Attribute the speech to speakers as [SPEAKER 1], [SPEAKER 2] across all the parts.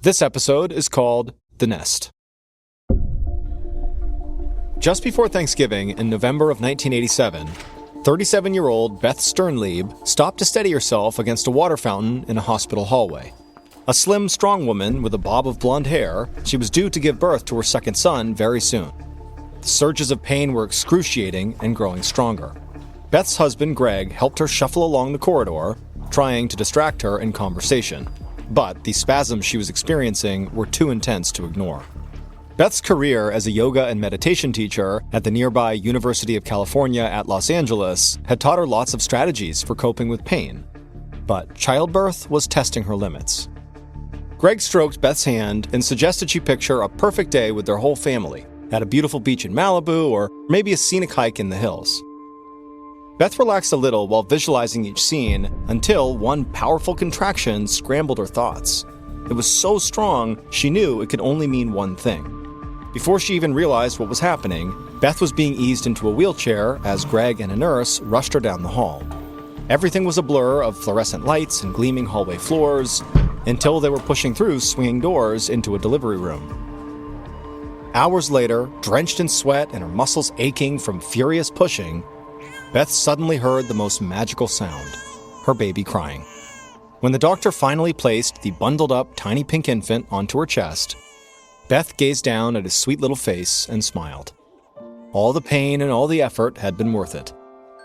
[SPEAKER 1] This episode is called The Nest. Just before Thanksgiving in November of 1987, 37-year-old Beth Sternlieb stopped to steady herself against a water fountain in a hospital hallway. A slim, strong woman with a bob of blonde hair, she was due to give birth to her second son very soon. The surges of pain were excruciating and growing stronger. Beth's husband, Greg, helped her shuffle along the corridor, trying to distract her in conversation. But the spasms she was experiencing were too intense to ignore. Beth's career as a yoga and meditation teacher at the nearby University of California at Los Angeles had taught her lots of strategies for coping with pain. But childbirth was testing her limits. Greg stroked Beth's hand and suggested she picture a perfect day with their whole family at a beautiful beach in Malibu or maybe a scenic hike in the hills. Beth relaxed a little while visualizing each scene until one powerful contraction scrambled her thoughts. It was so strong, she knew it could only mean one thing. Before she even realized what was happening, Beth was being eased into a wheelchair as Greg and a nurse rushed her down the hall. Everything was a blur of fluorescent lights and gleaming hallway floors until they were pushing through swinging doors into a delivery room. Hours later, drenched in sweat and her muscles aching from furious pushing, Beth suddenly heard the most magical sound, her baby crying. When the doctor finally placed the bundled-up tiny pink infant onto her chest, Beth gazed down at his sweet little face and smiled. All the pain and all the effort had been worth it,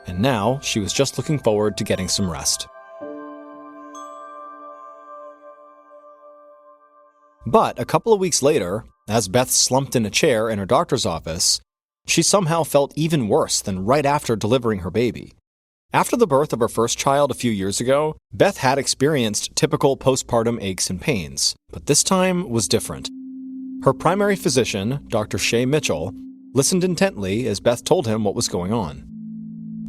[SPEAKER 1] and now she was just looking forward to getting some rest. But a couple of weeks later, as Beth slumped in a chair in her doctor's office, she somehow felt even worse than right after delivering her baby. After the birth of her first child a few years ago, Beth had experienced typical postpartum aches and pains, but this time was different. Her primary physician, Dr. Shay Mitchell, listened intently as Beth told him what was going on.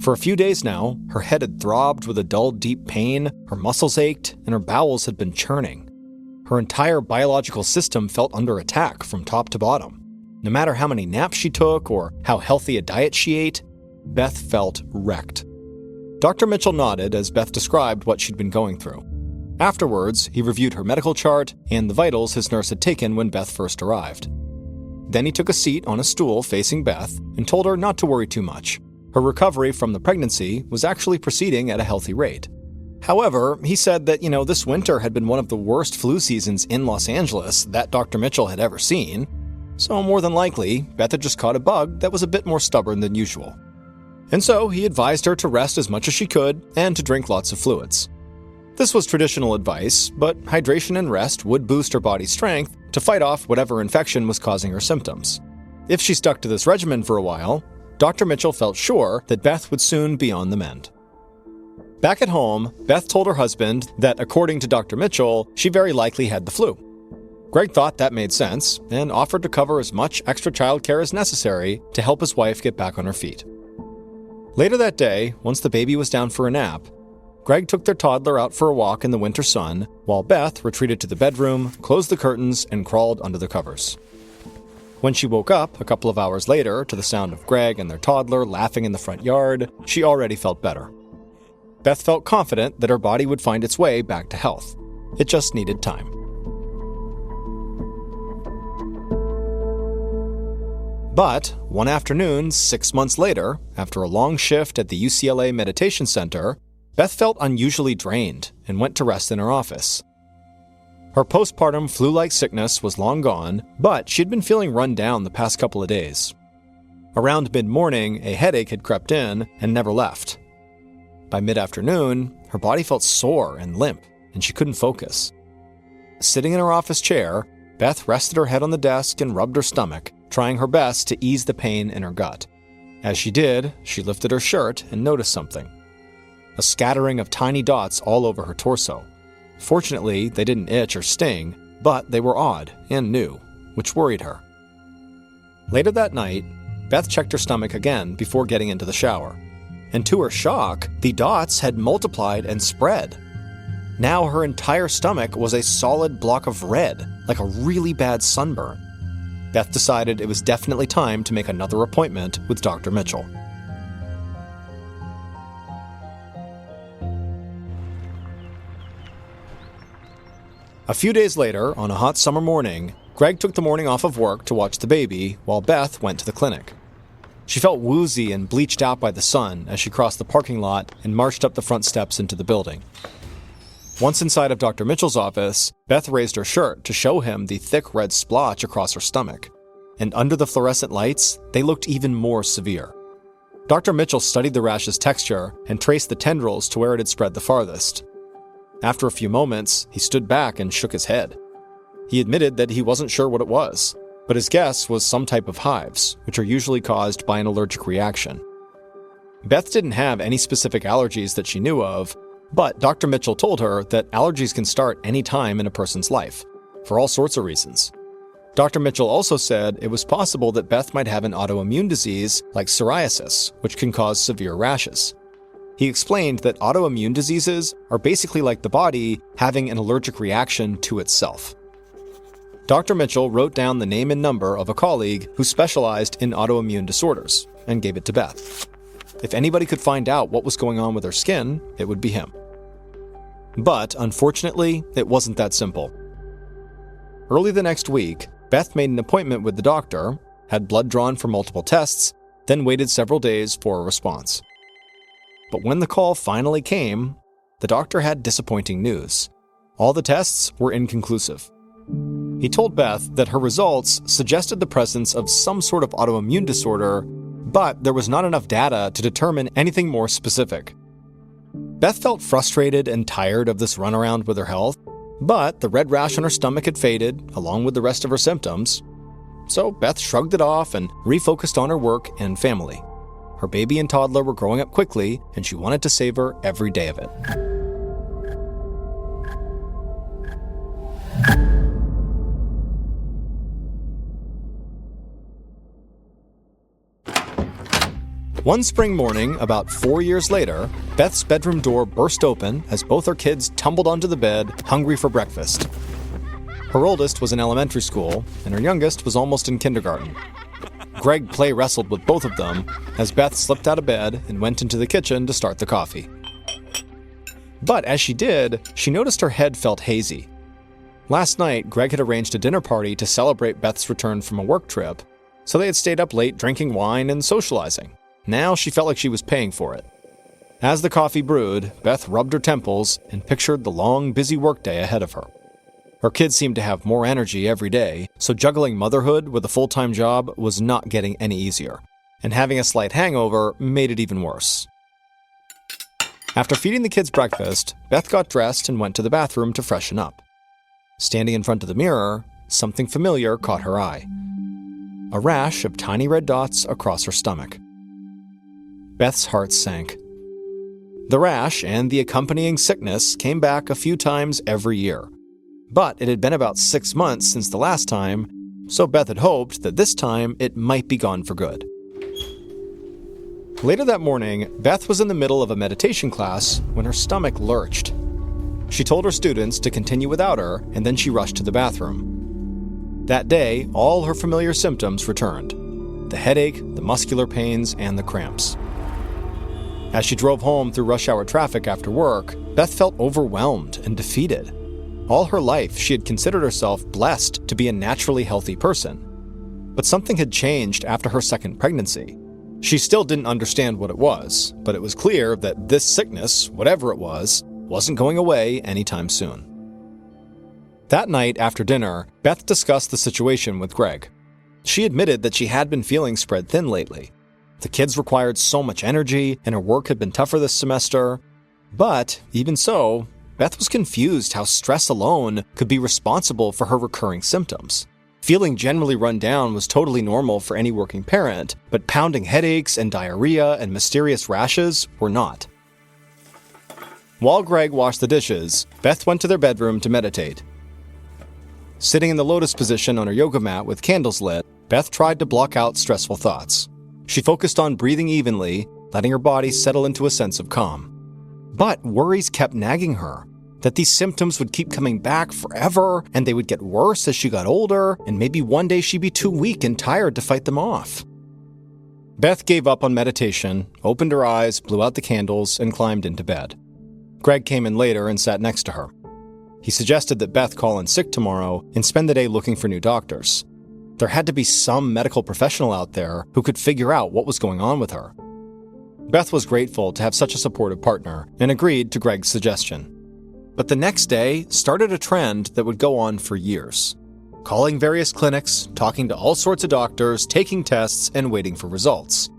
[SPEAKER 1] For a few days now, her head had throbbed with a dull, deep pain, her muscles ached, and her bowels had been churning. Her entire biological system felt under attack from top to bottom. No matter how many naps she took or how healthy a diet she ate, Beth felt wrecked. Dr. Mitchell nodded as Beth described what she'd been going through. Afterwards, he reviewed her medical chart and the vitals his nurse had taken when Beth first arrived. Then he took a seat on a stool facing Beth and told her not to worry too much. Her recovery from the pregnancy was actually proceeding at a healthy rate. However, he said that, this winter had been one of the worst flu seasons in Los Angeles that Dr. Mitchell had ever seen. So more than likely, Beth had just caught a bug that was a bit more stubborn than usual. And so he advised her to rest as much as she could and to drink lots of fluids. This was traditional advice, but hydration and rest would boost her body's strength to fight off whatever infection was causing her symptoms. If she stuck to this regimen for a while, Dr. Mitchell felt sure that Beth would soon be on the mend. Back at home, Beth told her husband that according to Dr. Mitchell, she very likely had the flu. Greg thought that made sense and offered to cover as much extra childcare as necessary to help his wife get back on her feet. Later that day, once the baby was down for a nap, Greg took their toddler out for a walk in the winter sun, while Beth retreated to the bedroom, closed the curtains, and crawled under the covers. When she woke up a couple of hours later to the sound of Greg and their toddler laughing in the front yard, she already felt better. Beth felt confident that her body would find its way back to health. It just needed time. But one afternoon, 6 months later, after a long shift at the UCLA Meditation Center, Beth felt unusually drained and went to rest in her office. Her postpartum flu-like sickness was long gone, but she'd been feeling run down the past couple of days. Around mid-morning, a headache had crept in and never left. By mid-afternoon, her body felt sore and limp, and she couldn't focus. Sitting in her office chair, Beth rested her head on the desk and rubbed her stomach, trying her best to ease the pain in her gut. As she did, she lifted her shirt and noticed something. A scattering of tiny dots all over her torso. Fortunately, they didn't itch or sting, but they were odd and new, which worried her. Later that night, Beth checked her stomach again before getting into the shower. And to her shock, the dots had multiplied and spread. Now her entire stomach was a solid block of red, like a really bad sunburn. Beth decided it was definitely time to make another appointment with Dr. Mitchell. A few days later, on a hot summer morning, Greg took the morning off of work to watch the baby while Beth went to the clinic. She felt woozy and bleached out by the sun as she crossed the parking lot and marched up the front steps into the building. Once inside of Dr. Mitchell's office, Beth raised her shirt to show him the thick red splotch across her stomach, and under the fluorescent lights, they looked even more severe. Dr. Mitchell studied the rash's texture and traced the tendrils to where it had spread the farthest. After a few moments, he stood back and shook his head. He admitted that he wasn't sure what it was, but his guess was some type of hives, which are usually caused by an allergic reaction. Beth didn't have any specific allergies that she knew of, but Dr. Mitchell told her that allergies can start any time in a person's life, for all sorts of reasons. Dr. Mitchell also said it was possible that Beth might have an autoimmune disease like psoriasis, which can cause severe rashes. He explained that autoimmune diseases are basically like the body having an allergic reaction to itself. Dr. Mitchell wrote down the name and number of a colleague who specialized in autoimmune disorders and gave it to Beth. If anybody could find out what was going on with her skin, it would be him. But unfortunately, it wasn't that simple. Early the next week, Beth made an appointment with the doctor, had blood drawn for multiple tests, then waited several days for a response. But when the call finally came, the doctor had disappointing news. All the tests were inconclusive. He told Beth that her results suggested the presence of some sort of autoimmune disorder, but there was not enough data to determine anything more specific. Beth felt frustrated and tired of this runaround with her health, but the red rash on her stomach had faded, along with the rest of her symptoms. So Beth shrugged it off and refocused on her work and family. Her baby and toddler were growing up quickly, and she wanted to savor every day of it. One spring morning, about 4 years later, Beth's bedroom door burst open as both her kids tumbled onto the bed, hungry for breakfast. Her oldest was in elementary school, and her youngest was almost in kindergarten. Greg play wrestled with both of them as Beth slipped out of bed and went into the kitchen to start the coffee. But as she did, she noticed her head felt hazy. Last night, Greg had arranged a dinner party to celebrate Beth's return from a work trip, so they had stayed up late drinking wine and socializing. Now she felt like she was paying for it. As the coffee brewed, Beth rubbed her temples and pictured the long, busy workday ahead of her. Her kids seemed to have more energy every day, so juggling motherhood with a full-time job was not getting any easier, and having a slight hangover made it even worse. After feeding the kids breakfast, Beth got dressed and went to the bathroom to freshen up. Standing in front of the mirror, something familiar caught her eye. A rash of tiny red dots across her stomach. Beth's heart sank. The rash and the accompanying sickness came back a few times every year. But it had been about 6 months since the last time, so Beth had hoped that this time it might be gone for good. Later that morning, Beth was in the middle of a meditation class when her stomach lurched. She told her students to continue without her, and then she rushed to the bathroom. That day, all her familiar symptoms returned: the headache, the muscular pains, and the cramps. As she drove home through rush hour traffic after work, Beth felt overwhelmed and defeated. All her life, she had considered herself blessed to be a naturally healthy person. But something had changed after her second pregnancy. She still didn't understand what it was, but it was clear that this sickness, whatever it was, wasn't going away anytime soon. That night after dinner, Beth discussed the situation with Greg. She admitted that she had been feeling spread thin lately. The kids required so much energy, and her work had been tougher this semester. But, even so, Beth was confused how stress alone could be responsible for her recurring symptoms. Feeling generally run down was totally normal for any working parent, but pounding headaches and diarrhea and mysterious rashes were not. While Greg washed the dishes, Beth went to their bedroom to meditate. Sitting in the lotus position on her yoga mat with candles lit, Beth tried to block out stressful thoughts. She focused on breathing evenly, letting her body settle into a sense of calm. But worries kept nagging her, that these symptoms would keep coming back forever, and they would get worse as she got older, and maybe one day she'd be too weak and tired to fight them off. Beth gave up on meditation, opened her eyes, blew out the candles, and climbed into bed. Greg came in later and sat next to her. He suggested that Beth call in sick tomorrow and spend the day looking for new doctors. There had to be some medical professional out there who could figure out what was going on with her. Beth was grateful to have such a supportive partner and agreed to Greg's suggestion. But the next day started a trend that would go on for years. Calling various clinics, talking to all sorts of doctors, taking tests, and waiting for results.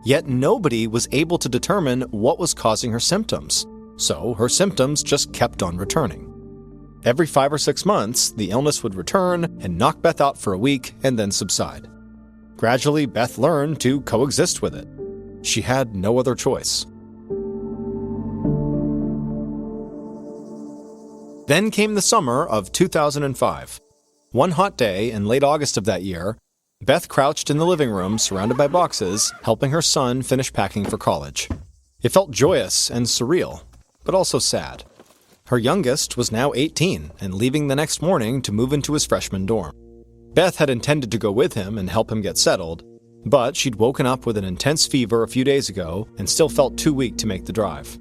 [SPEAKER 1] Yet nobody was able to determine what was causing her symptoms, so her symptoms just kept on returning. Every 5 or 6 months, the illness would return and knock Beth out for a week and then subside. Gradually, Beth learned to coexist with it. She had no other choice. Then came the summer of 2005. One hot day in late August of that year, Beth crouched in the living room surrounded by boxes, helping her son finish packing for college. It felt joyous and surreal, but also sad. Her youngest was now 18 and leaving the next morning to move into his freshman dorm. Beth had intended to go with him and help him get settled, but she'd woken up with an intense fever a few days ago and still felt too weak to make the drive.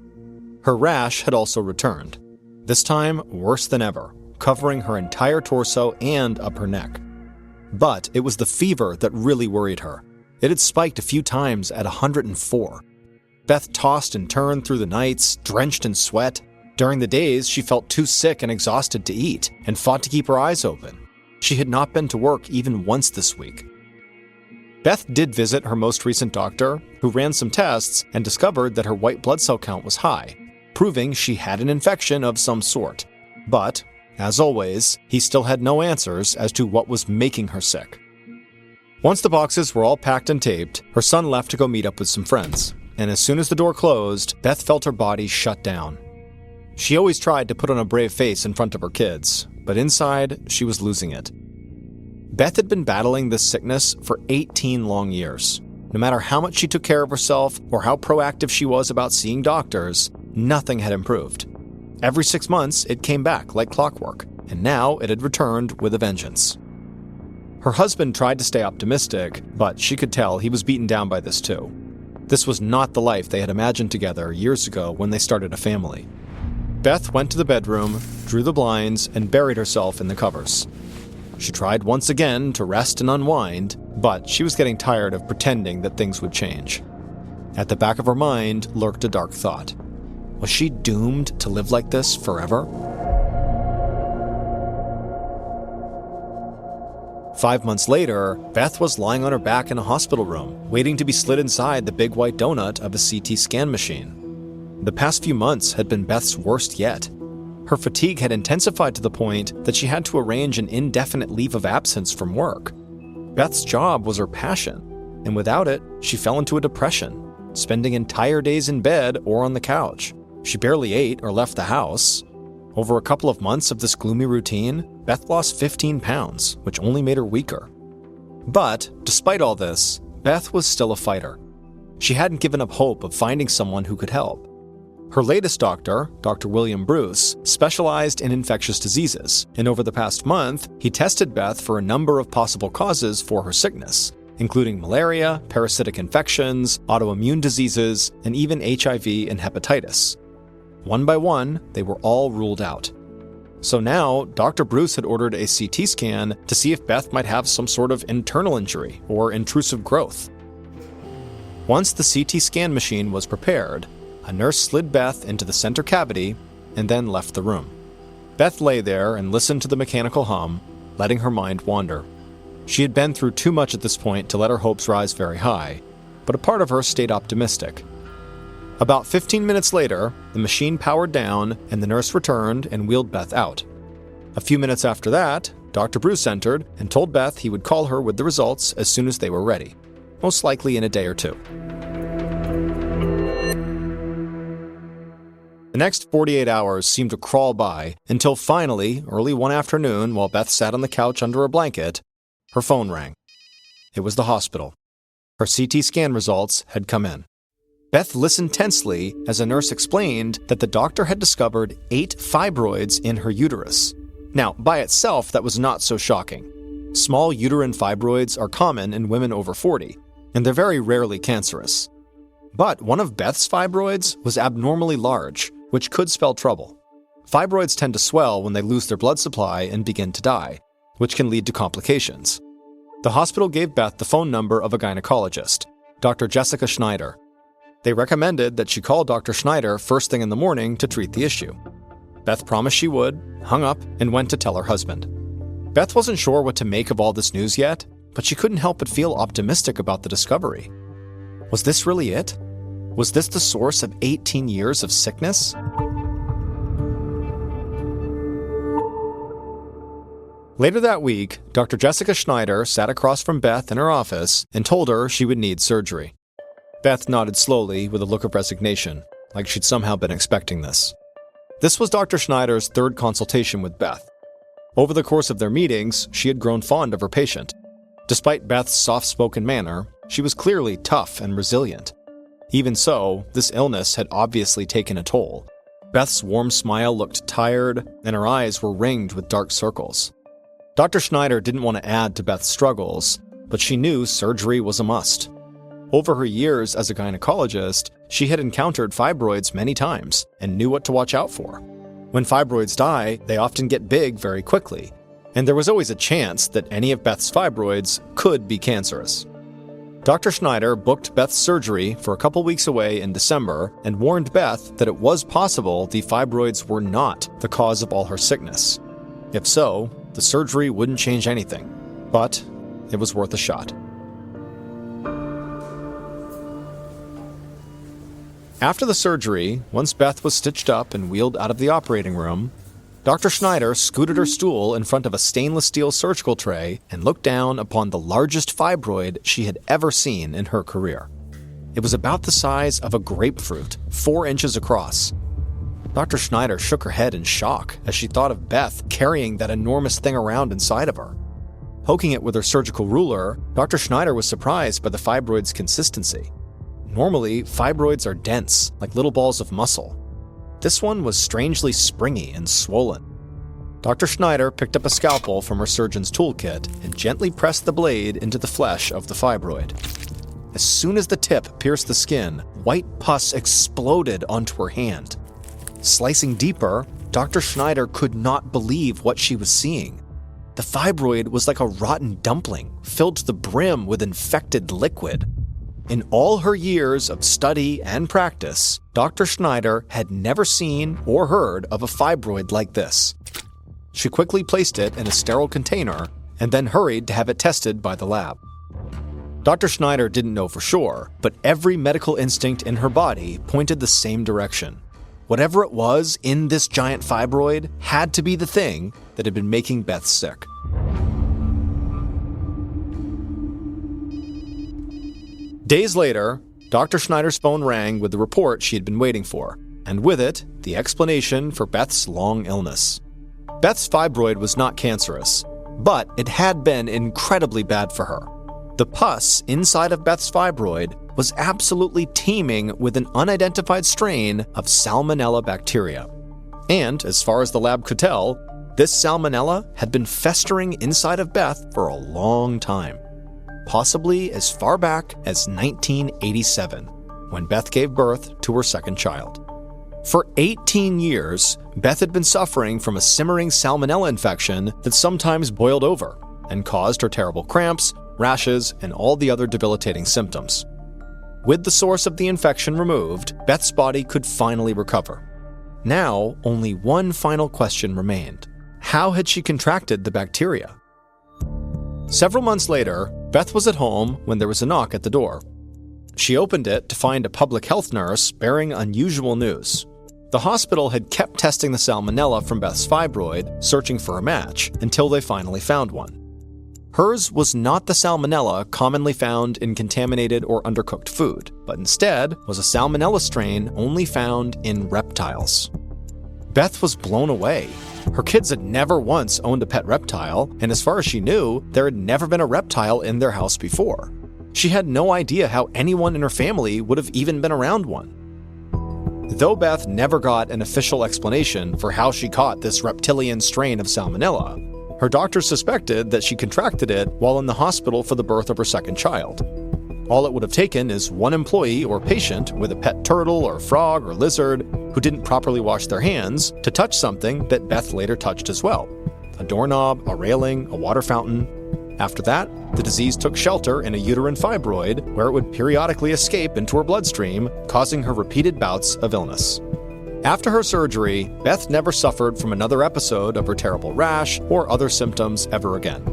[SPEAKER 1] Her rash had also returned, this time worse than ever, covering her entire torso and up her neck. But it was the fever that really worried her. It had spiked a few times at 104. Beth tossed and turned through the nights, drenched in sweat. During the days, she felt too sick and exhausted to eat and fought to keep her eyes open. She had not been to work even once this week. Beth did visit her most recent doctor, who ran some tests and discovered that her white blood cell count was high, proving she had an infection of some sort. But, as always, he still had no answers as to what was making her sick. Once the boxes were all packed and taped, her son left to go meet up with some friends, and as soon as the door closed, Beth felt her body shut down. She always tried to put on a brave face in front of her kids, but inside, she was losing it. Beth had been battling this sickness for 18 long years. No matter how much she took care of herself or how proactive she was about seeing doctors, nothing had improved. Every 6 months, it came back like clockwork, and now it had returned with a vengeance. Her husband tried to stay optimistic, but she could tell he was beaten down by this too. This was not the life they had imagined together years ago when they started a family. Beth went to the bedroom, drew the blinds, and buried herself in the covers. She tried once again to rest and unwind, but she was getting tired of pretending that things would change. At the back of her mind lurked a dark thought. Was she doomed to live like this forever? 5 months later, Beth was lying on her back in a hospital room, waiting to be slid inside the big white donut of a CT scan machine. The past few months had been Beth's worst yet. Her fatigue had intensified to the point that she had to arrange an indefinite leave of absence from work. Beth's job was her passion, and without it, she fell into a depression, spending entire days in bed or on the couch. She barely ate or left the house. Over a couple of months of this gloomy routine, Beth lost 15 pounds, which only made her weaker. But, despite all this, Beth was still a fighter. She hadn't given up hope of finding someone who could help. Her latest doctor, Dr. William Bruce, specialized in infectious diseases, and over the past month, he tested Beth for a number of possible causes for her sickness, including malaria, parasitic infections, autoimmune diseases, and even HIV and hepatitis. One by one, they were all ruled out. So now, Dr. Bruce had ordered a CT scan to see if Beth might have some sort of internal injury or intrusive growth. Once the CT scan machine was prepared, a nurse slid Beth into the center cavity and then left the room. Beth lay there and listened to the mechanical hum, letting her mind wander. She had been through too much at this point to let her hopes rise very high, but a part of her stayed optimistic. About 15 minutes later, the machine powered down and the nurse returned and wheeled Beth out. A few minutes after that, Dr. Bruce entered and told Beth he would call her with the results as soon as they were ready, most likely in a day or two. The next 48 hours seemed to crawl by until finally, early one afternoon, while Beth sat on the couch under a blanket, her phone rang. It was the hospital. Her CT scan results had come in. Beth listened tensely as a nurse explained that the doctor had discovered 8 fibroids in her uterus. Now, by itself, that was not so shocking. Small uterine fibroids are common in women over 40, and they're very rarely cancerous. But one of Beth's fibroids was abnormally large, which could spell trouble. fibroids tend to swell when they lose their blood supply and begin to die, which can lead to complications. The hospital gave Beth the phone number of a gynecologist, Dr. Jessica Schneider. They recommended that she call Dr. Schneider first thing in the morning to treat the issue. Beth promised she would, hung up, and went to tell her husband. Beth wasn't sure what to make of all this news yet, but she couldn't help but feel optimistic about the discovery. Was this really it? Was this the source of 18 years of sickness? Later that week, Dr. Jessica Schneider sat across from Beth in her office and told her she would need surgery. Beth nodded slowly with a look of resignation, like she'd somehow been expecting this. This was Dr. Schneider's third consultation with Beth. Over the course of their meetings, she had grown fond of her patient. Despite Beth's soft-spoken manner, she was clearly tough and resilient. Even so, this illness had obviously taken a toll. Beth's warm smile looked tired, and her eyes were ringed with dark circles. Dr. Schneider didn't want to add to Beth's struggles, but she knew surgery was a must. Over her years as a gynecologist, she had encountered fibroids many times and knew what to watch out for. When fibroids die, they often get big very quickly, and there was always a chance that any of Beth's fibroids could be cancerous. Dr. Schneider booked Beth's surgery for a couple weeks away in December and warned Beth that it was possible the fibroids were not the cause of all her sickness. If so, the surgery wouldn't change anything, but it was worth a shot. After the surgery, once Beth was stitched up and wheeled out of the operating room, Dr. Schneider scooted her stool in front of a stainless steel surgical tray and looked down upon the largest fibroid she had ever seen in her career. It was about the size of a grapefruit, 4 inches across. Dr. Schneider shook her head in shock as she thought of Beth carrying that enormous thing around inside of her. Poking it with her surgical ruler, Dr. Schneider was surprised by the fibroid's consistency. Normally, fibroids are dense, like little balls of muscle. This one was strangely springy and swollen. Dr. Schneider picked up a scalpel from her surgeon's toolkit and gently pressed the blade into the flesh of the fibroid. As soon as the tip pierced the skin, white pus exploded onto her hand. Slicing deeper, Dr. Schneider could not believe what she was seeing. The fibroid was like a rotten dumpling, filled to the brim with infected liquid. In all her years of study and practice, Dr. Schneider had never seen or heard of a fibroid like this. She quickly placed it in a sterile container and then hurried to have it tested by the lab. Dr. Schneider didn't know for sure, but every medical instinct in her body pointed the same direction. Whatever it was in this giant fibroid had to be the thing that had been making Beth sick. Days later, Dr. Schneider's phone rang with the report she had been waiting for, and with it, the explanation for Beth's long illness. Beth's fibroid was not cancerous, but it had been incredibly bad for her. The pus inside of Beth's fibroid was absolutely teeming with an unidentified strain of Salmonella bacteria. And, as far as the lab could tell, this Salmonella had been festering inside of Beth for a long time. Possibly as far back as 1987, when Beth gave birth to her second child. For 18 years, Beth had been suffering from a simmering Salmonella infection that sometimes boiled over and caused her terrible cramps, rashes, and all the other debilitating symptoms. With the source of the infection removed, Beth's body could finally recover. Now, only one final question remained. How had she contracted the bacteria? Several months later, Beth was at home when there was a knock at the door. She opened it to find a public health nurse bearing unusual news. The hospital had kept testing the Salmonella from Beth's fibroid, searching for a match, until they finally found one. Hers was not the Salmonella commonly found in contaminated or undercooked food, but instead was a Salmonella strain only found in reptiles. Beth was blown away. Her kids had never once owned a pet reptile, and as far as she knew, there had never been a reptile in their house before. She had no idea how anyone in her family would have even been around one. Though Beth never got an official explanation for how she caught this reptilian strain of Salmonella, her doctor suspected that she contracted it while in the hospital for the birth of her second child. All it would have taken is one employee or patient with a pet turtle or frog or lizard who didn't properly wash their hands to touch something that Beth later touched as well: a doorknob, a railing, a water fountain. After that, the disease took shelter in a uterine fibroid where it would periodically escape into her bloodstream, causing her repeated bouts of illness. After her surgery, Beth never suffered from another episode of her terrible rash or other symptoms ever again.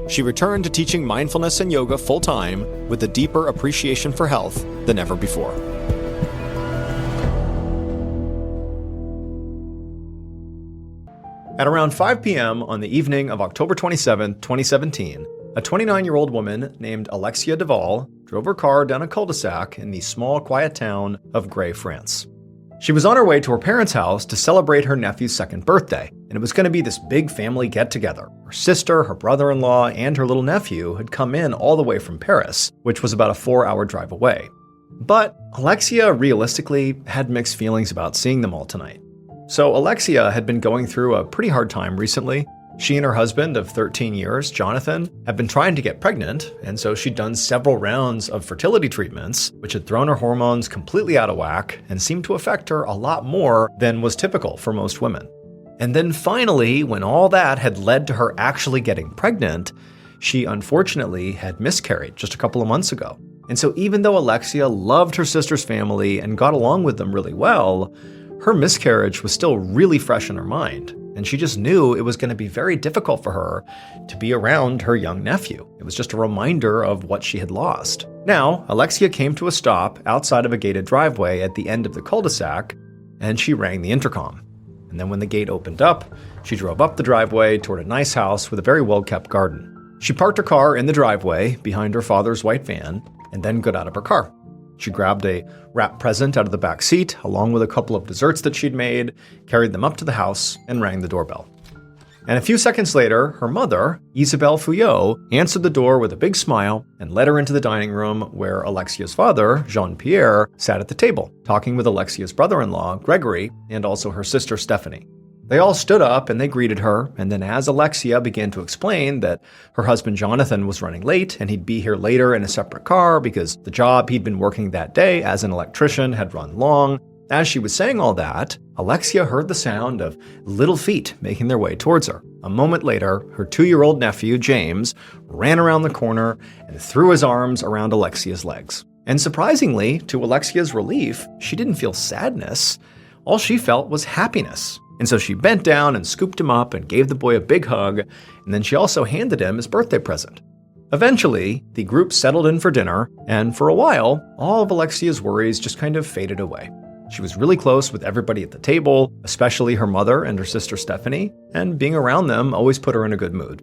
[SPEAKER 1] She returned to teaching mindfulness and yoga full-time with a deeper appreciation for health than ever before. At around 5 p.m. on the evening of October 27, 2017, a 29-year-old woman named Alexia Duval drove her car down a cul-de-sac in the small, quiet town of Gray, France. She was on her way to her parents' house to celebrate her nephew's second birthday, and it was going to be this big family get-together. Her sister, her brother-in-law, and her little nephew had come in all the way from Paris, which was about a 4-hour drive away. But Alexia realistically had mixed feelings about seeing them all tonight. So Alexia had been going through a pretty hard time recently. She and her husband of 13 years, Jonathan, had been trying to get pregnant, and so she'd done several rounds of fertility treatments, which had thrown her hormones completely out of whack and seemed to affect her a lot more than was typical for most women. And then finally, when all that had led to her actually getting pregnant, she unfortunately had miscarried just a couple of months ago. And so even though Alexia loved her sister's family and got along with them really well, her miscarriage was still really fresh in her mind, and she just knew it was going to be very difficult for her to be around her young nephew. It was just a reminder of what she had lost. Now, Alexia came to a stop outside of a gated driveway at the end of the cul-de-sac, and she rang the intercom. And then when the gate opened up, she drove up the driveway toward a nice house with a very well-kept garden. She parked her car in the driveway behind her father's white van, and then got out of her car. She grabbed a wrapped present out of the back seat, along with a couple of desserts that she'd made, carried them up to the house, and rang the doorbell. And a few seconds later, her mother, Isabelle Fouillot, answered the door with a big smile and led her into the dining room where Alexia's father, Jean-Pierre, sat at the table, talking with Alexia's brother-in-law, Gregory, and also her sister, Stephanie. They all stood up and they greeted her, and then as Alexia began to explain that her husband Jonathan was running late and he'd be here later in a separate car because the job he'd been working that day as an electrician had run long, as she was saying all that, Alexia heard the sound of little feet making their way towards her. A moment later, her 2-year-old nephew, James, ran around the corner and threw his arms around Alexia's legs. And surprisingly, to Alexia's relief, she didn't feel sadness. All she felt was happiness. And so she bent down and scooped him up and gave the boy a big hug, and then she also handed him his birthday present. Eventually, the group settled in for dinner, and for a while, all of Alexia's worries just kind of faded away. She was really close with everybody at the table, especially her mother and her sister Stephanie, and being around them always put her in a good mood.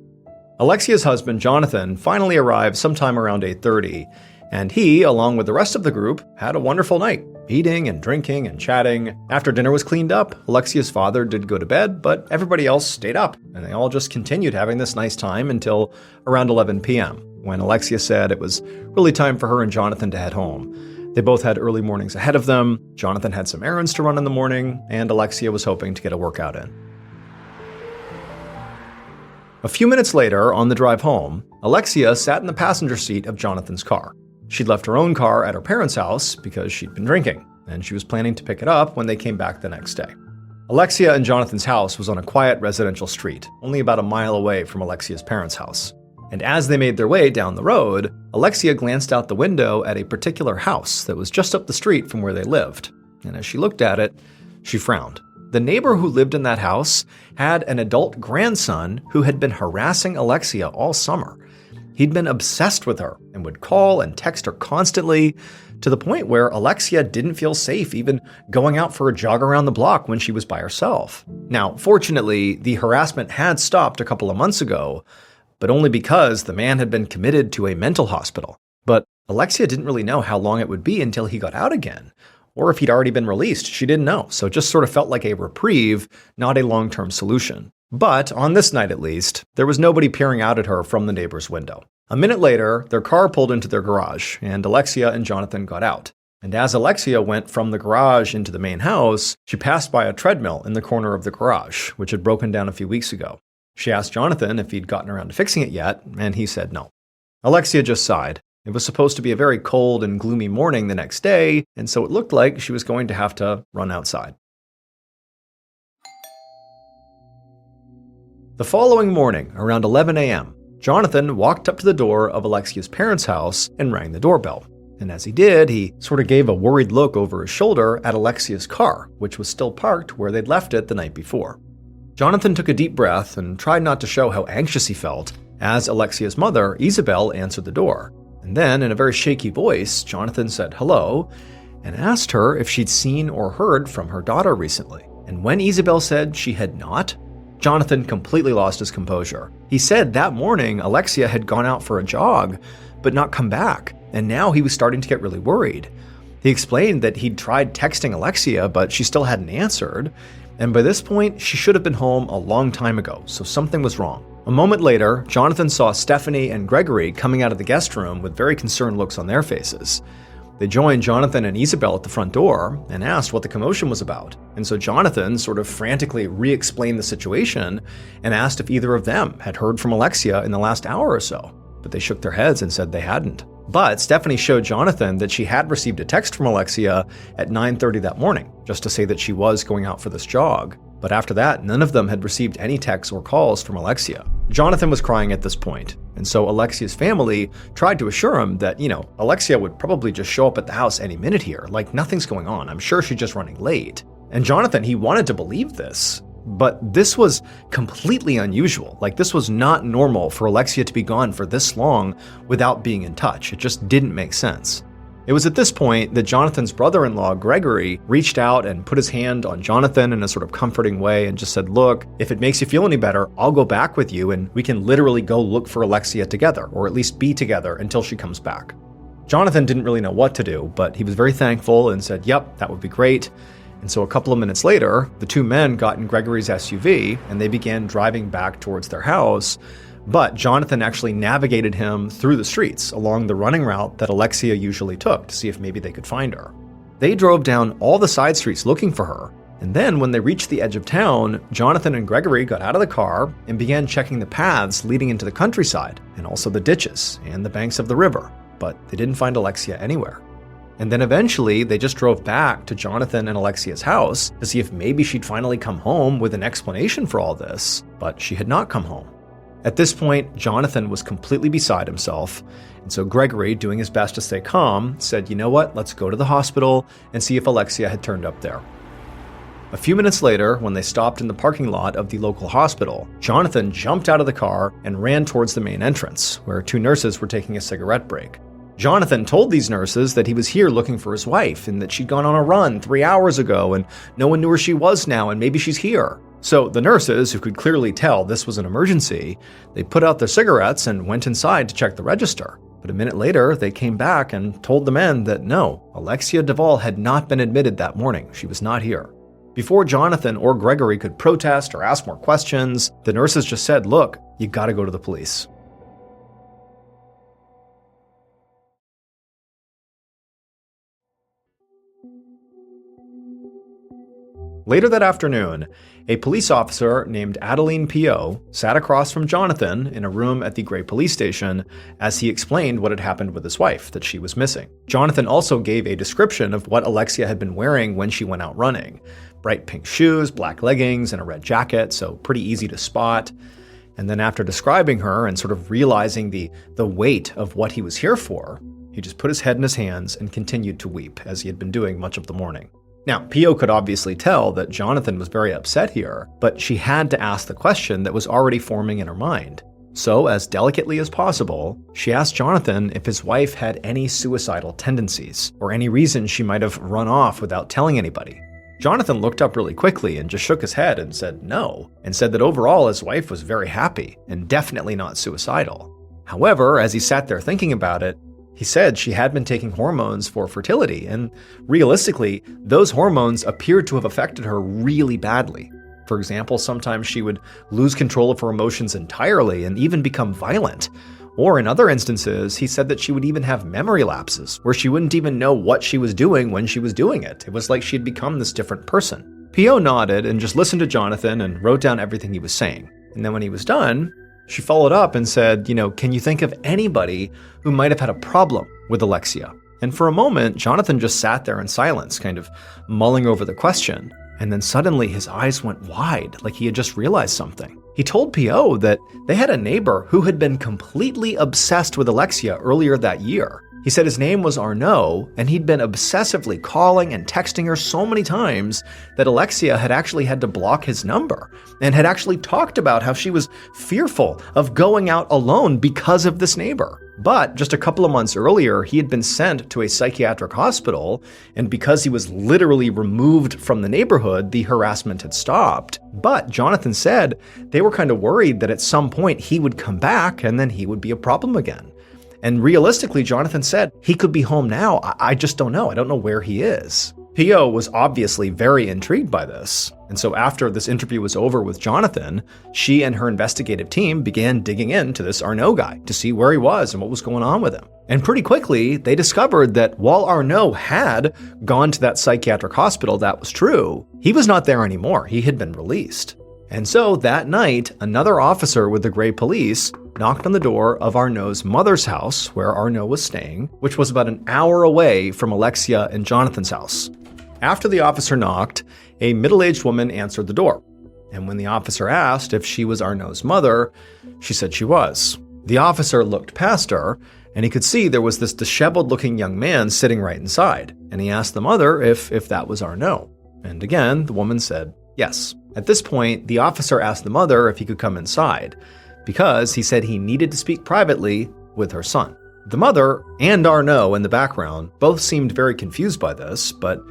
[SPEAKER 1] Alexia's husband, Jonathan, finally arrived sometime around 8:30, and he, along with the rest of the group, had a wonderful night, eating and drinking and chatting. After dinner was cleaned up, Alexia's father did go to bed, but everybody else stayed up, and they all just continued having this nice time until around 11 p.m., when Alexia said it was really time for her and Jonathan to head home. They both had early mornings ahead of them. Jonathan had some errands to run in the morning, and Alexia was hoping to get a workout in. A few minutes later, on the drive home, Alexia sat in the passenger seat of Jonathan's car. She'd left her own car at her parents' house because she'd been drinking, and she was planning to pick it up when they came back the next day. Alexia and Jonathan's house was on a quiet residential street, only about a mile away from Alexia's parents' house. And as they made their way down the road, Alexia glanced out the window at a particular house that was just up the street from where they lived. And as she looked at it, she frowned. The neighbor who lived in that house had an adult grandson who had been harassing Alexia all summer. He'd been obsessed with her and would call and text her constantly, to the point where Alexia didn't feel safe even going out for a jog around the block when she was by herself. Now, fortunately, the harassment had stopped a couple of months ago, but only because the man had been committed to a mental hospital. But Alexia didn't really know how long it would be until he got out again, or if he'd already been released. She didn't know, so it just sort of felt like a reprieve, not a long-term solution. But on this night at least, there was nobody peering out at her from the neighbor's window. A minute later, their car pulled into their garage, and Alexia and Jonathan got out. And as Alexia went from the garage into the main house, she passed by a treadmill in the corner of the garage, which had broken down a few weeks ago. She asked Jonathan if he'd gotten around to fixing it yet, and he said no. Alexia just sighed. It was supposed to be a very cold and gloomy morning the next day, and so it looked like she was going to have to run outside. The following morning, around 11 a.m., Jonathan walked up to the door of Alexia's parents' house and rang the doorbell. And as he did, he sort of gave a worried look over his shoulder at Alexia's car, which was still parked where they'd left it the night before. Jonathan took a deep breath and tried not to show how anxious he felt as Alexia's mother, Isabel, answered the door. And then, in a very shaky voice, Jonathan said hello and asked her if she'd seen or heard from her daughter recently. And when Isabel said she had not, Jonathan completely lost his composure. He said that morning Alexia had gone out for a jog, but not come back, and now he was starting to get really worried. He explained that he'd tried texting Alexia, but she still hadn't answered, and by this point, she should have been home a long time ago, so something was wrong. A moment later, Jonathan saw Stephanie and Gregory coming out of the guest room with very concerned looks on their faces. They joined Jonathan and Isabel at the front door and asked what the commotion was about. And so Jonathan sort of frantically re-explained the situation and asked if either of them had heard from Alexia in the last hour or so. But they shook their heads and said they hadn't. But Stephanie showed Jonathan that she had received a text from Alexia at 9:30 that morning, just to say that she was going out for this jog. But after that, none of them had received any texts or calls from Alexia. Jonathan was crying at this point, and so Alexia's family tried to assure him that, Alexia would probably just show up at the house any minute here, like nothing's going on. I'm sure she's just running late. And Jonathan, he wanted to believe this. But this was completely unusual. Like, this was not normal for Alexia to be gone for this long without being in touch. It just didn't make sense. It was at this point that Jonathan's brother-in-law, Gregory, reached out and put his hand on Jonathan in a sort of comforting way and just said, look, if it makes you feel any better, I'll go back with you and we can literally go look for Alexia together, or at least be together until she comes back. Jonathan didn't really know what to do, but he was very thankful and said, yep, that would be great. And so a couple of minutes later, the two men got in Gregory's SUV and they began driving back towards their house. But Jonathan actually navigated him through the streets along the running route that Alexia usually took to see if maybe they could find her. They drove down all the side streets looking for her. And then when they reached the edge of town, Jonathan and Gregory got out of the car and began checking the paths leading into the countryside and also the ditches and the banks of the river. But they didn't find Alexia anywhere. And then eventually, they just drove back to Jonathan and Alexia's house to see if maybe she'd finally come home with an explanation for all this, but she had not come home. At this point, Jonathan was completely beside himself, and so Gregory, doing his best to stay calm, said, you know what, let's go to the hospital and see if Alexia had turned up there. A few minutes later, when they stopped in the parking lot of the local hospital, Jonathan jumped out of the car and ran towards the main entrance, where two nurses were taking a cigarette break. Jonathan told these nurses that he was here looking for his wife and that she'd gone on a run 3 hours ago and no one knew where she was now and maybe she's here. So the nurses, who could clearly tell this was an emergency, they put out their cigarettes and went inside to check the register. But a minute later, they came back and told the men that no, Alexia Duvall had not been admitted that morning. She was not here. Before Jonathan or Gregory could protest or ask more questions, the nurses just said, look, you gotta go to the police. Later that afternoon, a police officer named Adeline P.O. sat across from Jonathan in a room at the Gray police station as he explained what had happened with his wife, that she was missing. Jonathan also gave a description of what Alexia had been wearing when she went out running. Bright pink shoes, black leggings, and a red jacket, so pretty easy to spot. And then after describing her and sort of realizing the weight of what he was here for, he just put his head in his hands and continued to weep, as he had been doing much of the morning. Now, P.O. could obviously tell that Jonathan was very upset here, but she had to ask the question that was already forming in her mind. So, as delicately as possible, she asked Jonathan if his wife had any suicidal tendencies, or any reason she might have run off without telling anybody. Jonathan looked up really quickly and just shook his head and said no, and said that overall his wife was very happy and definitely not suicidal. However, as he sat there thinking about it, he said she had been taking hormones for fertility, and realistically, those hormones appeared to have affected her really badly. For example, sometimes she would lose control of her emotions entirely and even become violent. Or in other instances, he said that she would even have memory lapses, where she wouldn't even know what she was doing when she was doing it. It was like she had become this different person. P.O. nodded and just listened to Jonathan and wrote down everything he was saying. And then when he was done, She followed up and said, can you think of anybody who might have had a problem with Alexia? And for a moment, Jonathan just sat there in silence, kind of mulling over the question. And then suddenly his eyes went wide, like he had just realized something. He told P.O. that they had a neighbor who had been completely obsessed with Alexia earlier that year. He said his name was Arnaud, and he'd been obsessively calling and texting her so many times that Alexia had actually had to block his number, and had actually talked about how she was fearful of going out alone because of this neighbor. But just a couple of months earlier, he had been sent to a psychiatric hospital, and because he was literally removed from the neighborhood, the harassment had stopped. But Jonathan said they were kind of worried that at some point he would come back and then he would be a problem again. And realistically, Jonathan said, he could be home now. I just don't know. I don't know where he is. P.O. was obviously very intrigued by this. And so after this interview was over with Jonathan, she and her investigative team began digging into this Arnaud guy to see where he was and what was going on with him. And pretty quickly, they discovered that while Arnaud had gone to that psychiatric hospital, that was true, he was not there anymore. He had been released. And so that night, another officer with the Gray Police knocked on the door of Arnaud's mother's house, where Arnaud was staying, which was about an hour away from Alexia and Jonathan's house. After the officer knocked, a middle-aged woman answered the door. And when the officer asked if she was Arnaud's mother, she said she was. The officer looked past her, and he could see there was this disheveled-looking young man sitting right inside. And he asked the mother if that was Arnaud. And again, the woman said yes. At this point, the officer asked the mother if he could come inside, because he said he needed to speak privately with her son. The mother and Arnaud in the background both seemed very confused by this, but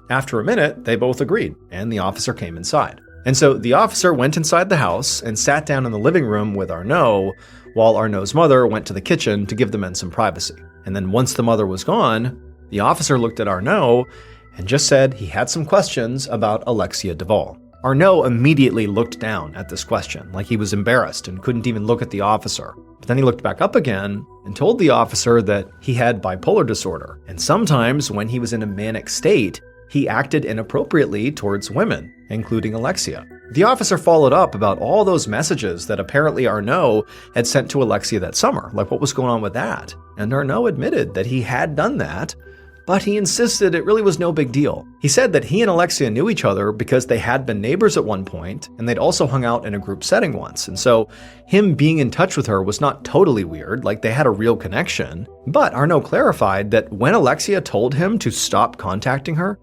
[SPEAKER 1] after a minute, they both agreed, and the officer came inside. And so the officer went inside the house and sat down in the living room with Arnaud, while Arnaud's mother went to the kitchen to give the men some privacy. And then once the mother was gone, the officer looked at Arnaud and just said he had some questions about Alexia Duvall. Arnaud immediately looked down at this question, like he was embarrassed and couldn't even look at the officer. But then he looked back up again and told the officer that he had bipolar disorder, and sometimes when he was in a manic state, he acted inappropriately towards women, including Alexia. The officer followed up about all those messages that apparently Arnaud had sent to Alexia that summer, like what was going on with that. And Arnaud admitted that he had done that, but he insisted it really was no big deal. He said that he and Alexia knew each other because they had been neighbors at one point, and they'd also hung out in a group setting once, and so him being in touch with her was not totally weird, like they had a real connection. But Arnaud clarified that when Alexia told him to stop contacting her,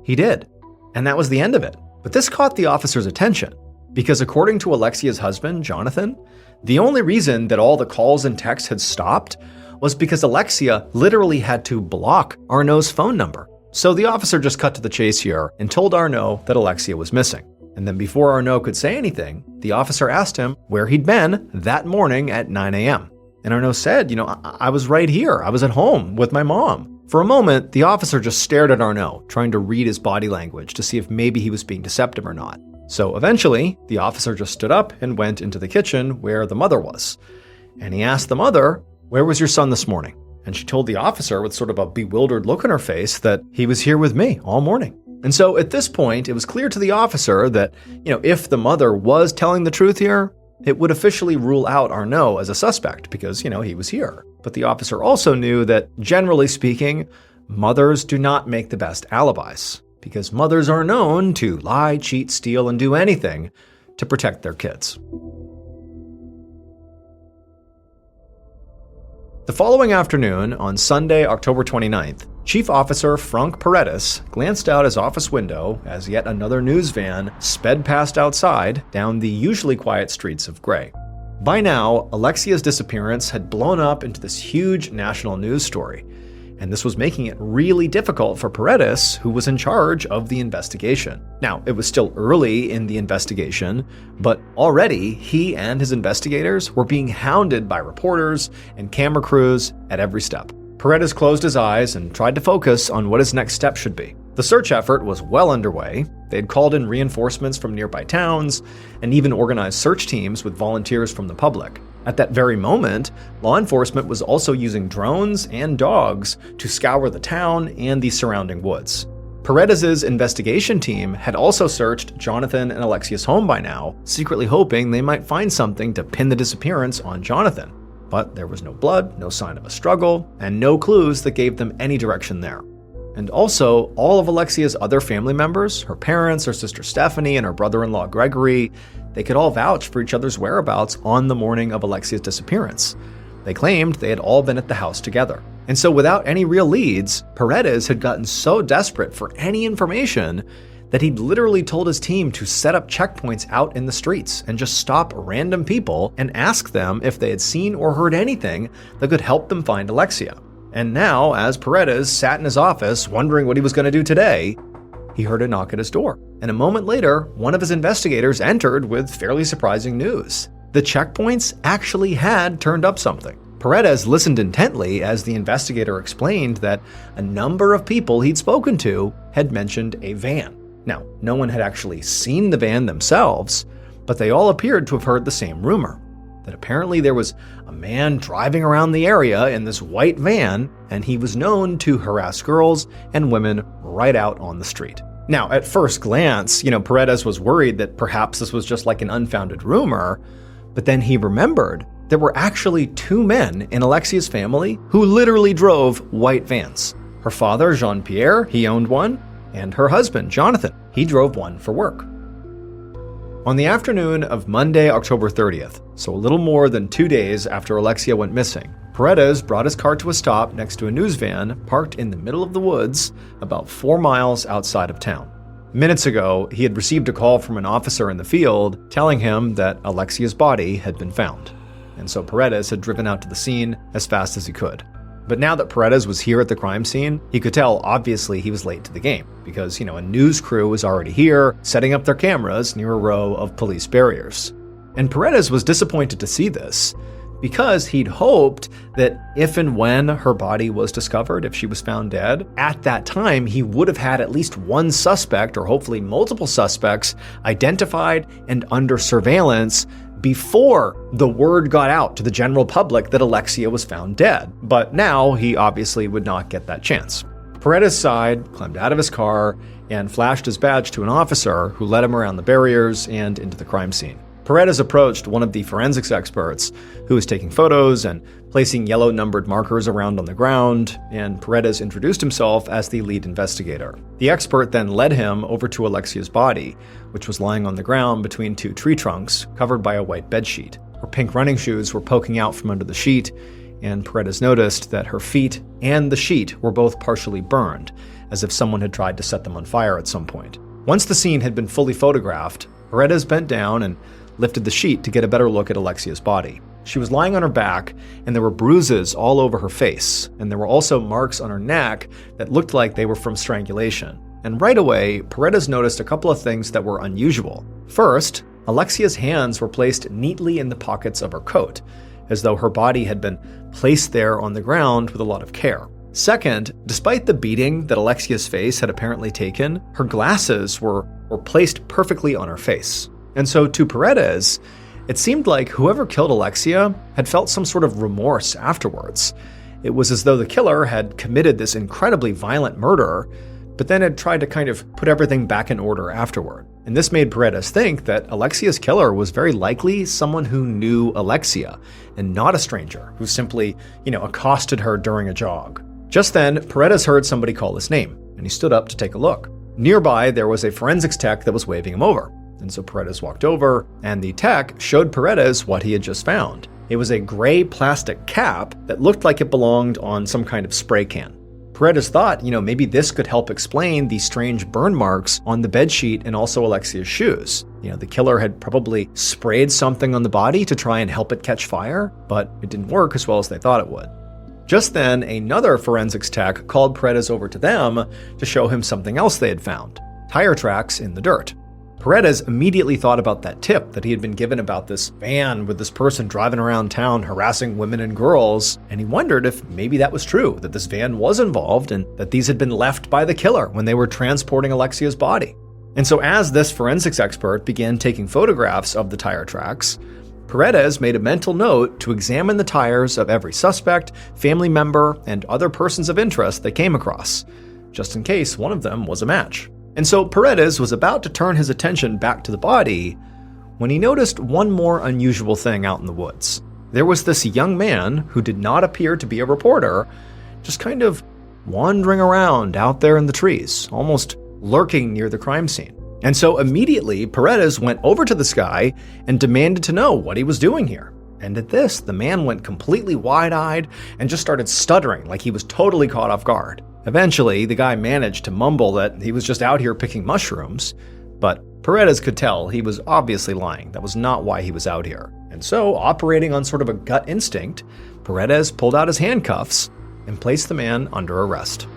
[SPEAKER 1] he did, and that was the end of it. But this caught the officer's attention, because according to Alexia's husband, Jonathan, the only reason that all the calls and texts had stopped was because Alexia literally had to block Arnaud's phone number. So the officer just cut to the chase here and told Arnaud that Alexia was missing. And then before Arnaud could say anything, the officer asked him where he'd been that morning at 9 a.m. And Arnaud said, I was right here. I was at home with my mom. For a moment, the officer just stared at Arnaud, trying to read his body language to see if maybe he was being deceptive or not. So eventually, the officer just stood up and went into the kitchen where the mother was. And he asked the mother, "Where was your son this morning?" And she told the officer with sort of a bewildered look on her face that he was here with me all morning. And so at this point, it was clear to the officer that, if the mother was telling the truth here, it would officially rule out Arnaud as a suspect because, he was here. But the officer also knew that, generally speaking, mothers do not make the best alibis because mothers are known to lie, cheat, steal, and do anything to protect their kids. The following afternoon, on Sunday, October 29th, Chief Officer Frank Paredes glanced out his office window as yet another news van sped past outside down the usually quiet streets of Gray. By now, Alexia's disappearance had blown up into this huge national news story, and this was making it really difficult for Paredes, who was in charge of the investigation. Now, it was still early in the investigation, but already he and his investigators were being hounded by reporters and camera crews at every step. Paredes closed his eyes and tried to focus on what his next step should be. The search effort was well underway. They had called in reinforcements from nearby towns and even organized search teams with volunteers from the public. At that very moment, law enforcement was also using drones and dogs to scour the town and the surrounding woods. Paredes's investigation team had also searched Jonathan and Alexia's home by now, secretly hoping they might find something to pin the disappearance on Jonathan. But there was no blood, no sign of a struggle, and no clues that gave them any direction there. And also, all of Alexia's other family members, her parents, her sister Stephanie, and her brother-in-law Gregory, they could all vouch for each other's whereabouts on the morning of Alexia's disappearance. They claimed they had all been at the house together. And so without any real leads, Paredes had gotten so desperate for any information that he'd literally told his team to set up checkpoints out in the streets and just stop random people and ask them if they had seen or heard anything that could help them find Alexia. And now, as Paredes sat in his office wondering what he was going to do today, he heard a knock at his door. And a moment later, one of his investigators entered with fairly surprising news. The checkpoints actually had turned up something. Paredes listened intently as the investigator explained that a number of people he'd spoken to had mentioned a van. Now, no one had actually seen the van themselves, but they all appeared to have heard the same rumor, that apparently there was a man driving around the area in this white van, and he was known to harass girls and women right out on the street. Now, at first glance, Paredes was worried that perhaps this was just like an unfounded rumor, but then he remembered there were actually two men in Alexia's family who literally drove white vans. Her father, Jean-Pierre, he owned one, and her husband, Jonathan, he drove one for work. On the afternoon of Monday, October 30th, so a little more than 2 days after Alexia went missing, Paredes brought his car to a stop next to a news van parked in the middle of the woods about 4 miles outside of town. Minutes ago, he had received a call from an officer in the field telling him that Alexia's body had been found. And so Paredes had driven out to the scene as fast as he could. But now that Paredes was here at the crime scene, he could tell obviously he was late to the game because, a news crew was already here, setting up their cameras near a row of police barriers. And Paredes was disappointed to see this because he'd hoped that if and when her body was discovered, if she was found dead, at that time he would have had at least one suspect or hopefully multiple suspects identified and under surveillance before the word got out to the general public that Alexia was found dead. But now he obviously would not get that chance. Paredes sighed, climbed out of his car, and flashed his badge to an officer who led him around the barriers and into the crime scene. Paredes approached one of the forensics experts who was taking photos and placing yellow numbered markers around on the ground, and Paredes introduced himself as the lead investigator. The expert then led him over to Alexia's body, which was lying on the ground between two tree trunks covered by a white bedsheet. Her pink running shoes were poking out from under the sheet, and Paredes noticed that her feet and the sheet were both partially burned, as if someone had tried to set them on fire at some point. Once the scene had been fully photographed, Paredes bent down and lifted the sheet to get a better look at Alexia's body. She was lying on her back, and there were bruises all over her face, and there were also marks on her neck that looked like they were from strangulation. And right away, Paredes noticed a couple of things that were unusual. First, Alexia's hands were placed neatly in the pockets of her coat, as though her body had been placed there on the ground with a lot of care. Second, despite the beating that Alexia's face had apparently taken, her glasses were placed perfectly on her face. And so to Paredes, it seemed like whoever killed Alexia had felt some sort of remorse afterwards. It was as though the killer had committed this incredibly violent murder, but then had tried to kind of put everything back in order afterward. And this made Paredes think that Alexia's killer was very likely someone who knew Alexia, and not a stranger who simply, accosted her during a jog. Just then, Paredes heard somebody call his name, and he stood up to take a look. Nearby, there was a forensics tech that was waving him over. And so Paredes walked over, and the tech showed Paredes what he had just found. It was a gray plastic cap that looked like it belonged on some kind of spray can. Paredes thought, maybe this could help explain the strange burn marks on the bedsheet and also Alexia's shoes. The killer had probably sprayed something on the body to try and help it catch fire, but it didn't work as well as they thought it would. Just then, another forensics tech called Paredes over to them to show him something else they had found: tire tracks in the dirt. Paredes immediately thought about that tip that he had been given about this van with this person driving around town harassing women and girls, and he wondered if maybe that was true, that this van was involved and that these had been left by the killer when they were transporting Alexia's body. And so as this forensics expert began taking photographs of the tire tracks, Paredes made a mental note to examine the tires of every suspect, family member, and other persons of interest they came across. just in case one of them was a match. And so Paredes was about to turn his attention back to the body when he noticed one more unusual thing out in the woods. There was this young man who did not appear to be a reporter, just kind of wandering around out there in the trees, almost lurking near the crime scene. And so immediately, Paredes went over to this guy and demanded to know what he was doing here. And at this, the man went completely wide-eyed and just started stuttering like he was totally caught off guard. Eventually, the guy managed to mumble that he was just out here picking mushrooms, but Paredes could tell he was obviously lying. That was not why he was out here. And so, operating on sort of a gut instinct, Paredes pulled out his handcuffs and placed the man under arrest.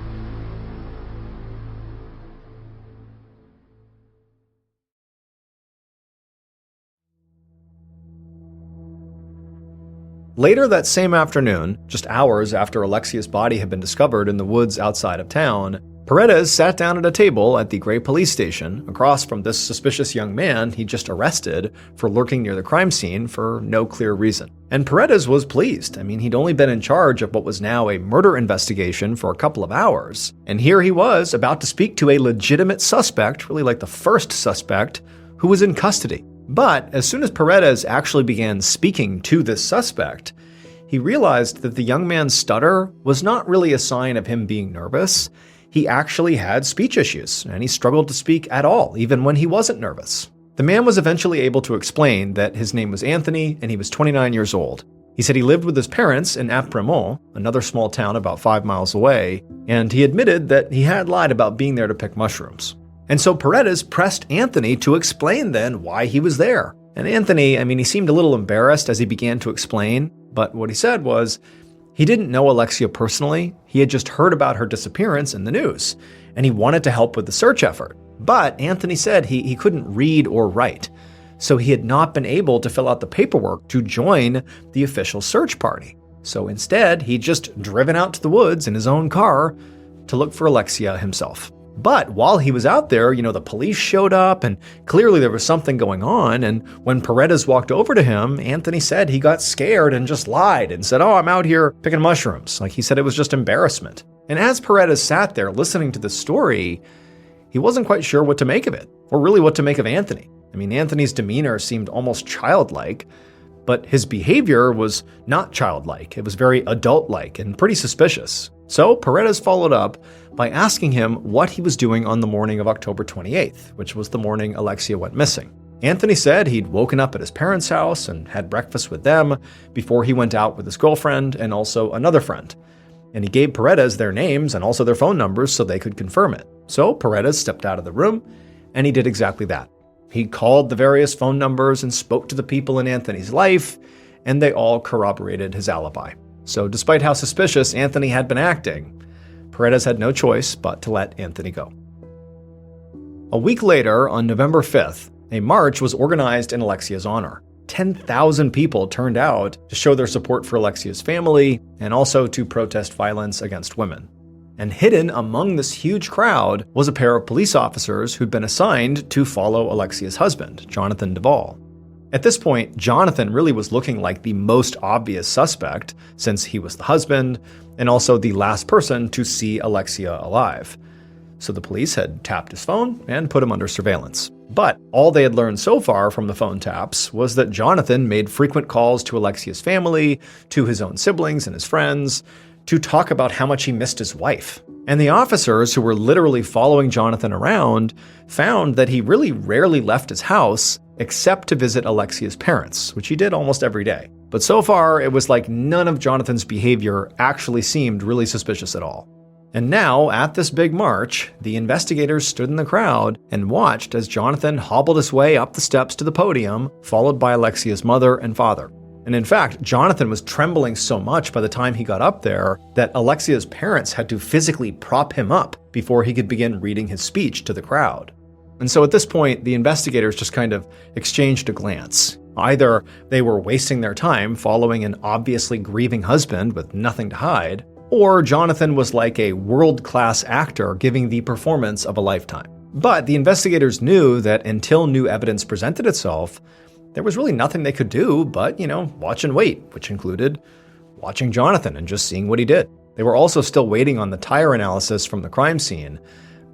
[SPEAKER 1] Later that same afternoon, just hours after Alexia's body had been discovered in the woods outside of town, Paredes sat down at a table at the Gray police station across from this suspicious young man he just arrested for lurking near the crime scene for no clear reason. And Paredes was pleased. I mean, he'd only been in charge of what was now a murder investigation for a couple of hours, and here he was about to speak to a legitimate suspect, really like the first suspect, who was in custody. But as soon as Paredes actually began speaking to this suspect, he realized that the young man's stutter was not really a sign of him being nervous. He actually had speech issues, and he struggled to speak at all, even when he wasn't nervous. The man was eventually able to explain that his name was Anthony and he was 29 years old. He said he lived with his parents in Apremont, another small town about 5 miles away, and he admitted that he had lied about being there to pick mushrooms. And so Paredes pressed Anthony to explain then why he was there. And Anthony, he seemed a little embarrassed as he began to explain, but what he said was he didn't know Alexia personally. He had just heard about her disappearance in the news, and he wanted to help with the search effort. But Anthony said he couldn't read or write, so he had not been able to fill out the paperwork to join the official search party. So instead, he'd just driven out to the woods in his own car to look for Alexia himself. But while he was out there, the police showed up, and clearly there was something going on, and when Paredes walked over to him, Anthony said he got scared and just lied and said, "Oh, I'm out here picking mushrooms." Like he said it was just embarrassment. And as Paredes sat there listening to the story, he wasn't quite sure what to make of it, or really what to make of Anthony. Anthony's demeanor seemed almost childlike, but his behavior was not childlike. It was very adult-like and pretty suspicious. So Paredes followed up by asking him what he was doing on the morning of October 28th, which was the morning Alexia went missing. Anthony said he'd woken up at his parents' house and had breakfast with them before he went out with his girlfriend and also another friend. And he gave Paredes their names and also their phone numbers so they could confirm it. So Paredes stepped out of the room, and he did exactly that. He called the various phone numbers and spoke to the people in Anthony's life, and they all corroborated his alibi. So despite how suspicious Anthony had been acting, Paredes had no choice but to let Anthony go. A week later, on November 5th, a march was organized in Alexia's honor. 10,000 people turned out to show their support for Alexia's family and also to protest violence against women. And hidden among this huge crowd was a pair of police officers who'd been assigned to follow Alexia's husband, Jonathan Duvall. At this point, Jonathan really was looking like the most obvious suspect, since he was the husband and also the last person to see Alexia alive. So the police had tapped his phone and put him under surveillance. But all they had learned so far from the phone taps was that Jonathan made frequent calls to Alexia's family, to his own siblings and his friends, to talk about how much he missed his wife. And the officers who were literally following Jonathan around found that he really rarely left his house except to visit Alexia's parents, which he did almost every day. But so far, it was like none of Jonathan's behavior actually seemed really suspicious at all. And now, at this big march, the investigators stood in the crowd and watched as Jonathan hobbled his way up the steps to the podium, followed by Alexia's mother and father. And in fact, Jonathan was trembling so much by the time he got up there that Alexia's parents had to physically prop him up before he could begin reading his speech to the crowd. And so at this point, the investigators just kind of exchanged a glance. Either they were wasting their time following an obviously grieving husband with nothing to hide, or Jonathan was like a world-class actor giving the performance of a lifetime. But the investigators knew that until new evidence presented itself, there was really nothing they could do but, watch and wait, which included watching Jonathan and just seeing what he did. They were also still waiting on the tire analysis from the crime scene,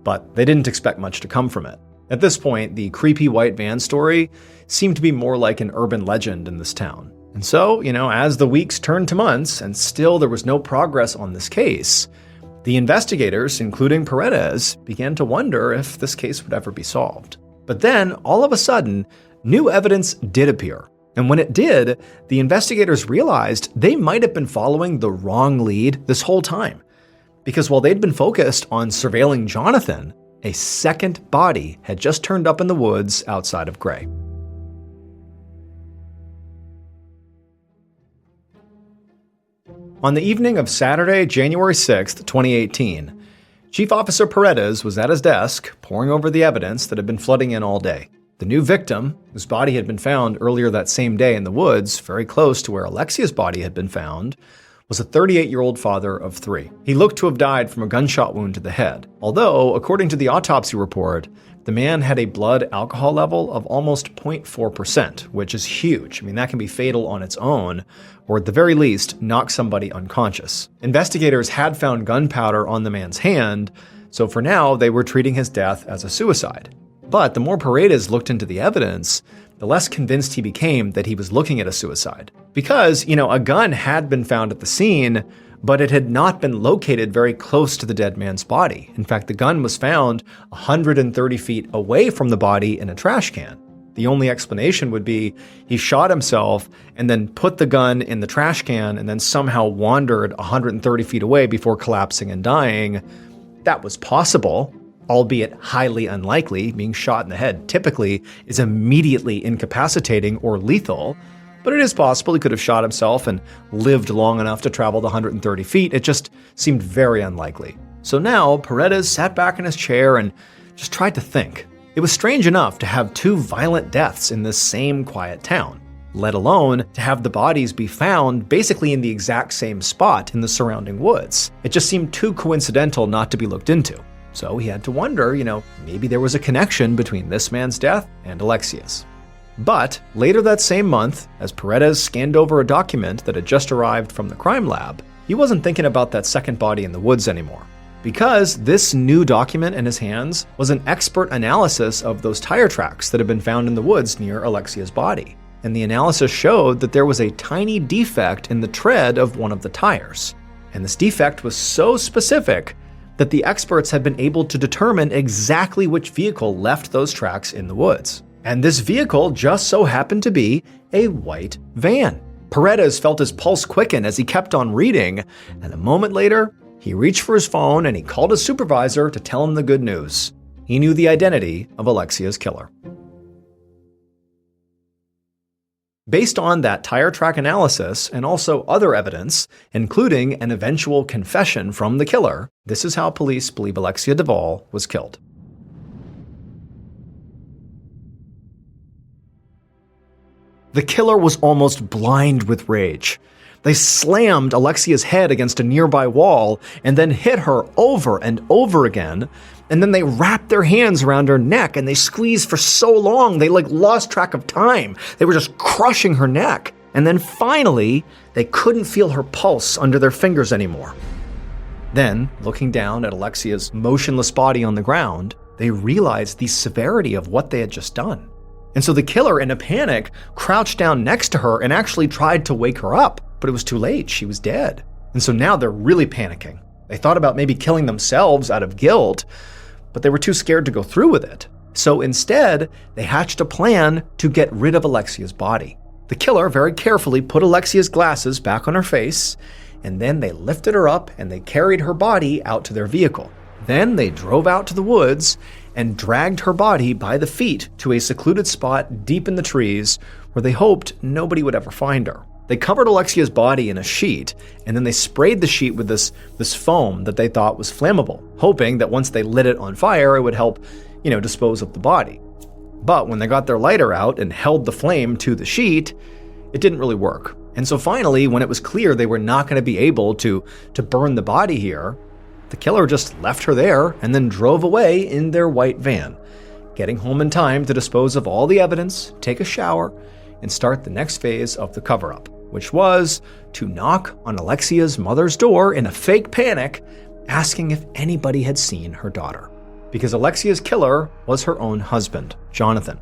[SPEAKER 1] but they didn't expect much to come from it. At this point, the creepy white van story seemed to be more like an urban legend in this town. And so, as the weeks turned to months and still there was no progress on this case, the investigators, including Paredes, began to wonder if this case would ever be solved. But then, all of a sudden, new evidence did appear. And when it did, the investigators realized they might have been following the wrong lead this whole time. Because while they'd been focused on surveilling Jonathan, a second body had just turned up in the woods outside of Gray. On the evening of Saturday, January 6, 2018, Chief Officer Paredes was at his desk, poring over the evidence that had been flooding in all day. The new victim, whose body had been found earlier that same day in the woods, very close to where Alexia's body had been found, was a 38-year-old father of 3. He looked to have died from a gunshot wound to the head, although, according to the autopsy report, the man had a blood alcohol level of almost 0.4%, which is huge. That can be fatal on its own, or at the very least, knock somebody unconscious. Investigators had found gunpowder on the man's hand, so for now, they were treating his death as a suicide. But the more Paredes looked into the evidence, the less convinced he became that he was looking at a suicide. Because, a gun had been found at the scene, but it had not been located very close to the dead man's body. In fact, the gun was found 130 feet away from the body in a trash can. The only explanation would be he shot himself and then put the gun in the trash can and then somehow wandered 130 feet away before collapsing and dying. That was possible, albeit highly unlikely. Being shot in the head typically is immediately incapacitating or lethal, but it is possible he could have shot himself and lived long enough to travel the 130 feet. It just seemed very unlikely. So now Paredes sat back in his chair and just tried to think. It was strange enough to have 2 violent deaths in this same quiet town, let alone to have the bodies be found basically in the exact same spot in the surrounding woods. It just seemed too coincidental not to be looked into. So he had to wonder, maybe there was a connection between this man's death and Alexia's. But later that same month, as Paredes scanned over a document that had just arrived from the crime lab, he wasn't thinking about that second body in the woods anymore. Because this new document in his hands was an expert analysis of those tire tracks that had been found in the woods near Alexia's body. And the analysis showed that there was a tiny defect in the tread of one of the tires. And this defect was so specific that the experts had been able to determine exactly which vehicle left those tracks in the woods. And this vehicle just so happened to be a white van. Paredes felt his pulse quicken as he kept on reading, and a moment later, he reached for his phone and he called his supervisor to tell him the good news. He knew the identity of Alexia's killer. Based on that tire track analysis and also other evidence, including an eventual confession from the killer, this is how police believe Alexia Duvall was killed. The killer was almost blind with rage. They slammed Alexia's head against a nearby wall and then hit her over and over again. And then they wrapped their hands around her neck and they squeezed for so long they lost track of time. They were just crushing her neck. And then finally, they couldn't feel her pulse under their fingers anymore. Then, looking down at Alexia's motionless body on the ground, they realized the severity of what they had just done. And so the killer, in a panic, crouched down next to her and actually tried to wake her up. But it was too late. She was dead. And so now they're really panicking. They thought about maybe killing themselves out of guilt, but they were too scared to go through with it. So instead, they hatched a plan to get rid of Alexia's body. The killer very carefully put Alexia's glasses back on her face, and then they lifted her up and they carried her body out to their vehicle. Then they drove out to the woods and dragged her body by the feet to a secluded spot deep in the trees where they hoped nobody would ever find her. They covered Alexia's body in a sheet, and then they sprayed the sheet with this foam that they thought was flammable, hoping that once they lit it on fire, it would help, dispose of the body. But when they got their lighter out and held the flame to the sheet, it didn't really work. And so finally, when it was clear they were not going to be able to burn the body here, the killer just left her there and then drove away in their white van, getting home in time to dispose of all the evidence, take a shower, and start the next phase of the cover-up. which was to knock on Alexia's mother's door in a fake panic, asking if anybody had seen her daughter. Because Alexia's killer was her own husband, Jonathan.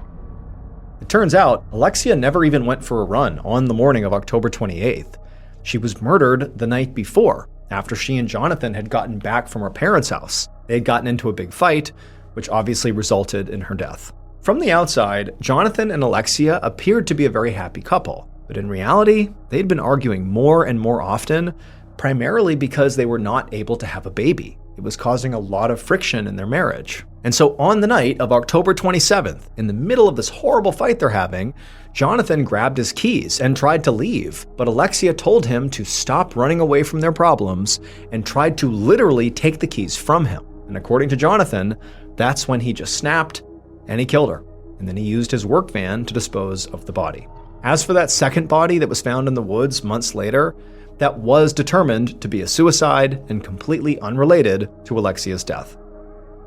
[SPEAKER 1] It turns out Alexia never even went for a run on the morning of October 28th. She was murdered the night before, after she and Jonathan had gotten back from her parents' house. They had gotten into a big fight, which obviously resulted in her death. From the outside, Jonathan and Alexia appeared to be a very happy couple, but in reality, they'd been arguing more and more often, primarily because they were not able to have a baby. It was causing a lot of friction in their marriage. And so on the night of October 27th, in the middle of this horrible fight they're having, Jonathan grabbed his keys and tried to leave, but Alexia told him to stop running away from their problems and tried to literally take the keys from him. And according to Jonathan, that's when he just snapped and he killed her. And then he used his work van to dispose of the body. As for that second body that was found in the woods months later, that was determined to be a suicide and completely unrelated to Alexia's death.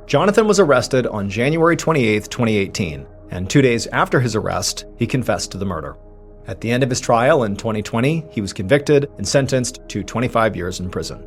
[SPEAKER 1] Jonathan was arrested on January 28, 2018, and 2 days after his arrest, he confessed to the murder. At the end of his trial in 2020, he was convicted and sentenced to 25 years in prison.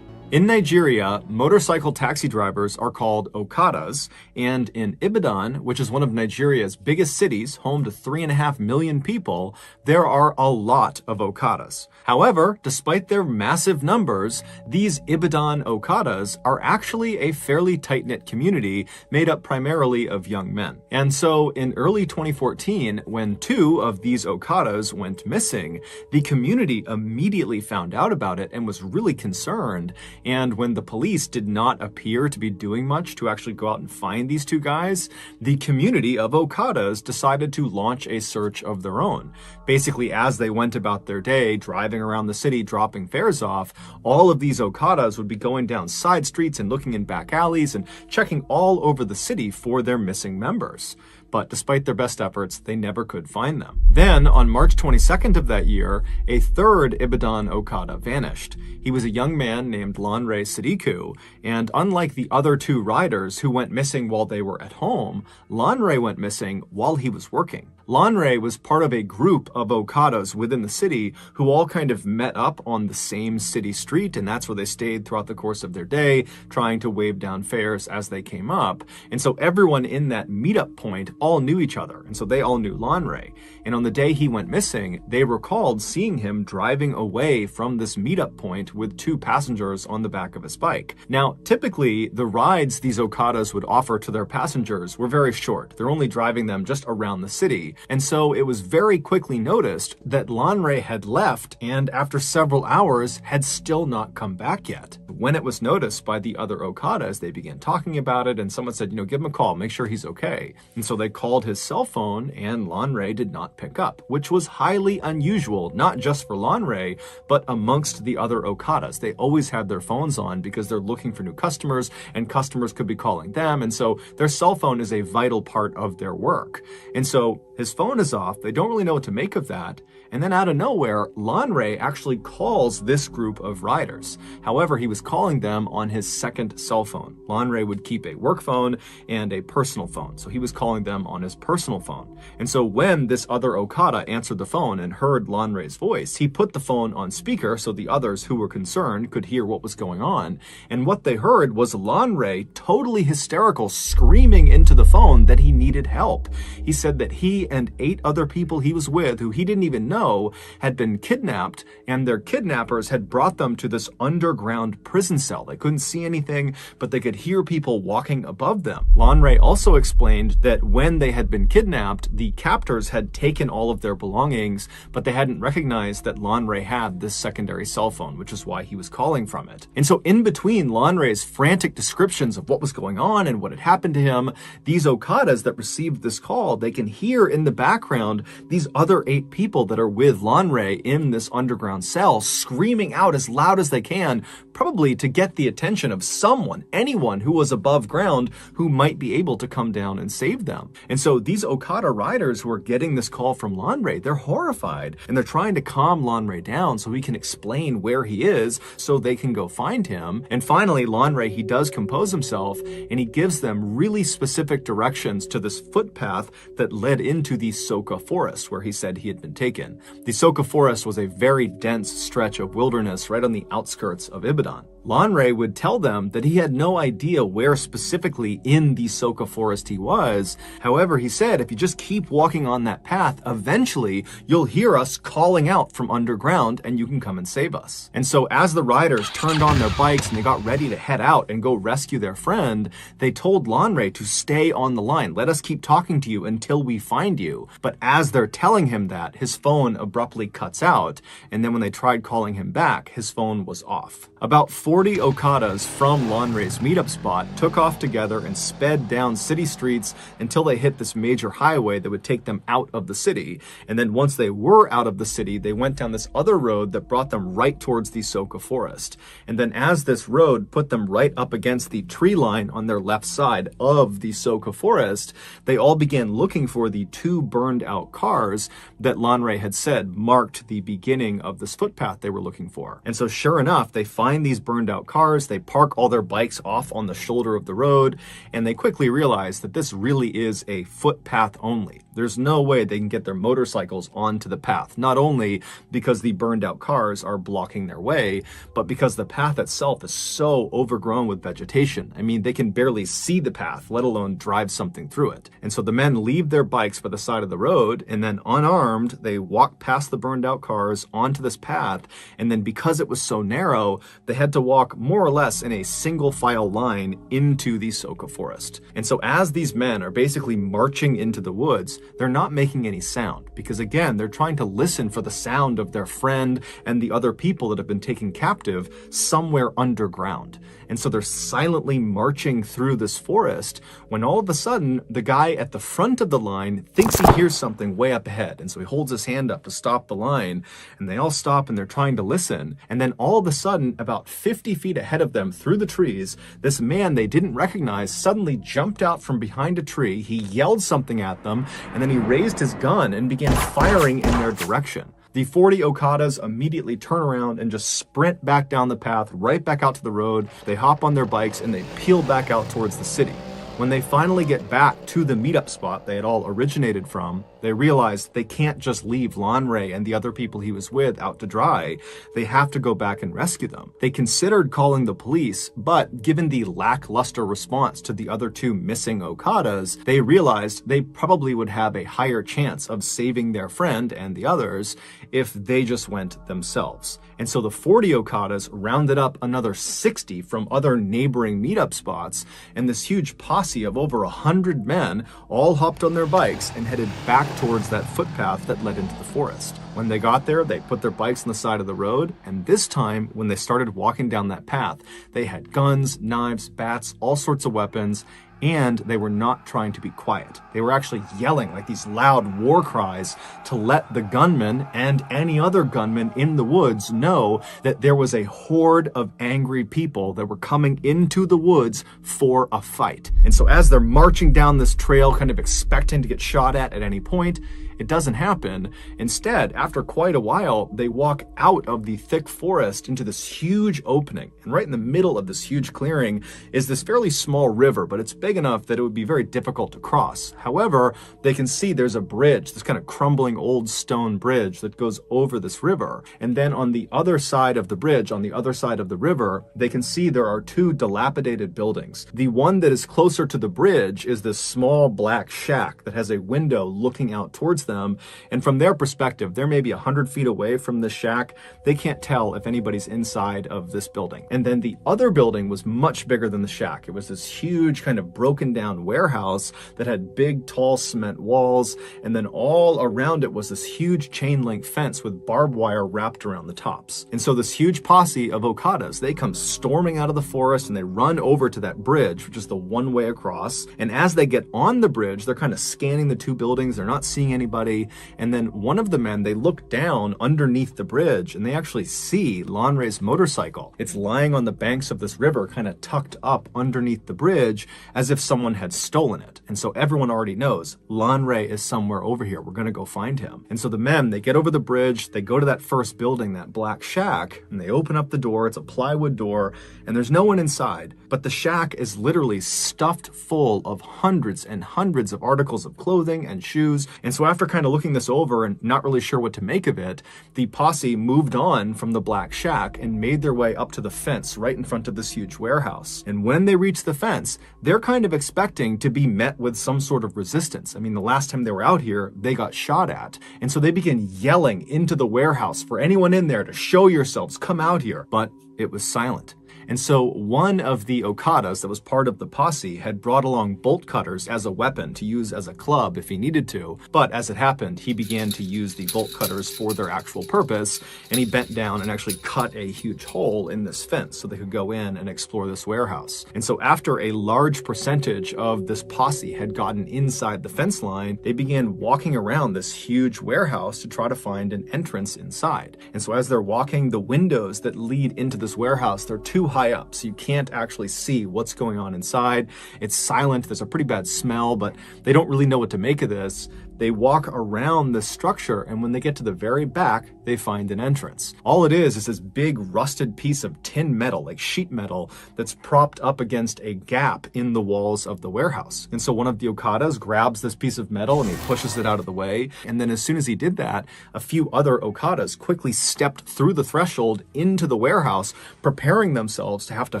[SPEAKER 1] In Nigeria, motorcycle taxi drivers are called Okadas, and in Ibadan, which is one of Nigeria's biggest cities, home to 3.5 million people, there are a lot of Okadas. However, despite their massive numbers, these Ibadan Okadas are actually a fairly tight-knit community made up primarily of young men. And so in early 2014, when 2 of these Okadas went missing, the community immediately found out about it and was really concerned. And when the police did not appear to be doing much to actually go out and find these 2 guys, the community of Okadas decided to launch a search of their own. Basically, as they went about their day, driving around the city, dropping fares off, all of these Okadas would be going down side streets and looking in back alleys and checking all over the city for their missing members. But despite their best efforts, they never could find them. Then, on March 22nd of that year, a third Ibadan Okada vanished. He was a young man named Lanre Sidiku, and unlike the other 2 riders who went missing while they were at home, Lanre went missing while he was working. Lanre was part of a group of Okadas within the city who all kind of met up on the same city street, and that's where they stayed throughout the course of their day, trying to wave down fares as they came up. And so everyone in that meetup point all knew each other, and so they all knew Lanre. And on the day he went missing, they recalled seeing him driving away from this meetup point with 2 passengers on the back of his bike. Now, typically, the rides these Okadas would offer to their passengers were very short. They're only driving them just around the city. And so it was very quickly noticed that Lanre had left and after several hours had still not come back yet. When it was noticed by the other Okadas, they began talking about it and someone said, give him a call, make sure he's okay. And so they called his cell phone and Lanre did not pick up, which was highly unusual, not just for Lanre, but amongst the other Okadas. They always had their phones on because they're looking for new customers and customers could be calling them. And so their cell phone is a vital part of their work. And so his phone is off. They don't really know what to make of that. And then out of nowhere, Lanre actually calls this group of riders. However, he was calling them on his second cell phone. Lanre would keep a work phone and a personal phone. So he was calling them on his personal phone. And so when this other Okada answered the phone and heard Lanre's voice, he put the phone on speaker so the others who were concerned could hear what was going on. And what they heard was Lanre, totally hysterical, screaming into the phone that he needed help. He said that he and 8 other people he was with, who he didn't even know, had been kidnapped, and their kidnappers had brought them to this underground prison cell. They couldn't see anything, but they could hear people walking above them. Lanre also explained that when they had been kidnapped, the captors had taken all of their belongings, but they hadn't recognized that Lanre had this secondary cell phone, which is why he was calling from it. And so in between Lanre's frantic descriptions of what was going on and what had happened to him, these Okadas that received this call, they can hear in the background these other 8 people that are with Lanre in this underground cell screaming out as loud as they can, probably to get the attention of someone, anyone who was above ground who might be able to come down and save them. And so these Okada riders who are getting this call from Lanre, they're horrified and they're trying to calm Lanre down so he can explain where he is so they can go find him. And finally, Lanre, he does compose himself and he gives them really specific directions to this footpath that led into into the Soka forest where he said he had been taken. The Soka forest was a very dense stretch of wilderness right on the outskirts of Ibadan. Lanre would tell them that he had no idea where specifically in the Soka forest he was. However, he said, if you just keep walking on that path, eventually you'll hear us calling out from underground and you can come and save us. And so as the riders turned on their bikes and they got ready to head out and go rescue their friend, they told Lanre to stay on the line. Let us keep talking to you until we find you. But as they're telling him that, his phone abruptly cuts out. And then when they tried calling him back, his phone was off. About 40 Okadas from Lanre's meetup spot took off together and sped down city streets until they hit this major highway that would take them out of the city. And then once they were out of the city, they went down this other road that brought them right towards the Soka forest. And then as this road put them right up against the tree line on their left side of the Soka forest, they all began looking for the 2 burned out cars that Lanre had said marked the beginning of this footpath they were looking for. And so sure enough, they find these burned out cars, they park all their bikes off on the shoulder of the road, and they quickly realize that this really is a footpath only. There's no way they can get their motorcycles onto the path, not only because the burned out cars are blocking their way, but because the path itself is so overgrown with vegetation. I mean, they can barely see the path, let alone drive something through it. And so the men leave their bikes by the side of the road, and then unarmed, they walk past the burned out cars onto this path, and then because it was so narrow, they had to walk more or less in a single file line into the Soka forest. And so as these men are basically marching into the woods, they're not making any sound because again, they're trying to listen for the sound of their friend and the other people that have been taken captive somewhere underground. And so they're silently marching through this forest when all of a sudden the guy at the front of the line thinks he hears something way up ahead. And so he holds his hand up to stop the line, and they all stop and they're trying to listen. And then all of a sudden, about 50 feet ahead of them through the trees, this man they didn't recognize suddenly jumped out from behind a tree. He yelled something at them, and then he raised his gun and began firing in their direction. The 40 Okadas immediately turn around and just sprint back down the path, right back out to the road. They hop on their bikes and they peel back out towards the city. When they finally get back to the meetup spot they had all originated from, they realize they can't just leave Lanre and the other people he was with out to dry. They have to go back and rescue them. They considered calling the police, but given the lackluster response to the other 2 missing Okadas, they realized they probably would have a higher chance of saving their friend and the others if they just went themselves. And so the 40 Okadas rounded up another 60 from other neighboring meetup spots, and this huge posse of over 100 men all hopped on their bikes and headed back towards that footpath that led into the forest. When they got there, they put their bikes on the side of the road, and this time, when they started walking down that path, they had guns, knives, bats, all sorts of weapons, and they were not trying to be quiet. They were actually yelling like these loud war cries to let the gunmen and any other gunmen in the woods know that there was a horde of angry people that were coming into the woods for a fight. And so as they're marching down this trail, kind of expecting to get shot at any point, it doesn't happen. Instead, after quite a while, they walk out of the thick forest into this huge opening. And right in the middle of this huge clearing is this fairly small river, but it's big enough that it would be very difficult to cross. However, they can see there's a bridge, this kind of crumbling old stone bridge that goes over this river. And then on the other side of the bridge, on the other side of the river, they can see there are 2 dilapidated buildings. The one that is closer to the bridge is this small black shack that has a window looking out towards them, and from their perspective, they're maybe 100 feet away from this shack. They can't tell if anybody's inside of this building. And then the other building was much bigger than the shack. It was this huge kind of broken down warehouse that had big tall cement walls, and then all around it was this huge chain link fence with barbed wire wrapped around the tops. And so this huge posse of Okadas, they come storming out of the forest and they run over to that bridge, which is the one way across. And as they get on the bridge, they're kind of scanning the 2 buildings. They're not seeing anybody everybody. And then one of the men, they look down underneath the bridge and they actually see Lanre's motorcycle. It's lying on the banks of this river, kind of tucked up underneath the bridge as if someone had stolen it. And so everyone already knows Lanre is somewhere over here. We're going to go find him. And so the men, they get over the bridge, they go to that first building, that black shack, and they open up the door. It's a plywood door and there's no one inside, but the shack is literally stuffed full of hundreds and hundreds of articles of clothing and shoes. And so after kind of looking this over and not really sure what to make of it, the posse moved on from the black shack and made their way up to the fence right in front of this huge warehouse. And when they reach the fence, they're kind of expecting to be met with some sort of resistance. I mean, the last time they were out here, they got shot at. And so they begin yelling into the warehouse for anyone in there to show yourselves, come out here. But it was silent. And so one of the Okadas that was part of the posse had brought along bolt cutters as a weapon to use as a club if he needed to. But as it happened, he began to use the bolt cutters for their actual purpose, and he bent down and actually cut a huge hole in this fence so they could go in and explore this warehouse. And so after a large percentage of this posse had gotten inside the fence line, they began walking around this huge warehouse to try to find an entrance inside. And so as they're walking, the windows that lead into this warehouse, they're too high up, so you can't actually see what's going on inside. It's silent. There's a pretty bad smell, but they don't really know what to make of this. They walk around the structure, and when they get to the very back, they find an entrance. All it is this big rusted piece of tin metal, like sheet metal, that's propped up against a gap in the walls of the warehouse. And so one of the Okadas grabs this piece of metal and he pushes it out of the way. And then as soon as he did that, a few other Okadas quickly stepped through the threshold into the warehouse, preparing themselves to have to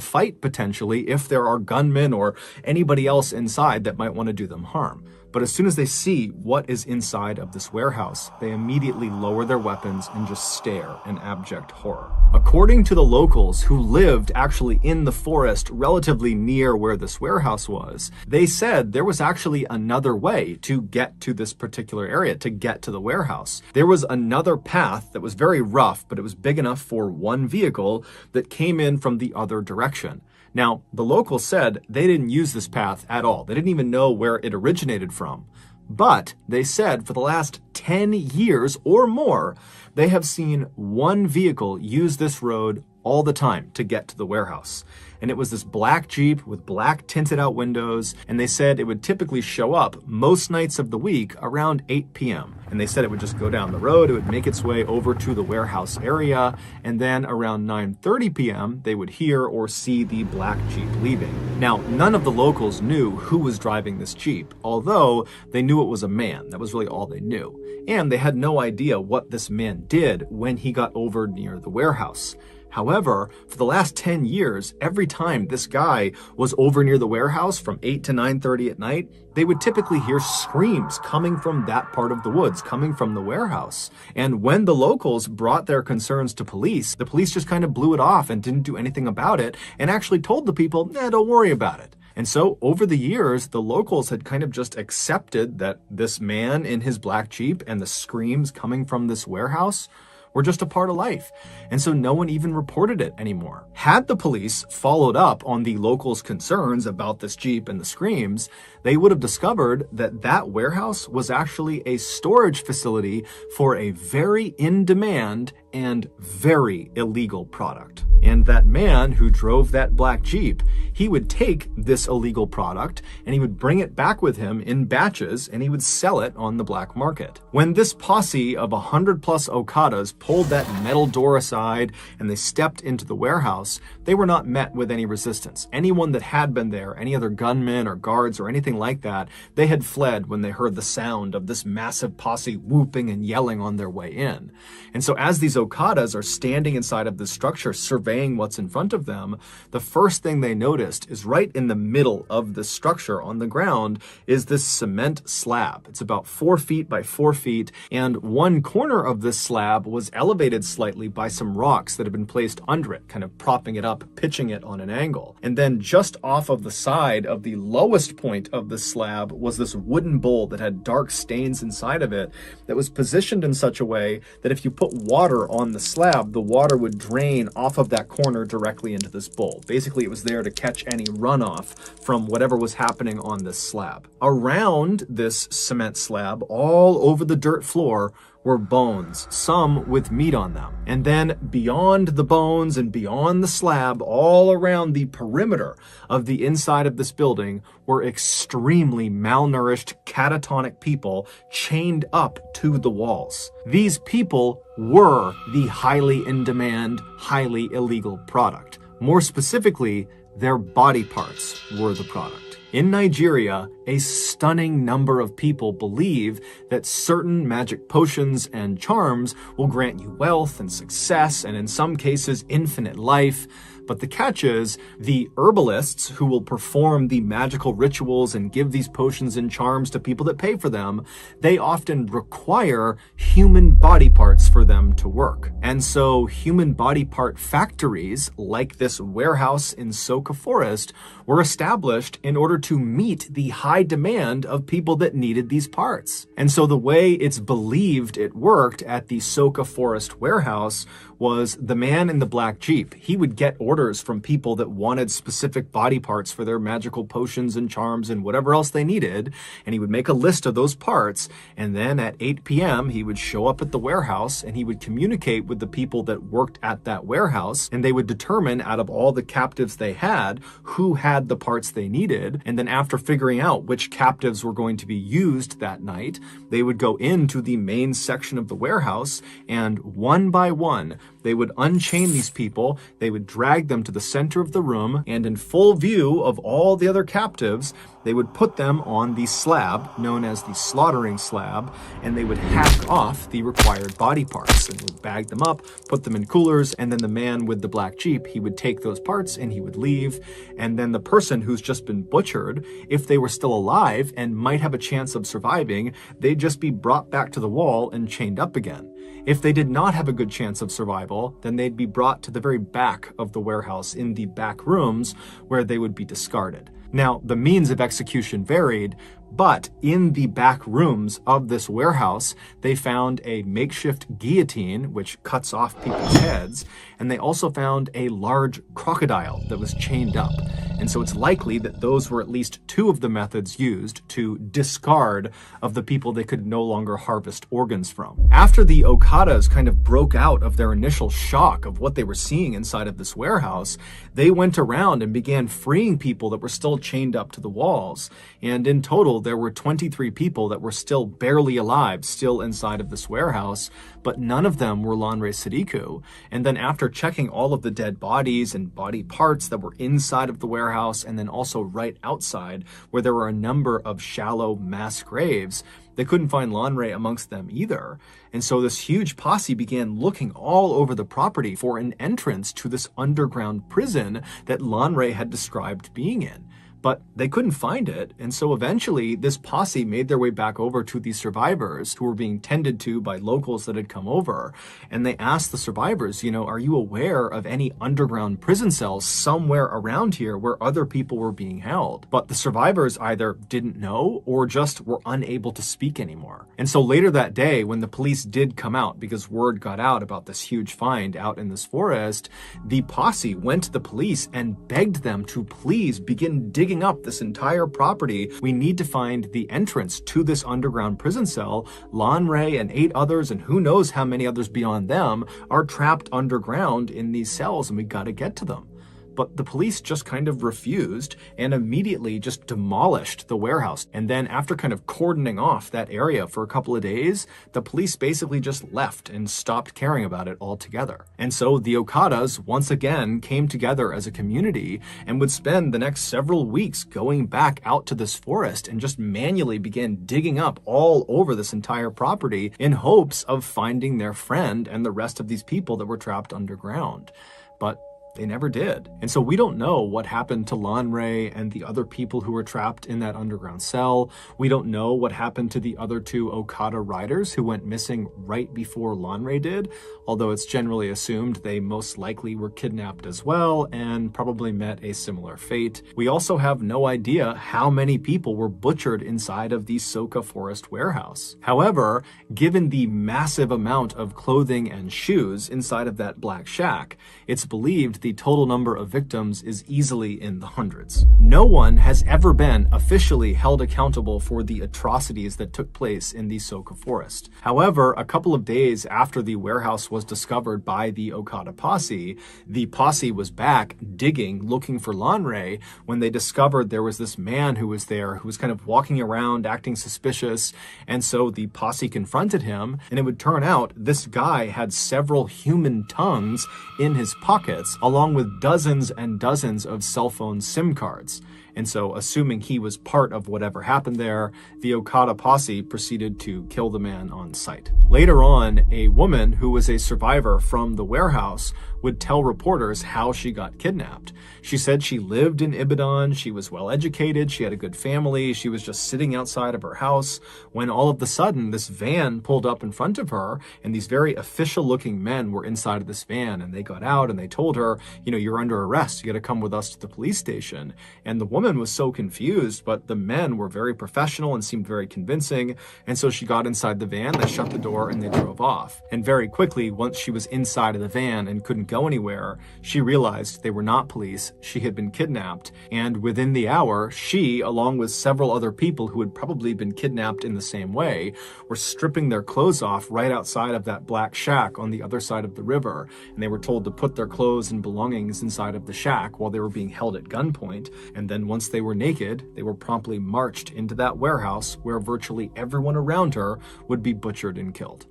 [SPEAKER 1] fight potentially if there are gunmen or anybody else inside that might want to do them harm. But as soon as they see what is inside of this warehouse, they immediately lower their weapons and just stare in abject horror. According to the locals who lived actually in the forest relatively near where this warehouse was, they said there was actually another way to get to this particular area, to get to the warehouse. There was another path that was very rough, but it was big enough for one vehicle that came in from the other direction. Now, the locals said they didn't use this path at all. They didn't even know where it originated from. But they said for the last 10 years or more, they have seen one vehicle use this road all the time to get to the warehouse. And it was this black Jeep with black tinted out windows, and they said it would typically show up most nights of the week around 8 p.m. And they said it would just go down the road, it would make its way over to the warehouse area, and then around 9:30 p.m. they would hear or see the black Jeep leaving. Now, none of the locals knew who was driving this Jeep, although they knew it was a man. That was really all they knew. And they had no idea what this man did when he got over near the warehouse. However, for the last 10 years, every time this guy was over near the warehouse from 8 to 9:30 at night, they would typically hear screams coming from that part of the woods, coming from the warehouse. And when the locals brought their concerns to police, the police just kind of blew it off and didn't do anything about it and actually told the people, don't worry about it. And so over the years, the locals had kind of just accepted that this man in his black Jeep and the screams coming from this warehouse were just a part of life. And so no one even reported it anymore. Had the police followed up on the locals' concerns about this Jeep and the screams, they would have discovered that that warehouse was actually a storage facility for a very in-demand and very illegal product. And that man who drove that black Jeep, he would take this illegal product and he would bring it back with him in batches and he would sell it on the black market. When this posse of 100+ Okadas pulled that metal door aside and they stepped into the warehouse, they were not met with any resistance. Anyone that had been there, any other gunmen or guards or anything like that, they had fled when they heard the sound of this massive posse whooping and yelling on their way in. And so as these Okadas are standing inside of this structure surveying what's in front of them, the first thing they noticed is right in the middle of the structure on the ground is this cement slab. It's about 4 feet by 4 feet, and one corner of this slab was elevated slightly by some rocks that had been placed under it, kind of propping it up, pitching it on an angle. And then just off of the side of the lowest point of the slab was this wooden bowl that had dark stains inside of it that was positioned in such a way that if you put water on the slab, the water would drain off of that corner directly into this bowl. Basically, it was there to catch any runoff from whatever was happening on this slab. Around this cement slab, all over the dirt floor, were bones, some with meat on them. And then beyond the bones and beyond the slab, all around the perimeter of the inside of this building were extremely malnourished, catatonic people chained up to the walls. These people were the highly in-demand, highly illegal product. More specifically, their body parts were the product. In Nigeria, a stunning number of people believe that certain magic potions and charms will grant you wealth and success, and in some cases, infinite life. But the catch is, the herbalists who will perform the magical rituals and give these potions and charms to people that pay for them, they often require human body parts for them to work. And so human body part factories, like this warehouse in Soka Forest, were established in order to meet the high demand of people that needed these parts. And so the way it's believed it worked at the Soka Forest warehouse was the man in the black Jeep. He would get orders from people that wanted specific body parts for their magical potions and charms and whatever else they needed, and he would make a list of those parts, and then at 8 p.m. he would show up at the warehouse and he would communicate with the people that worked at that warehouse, and they would determine out of all the captives they had who had the parts they needed. And then after figuring out which captives were going to be used that night, they would go into the main section of the warehouse, and one by one they would unchain these people, they would drag them to the center of the room, and in full view of all the other captives, they would put them on the slab, known as the slaughtering slab, and they would hack off the required body parts, and would bag them up, put them in coolers, and then the man with the black Jeep, he would take those parts and he would leave, and then the person who's just been butchered, if they were still alive and might have a chance of surviving, they'd just be brought back to the wall and chained up again. If they did not have a good chance of survival, then they'd be brought to the very back of the warehouse in the back rooms where they would be discarded. Now, the means of execution varied, but in the back rooms of this warehouse, they found a makeshift guillotine, which cuts off people's heads, and they also found a large crocodile that was chained up. And so it's likely that those were at least two of the methods used to discard of the people they could no longer harvest organs from. After the Okadas kind of broke out of their initial shock of what they were seeing inside of this warehouse, they went around and began freeing people that were still chained up to the walls. And in total, there were 23 people that were still barely alive, still inside of this warehouse, but none of them were Lanre Sadiku. And then after checking all of the dead bodies and body parts that were inside of the warehouse, and then also right outside, where there were a number of shallow mass graves, they couldn't find Lanre amongst them either. And so this huge posse began looking all over the property for an entrance to this underground prison that Lanre had described being in. But they couldn't find it, and so eventually this posse made their way back over to the survivors who were being tended to by locals that had come over, and they asked the survivors, are you aware of any underground prison cells somewhere around here where other people were being held? But the survivors either didn't know or just were unable to speak anymore. And so later that day, when the police did come out, because word got out about this huge find out in this forest, the posse went to the police and begged them to please begin digging up this entire property. We need to find the entrance to this underground prison cell. Lanre and 8 others, and who knows how many others beyond them, are trapped underground in these cells, and we gotta get to them. But the police just kind of refused and immediately just demolished the warehouse. And then after kind of cordoning off that area for a couple of days, the police basically just left and stopped caring about it altogether. And so the Okadas once again came together as a community and would spend the next several weeks going back out to this forest and just manually began digging up all over this entire property in hopes of finding their friend and the rest of these people that were trapped underground. But They never did. And so we don't know what happened to Lon Ray and the other people who were trapped in that underground cell. We don't know what happened to the other two Okada riders who went missing right before Lon Ray did, although it's generally assumed they most likely were kidnapped as well and probably met a similar fate. We also have no idea how many people were butchered inside of the Soka Forest warehouse. However, given the massive amount of clothing and shoes inside of that black shack, it's believed the total number of victims is easily in the hundreds. No one has ever been officially held accountable for the atrocities that took place in the Soka Forest. However, a couple of days after the warehouse was discovered by the Okada posse, the posse was back digging, looking for Lon Ray, when they discovered there was this man who was there who was kind of walking around acting suspicious, and so the posse confronted him, and it would turn out this guy had several human tongues in his pockets, along with dozens and dozens of cell phone SIM cards. And so, assuming he was part of whatever happened there, the Okada posse proceeded to kill the man on sight. Later on, a woman who was a survivor from the warehouse would tell reporters how she got kidnapped. She said she lived in Ibadan, she was well educated, she had a good family, she was just sitting outside of her house when all of a sudden this van pulled up in front of her, and these very official looking men were inside of this van, and they got out and they told her, you know, you're under arrest, you gotta come with us to the police station. And the woman was so confused, but the men were very professional and seemed very convincing, and so she got inside the van, they shut the door, and they drove off. And very quickly, once she was inside of the van and couldn't go anywhere, she realized they were not police, she had been kidnapped, and within the hour, she, along with several other people who had probably been kidnapped in the same way, were stripping their clothes off right outside of that black shack on the other side of the river, and they were told to put their clothes and belongings inside of the shack while they were being held at gunpoint, and then once they were naked, they were promptly marched into that warehouse where virtually everyone around her would be butchered and killed.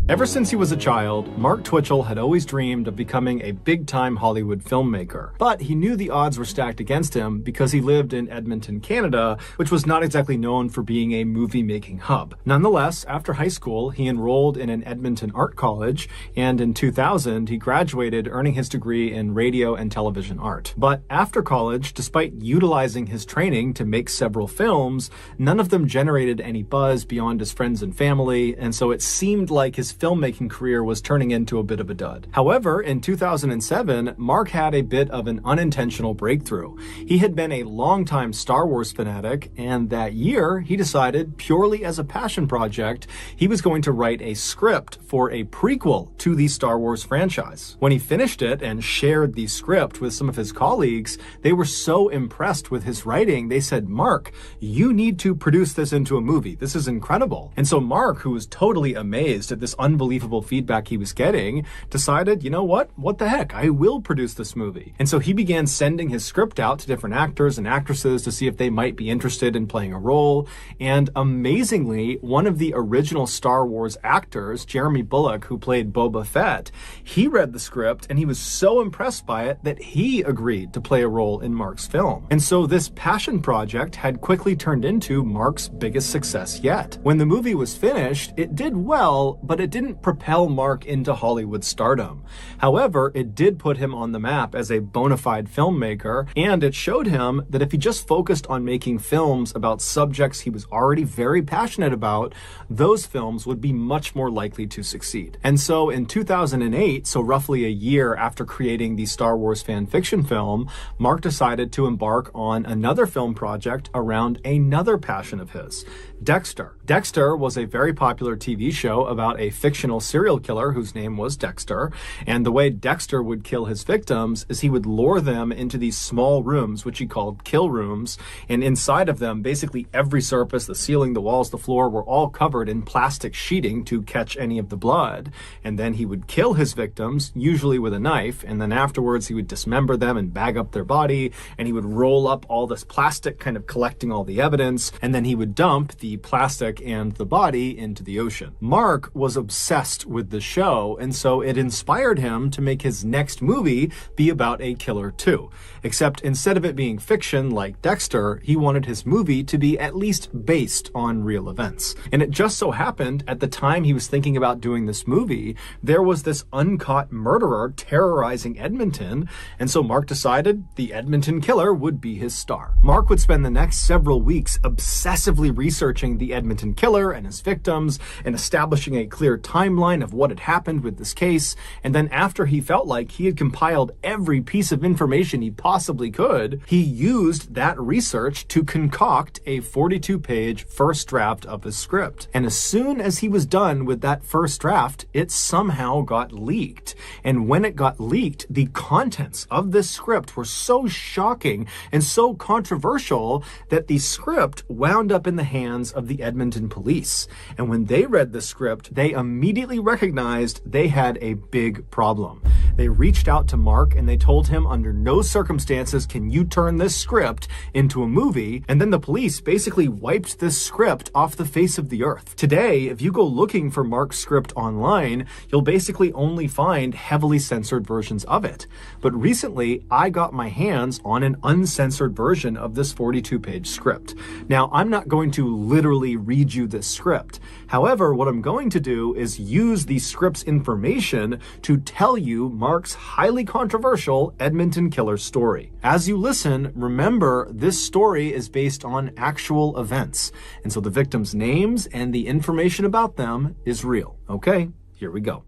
[SPEAKER 1] Ever since he was a child, Mark Twitchell had always dreamed of becoming a big-time Hollywood filmmaker. But he knew the odds were stacked against him because he lived in Edmonton, Canada, which was not exactly known for being a movie-making hub. Nonetheless, after high school, he enrolled in an Edmonton art college, and in 2000, he graduated, earning his degree in radio and television art. But after college, despite utilizing his training to make several films, none of them generated any buzz beyond his friends and family, and so it seemed like his filmmaking career was turning into a bit of a dud. However, in 2007, Mark had a bit of an unintentional breakthrough. He had been a longtime Star Wars fanatic, and that year, he decided, purely as a passion project, he was going to write a script for a prequel to the Star Wars franchise. When he finished it and shared the script with some of his colleagues, they were so impressed with his writing, they said, "Mark, you need to produce this into a movie. This is incredible." And so Mark, who was totally amazed at this unbelievable feedback he was getting, decided, you know what the heck, I will produce this movie. And so he began sending his script out to different actors and actresses to see if they might be interested in playing a role. And amazingly, one of the original Star Wars actors, Jeremy Bulloch, who played Boba Fett, he read the script and he was so impressed by it that he agreed to play a role in Mark's film. And so this passion project had quickly turned into Mark's biggest success yet. When the movie was finished, it did well, but it didn't propel Mark into Hollywood stardom. However, it did put him on the map as a bona fide filmmaker, and it showed him that if he just focused on making films about subjects he was already very passionate about, those films would be much more likely to succeed. And so in 2008, so roughly a year after creating the Star Wars fan fiction film, Mark decided to embark on another film project around another passion of his, Dexter. Dexter was a very popular TV show about a fictional serial killer whose name was Dexter, and the way Dexter would kill his victims is he would lure them into these small rooms, which he called kill rooms, and inside of them, basically every surface, the ceiling, the walls, the floor, were all covered in plastic sheeting to catch any of the blood, and then he would kill his victims, usually with a knife, and then afterwards he would dismember them and bag up their body, and he would roll up all this plastic, kind of collecting all the evidence, and then he would dump the plastic and the body into the ocean. Mark was obsessed obsessed with the show, and so it inspired him to make his next movie be about a killer too. Except instead of it being fiction like Dexter, he wanted his movie to be at least based on real events. And it just so happened, at the time he was thinking about doing this movie, there was this uncaught murderer terrorizing Edmonton, and so Mark decided the Edmonton Killer would be his star. Mark would spend the next several weeks obsessively researching the Edmonton Killer and his victims, and establishing a clear timeline of what had happened with this case, and then after he felt like he had compiled every piece of information he possibly could, he used that research to concoct a 42-page first draft of his script. And as soon as he was done with that first draft, it somehow got leaked. And when it got leaked, the contents of this script were so shocking and so controversial that the script wound up in the hands of the Edmonton police. And when they read the script, they immediately recognized they had a big problem. They reached out to Mark and they told him under no circumstances can you turn this script into a movie, and then the police basically wiped this script off the face of the earth. Today, if you go looking for Mark's script online, you'll basically only find heavily censored versions of it. But recently, I got my hands on an uncensored version of this 42-page script. Now, I'm not going to literally read you this script. However, what I'm going to do is use the script's information to tell you Mark's highly controversial Edmonton Killer story. As you listen, remember this story is based on actual events, and so the victims' names and the information about them is real. Okay, here we go.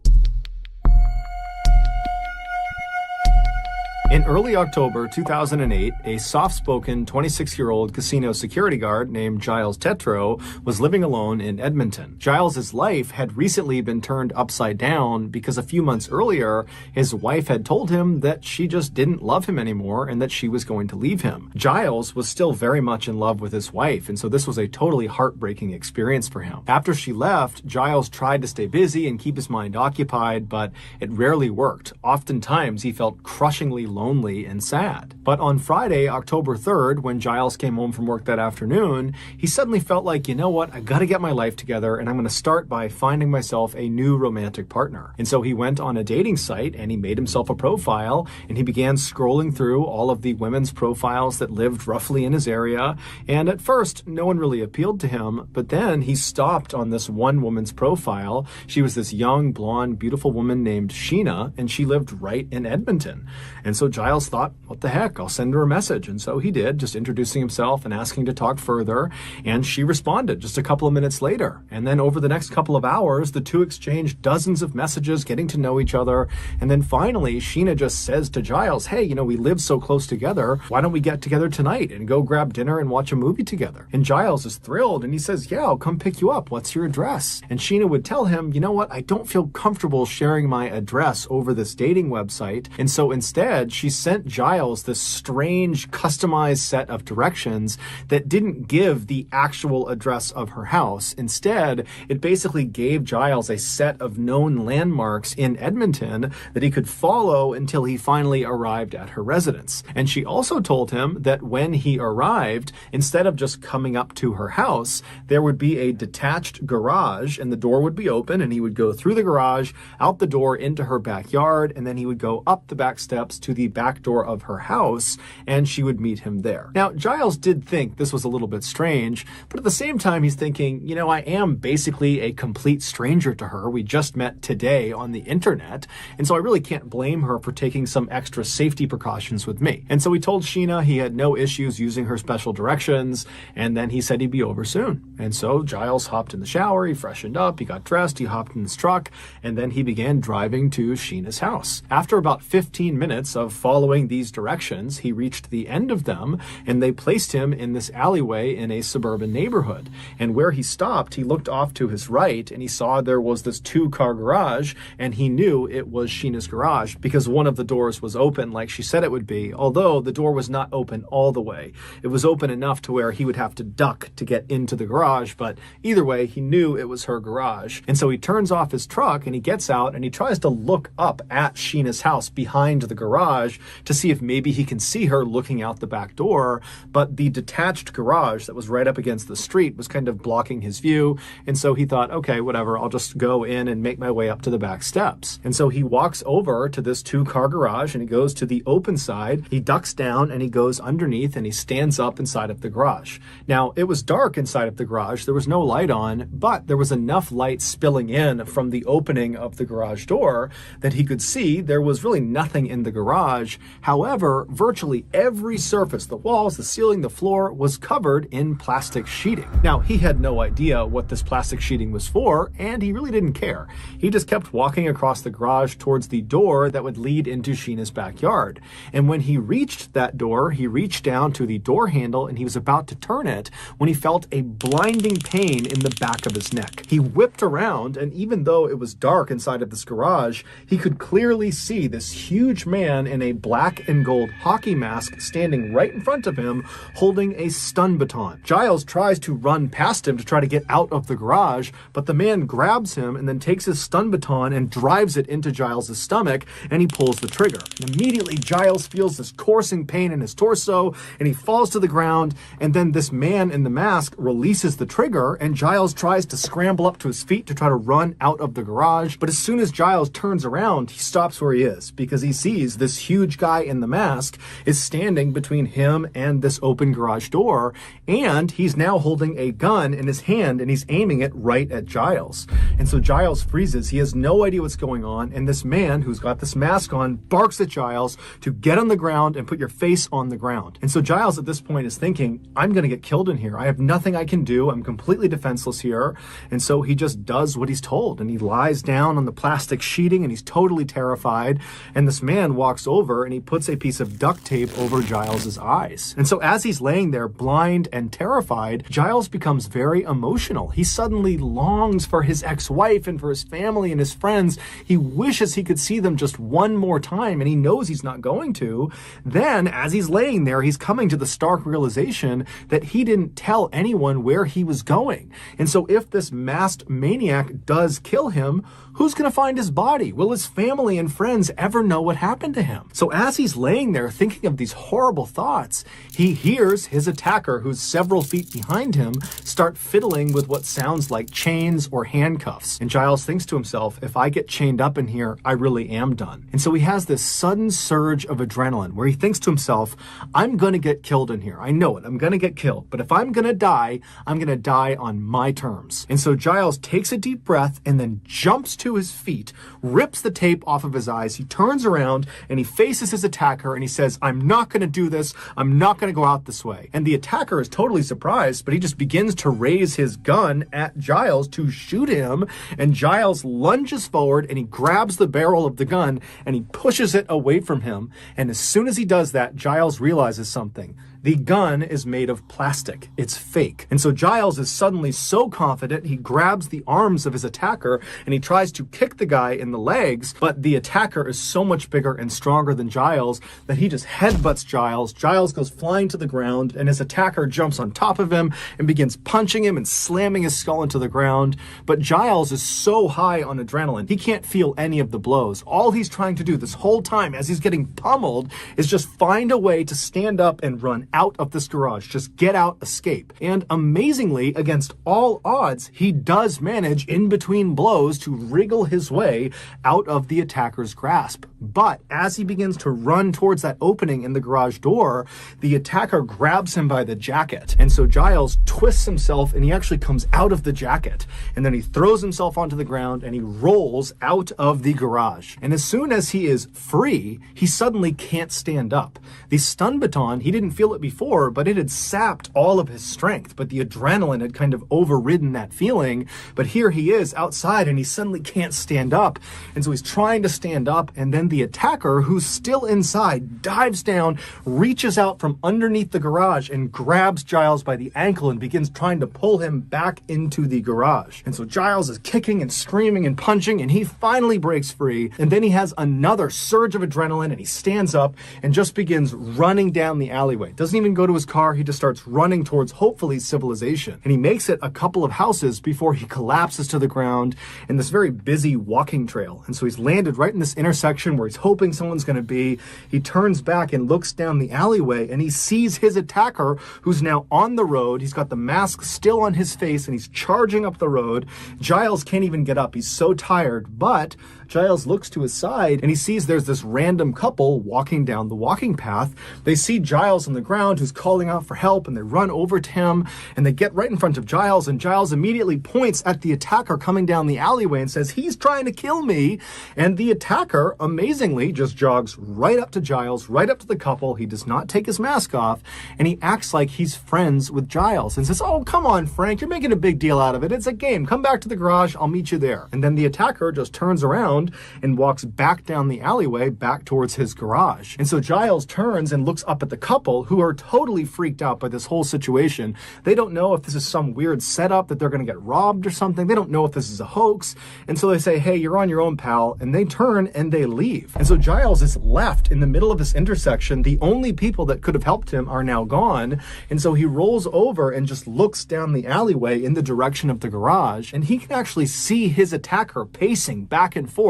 [SPEAKER 1] In early October 2008, a soft-spoken 26-year-old casino security guard named Giles Tetreault was living alone in Edmonton. Giles's life had recently been turned upside down because a few months earlier, his wife had told him that she just didn't love him anymore and that she was going to leave him. Giles was still very much in love with his wife, and so this was a totally heartbreaking experience for him. After she left, Giles tried to stay busy and keep his mind occupied, but it rarely worked. Oftentimes, he felt crushingly lonely and sad. But on Friday, October 3rd, when Giles came home from work that afternoon, he suddenly felt like, you know what, I gotta get my life together, and I'm gonna start by finding myself a new romantic partner. And so he went on a dating site and he made himself a profile, and he began scrolling through all of the women's profiles that lived roughly in his area. And at first, no one really appealed to him, but then he stopped on this one woman's profile. She was this young, blonde, beautiful woman named Sheena, and she lived right in Edmonton. And so Giles thought, what the heck, I'll send her a message. And so he did, just introducing himself and asking to talk further. And she responded just a couple of minutes later. And then over the next couple of hours, the two exchanged dozens of messages, getting to know each other. And then finally, Sheena just says to Giles, hey, we live so close together. Why don't we get together tonight and go grab dinner and watch a movie together? And Giles is thrilled and he says, yeah, I'll come pick you up. What's your address? And Sheena would tell him, you know what, I don't feel comfortable sharing my address over this dating website. And so instead, she sent Giles this strange customized set of directions that didn't give the actual address of her house. Instead, it basically gave Giles a set of known landmarks in Edmonton that he could follow until he finally arrived at her residence. And she also told him that when he arrived, instead of just coming up to her house, there would be a detached garage and the door would be open and he would go through the garage, out the door into her backyard, and then he would go up the back steps to the back door of her house and she would meet him there. Now, Giles did think this was a little bit strange, but at the same time, he's thinking, I am basically a complete stranger to her. We just met today on the internet, and so I really can't blame her for taking some extra safety precautions with me. And so he told Sheena he had no issues using her special directions, and then he said he'd be over soon. And so Giles hopped in the shower, he freshened up, he got dressed, he hopped in his truck, and then he began driving to Sheena's house. After about 15 minutes of following these directions, he reached the end of them, and they placed him in this alleyway in a suburban neighborhood. And where he stopped, he looked off to his right, and he saw there was this 2-car garage, and he knew it was Sheena's garage because one of the doors was open like she said it would be, although the door was not open all the way. It was open enough to where he would have to duck to get into the garage, but either way, he knew it was her garage. And so he turns off his truck, and he gets out, and he tries to look up at Sheena's house behind the garage, garage to see if maybe he can see her looking out the back door, but the detached garage that was right up against the street was kind of blocking his view, and so he thought, okay, whatever, I'll just go in and make my way up to the back steps. And so he walks over to this two-car garage and he goes to the open side, he ducks down and he goes underneath and he stands up inside of the garage. Now, it was dark inside of the garage, there was no light on, but there was enough light spilling in from the opening of the garage door that he could see there was really nothing in the garage. However, virtually every surface, the walls, the ceiling, the floor, was covered in plastic sheeting. Now, he had no idea what this plastic sheeting was for, and he really didn't care. He just kept walking across the garage towards the door that would lead into Sheena's backyard. And when he reached that door, he reached down to the door handle and he was about to turn it when he felt a blinding pain in the back of his neck. He whipped around, and even though it was dark inside of this garage, he could clearly see this huge man in a black and gold hockey mask standing right in front of him holding a stun baton. Giles tries to run past him to try to get out of the garage, but the man grabs him and then takes his stun baton and drives it into Giles' stomach, and he pulls the trigger. And immediately Giles feels this coursing pain in his torso and he falls to the ground, and then this man in the mask releases the trigger and Giles tries to scramble up to his feet to try to run out of the garage. But as soon as Giles turns around, he stops where he is because he sees this huge guy in the mask is standing between him and this open garage door, and he's now holding a gun in his hand and he's aiming it right at Giles. And so Giles freezes. He has no idea what's going on, and this man who's got this mask on barks at Giles to get on the ground and put your face on the ground. And so Giles at this point is thinking, I'm going to get killed in here. I have nothing I can do. I'm completely defenseless here. And so he just does what he's told, and he lies down on the plastic sheeting and he's totally terrified. And this man walks over and he puts a piece of duct tape over Giles's eyes. And so as he's laying there blind and terrified, Giles becomes very emotional. He suddenly longs for his ex-wife and for his family and his friends. He wishes he could see them just one more time, and he knows he's not going to. Then, as he's laying there, he's coming to the stark realization that he didn't tell anyone where he was going. And so if this masked maniac does kill him, who's going to find his body? Will his family and friends ever know what happened to him? So as he's laying there thinking of these horrible thoughts, he hears his attacker, who's several feet behind him, start fiddling with what sounds like chains or handcuffs. And Giles thinks to himself, if I get chained up in here, I really am done. And so he has this sudden surge of adrenaline where he thinks to himself, I'm going to get killed in here. I know it. I'm going to get killed. But if I'm going to die, I'm going to die on my terms. And so Giles takes a deep breath and then jumps to his feet, rips the tape off of his eyes. He turns around and he faces his attacker and he says, I'm not going to do this. I'm not going to go out this way. And the attacker is totally surprised, but he just begins to raise his gun at Giles to shoot him. And Giles lunges forward and he grabs the barrel of the gun and he pushes it away from him. And as soon as he does that, Giles realizes something. The gun is made of plastic. It's fake. And so Giles is suddenly so confident, he grabs the arms of his attacker and he tries to kick the guy in the legs, but the attacker is so much bigger and stronger than Giles that he just headbutts Giles. Giles goes flying to the ground and his attacker jumps on top of him and begins punching him and slamming his skull into the ground. But Giles is so high on adrenaline, he can't feel any of the blows. All he's trying to do this whole time as he's getting pummeled is just find a way to stand up and run out of this garage. Just get out, escape. And amazingly, against all odds, he does manage in between blows to wriggle his way out of the attacker's grasp. But as he begins to run towards that opening in the garage door, the attacker grabs him by the jacket. And so Giles twists himself and he actually comes out of the jacket. And then he throws himself onto the ground and he rolls out of the garage. And as soon as he is free, he suddenly can't stand up. The stun baton, he didn't feel it before, but it had sapped all of his strength. But the adrenaline had kind of overridden that feeling. But here he is outside and he suddenly can't stand up. And so he's trying to stand up, and then the attacker, who's still inside, dives down, reaches out from underneath the garage and grabs Giles by the ankle and begins trying to pull him back into the garage. And so Giles is kicking and screaming and punching, and he finally breaks free. And then he has another surge of adrenaline and he stands up and just begins running down the alleyway. doesn't even go to his car. He just starts running towards, hopefully, civilization. And he makes it a couple of houses before he collapses to the ground in this very busy walking trail. And so he's landed right in this intersection where he's hoping someone's going to be. He turns back and looks down the alleyway, and he sees his attacker, who's now on the road. He's got the mask still on his face, and he's charging up the road. Giles can't even get up. He's so tired, but Giles looks to his side and he sees there's this random couple walking down the walking path. They see Giles on the ground who's calling out for help, and they run over to him and they get right in front of Giles, and Giles immediately points at the attacker coming down the alleyway and says, "He's trying to kill me." And the attacker amazingly just jogs right up to Giles, right up to the couple. He does not take his mask off, and he acts like he's friends with Giles and says, "Oh, come on, Frank, you're making a big deal out of it. It's a game. Come back to the garage. I'll meet you there." And then the attacker just turns around and walks back down the alleyway back towards his garage. And so Giles turns and looks up at the couple, who are totally freaked out by this whole situation. They don't know if this is some weird setup that they're going to get robbed or something. They don't know if this is a hoax. And so they say, "Hey, you're on your own, pal." And they turn and they leave. And so Giles is left in the middle of this intersection. The only people that could have helped him are now gone. And so he rolls over and just looks down the alleyway in the direction of the garage. And he can actually see his attacker pacing back and forth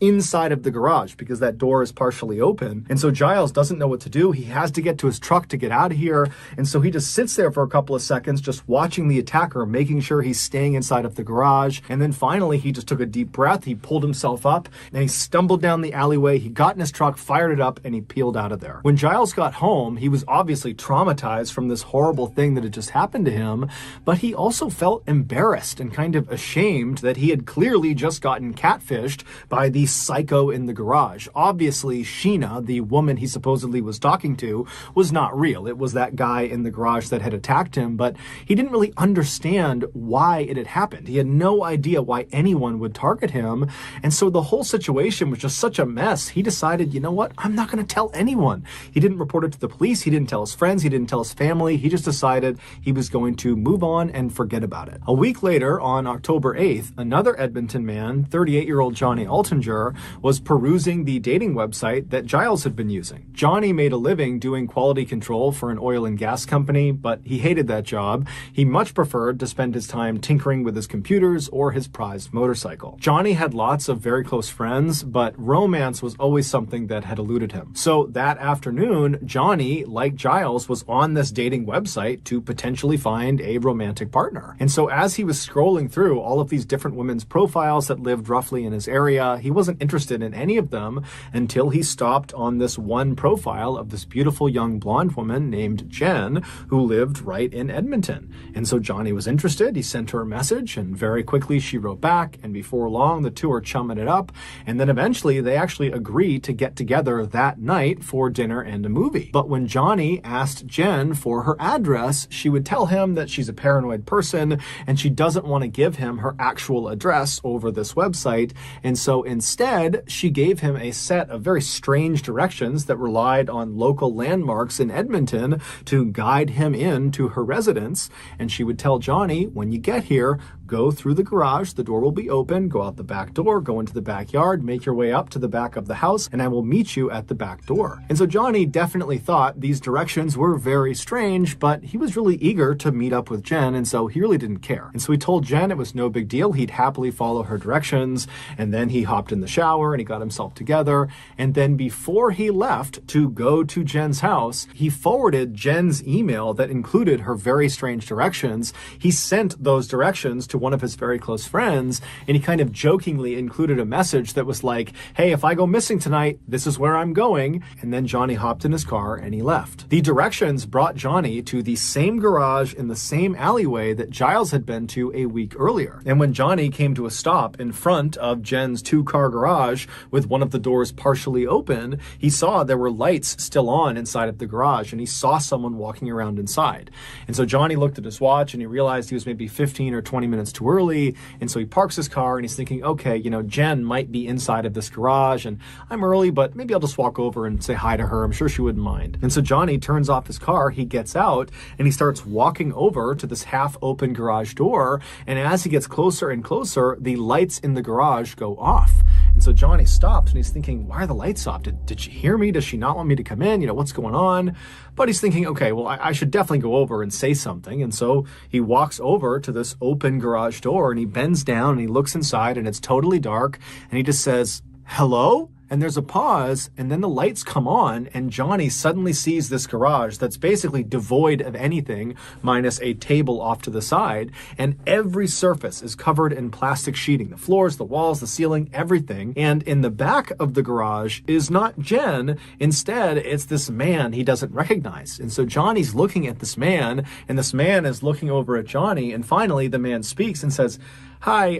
[SPEAKER 1] inside of the garage because that door is partially open. And so Giles doesn't know what to do. He has to get to his truck to get out of here. And so he just sits there for a couple of seconds, just watching the attacker, making sure he's staying inside of the garage. And then finally, he just took a deep breath. He pulled himself up and he stumbled down the alleyway. He got in his truck, fired it up, and he peeled out of there. When Giles got home, he was obviously traumatized from this horrible thing that had just happened to him, but he also felt embarrassed and kind of ashamed that he had clearly just gotten catfished by the psycho in the garage. Obviously, Sheena, the woman he supposedly was talking to, was not real. It was that guy in the garage that had attacked him, but he didn't really understand why it had happened. He had no idea why anyone would target him, and so the whole situation was just such a mess. He decided, you know what, I'm not going to tell anyone. He didn't report it to the police. He didn't tell his friends. He didn't tell his family. He just decided he was going to move on and forget about it. A week later, on October 8th, another Edmonton man, 38-year-old Johnny Altinger, was perusing the dating website that Giles had been using. Johnny made a living doing quality control for an oil and gas company, but he hated that job. He much preferred to spend his time tinkering with his computers or his prized motorcycle. Johnny had lots of very close friends, but romance was always something that had eluded him. So that afternoon, Johnny, like Giles, was on this dating website to potentially find a romantic partner. And so as he was scrolling through all of these different women's profiles that lived roughly in his area, he wasn't interested in any of them until he stopped on this one profile of this beautiful young blonde woman named Jen, who lived right in Edmonton. And so Johnny was interested. He sent her a message, and very quickly she wrote back, and before long the two are chumming it up, and then eventually they actually agree to get together that night for dinner and a movie. But when Johnny asked Jen for her address, she would tell him that she's a paranoid person and she doesn't want to give him her actual address over this website. And so instead, she gave him a set of very strange directions that relied on local landmarks in Edmonton to guide him into her residence. And she would tell Johnny, when you get here, go through the garage, the door will be open, go out the back door, go into the backyard, make your way up to the back of the house, and I will meet you at the back door. And so Johnny definitely thought these directions were very strange, but he was really eager to meet up with Jen, and so he really didn't care. And so he told Jen it was no big deal, he'd happily follow her directions, and then he hopped in the shower and he got himself together, and then before he left to go to Jen's house, he forwarded Jen's email that included her very strange directions. He sent those directions to one of his very close friends, and he kind of jokingly included a message that was like, hey, if I go missing tonight, this is where I'm going. And then Johnny hopped in his car and he left. The directions brought Johnny to the same garage in the same alleyway that Giles had been to a week earlier. And when Johnny came to a stop in front of Jen's two-car garage with one of the doors partially open, he saw there were lights still on inside of the garage, and he saw someone walking around inside. And so Johnny looked at his watch and he realized he was maybe 15 or 20 minutes too early, and so he parks his car and he's thinking, okay, you know, Jen might be inside of this garage and I'm early, but maybe I'll just walk over and say hi to her. I'm sure she wouldn't mind. And so Johnny turns off his car, he gets out, and he starts walking over to this half-open garage door, and as he gets closer and closer, the lights in the garage go off. And so Johnny stops and he's thinking, why are the lights off? Did she hear me? Does she not want me to come in? What's going on? But he's thinking, okay, well, I should definitely go over and say something. And so he walks over to this open garage door and he bends down and he looks inside and it's totally dark. And he just says, hello? And there's a pause, and then the lights come on, and Johnny suddenly sees this garage that's basically devoid of anything, minus a table off to the side, and every surface is covered in plastic sheeting. The floors, the walls, the ceiling, everything. And in the back of the garage is not Jen. Instead, it's this man he doesn't recognize. And so Johnny's looking at this man, and this man is looking over at Johnny, and finally the man speaks and says, hi,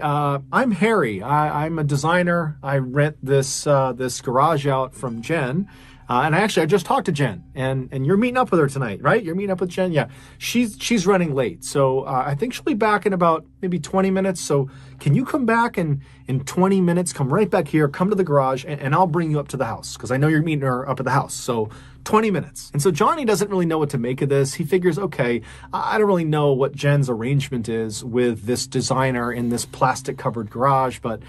[SPEAKER 1] I'm Harry. I'm a designer. I rent this garage out from Jen. And I just talked to Jen, and you're meeting up with her tonight, right? You're meeting up with Jen? Yeah. She's running late. So I think she'll be back in about maybe 20 minutes. So can you come back in 20 minutes, come right back here, come to the garage, and I'll bring you up to the house because I know you're meeting her up at the house. So 20 minutes. And so Johnny doesn't really know what to make of this. He figures, okay, I don't really know what Jen's arrangement is with this designer in this plastic covered garage, but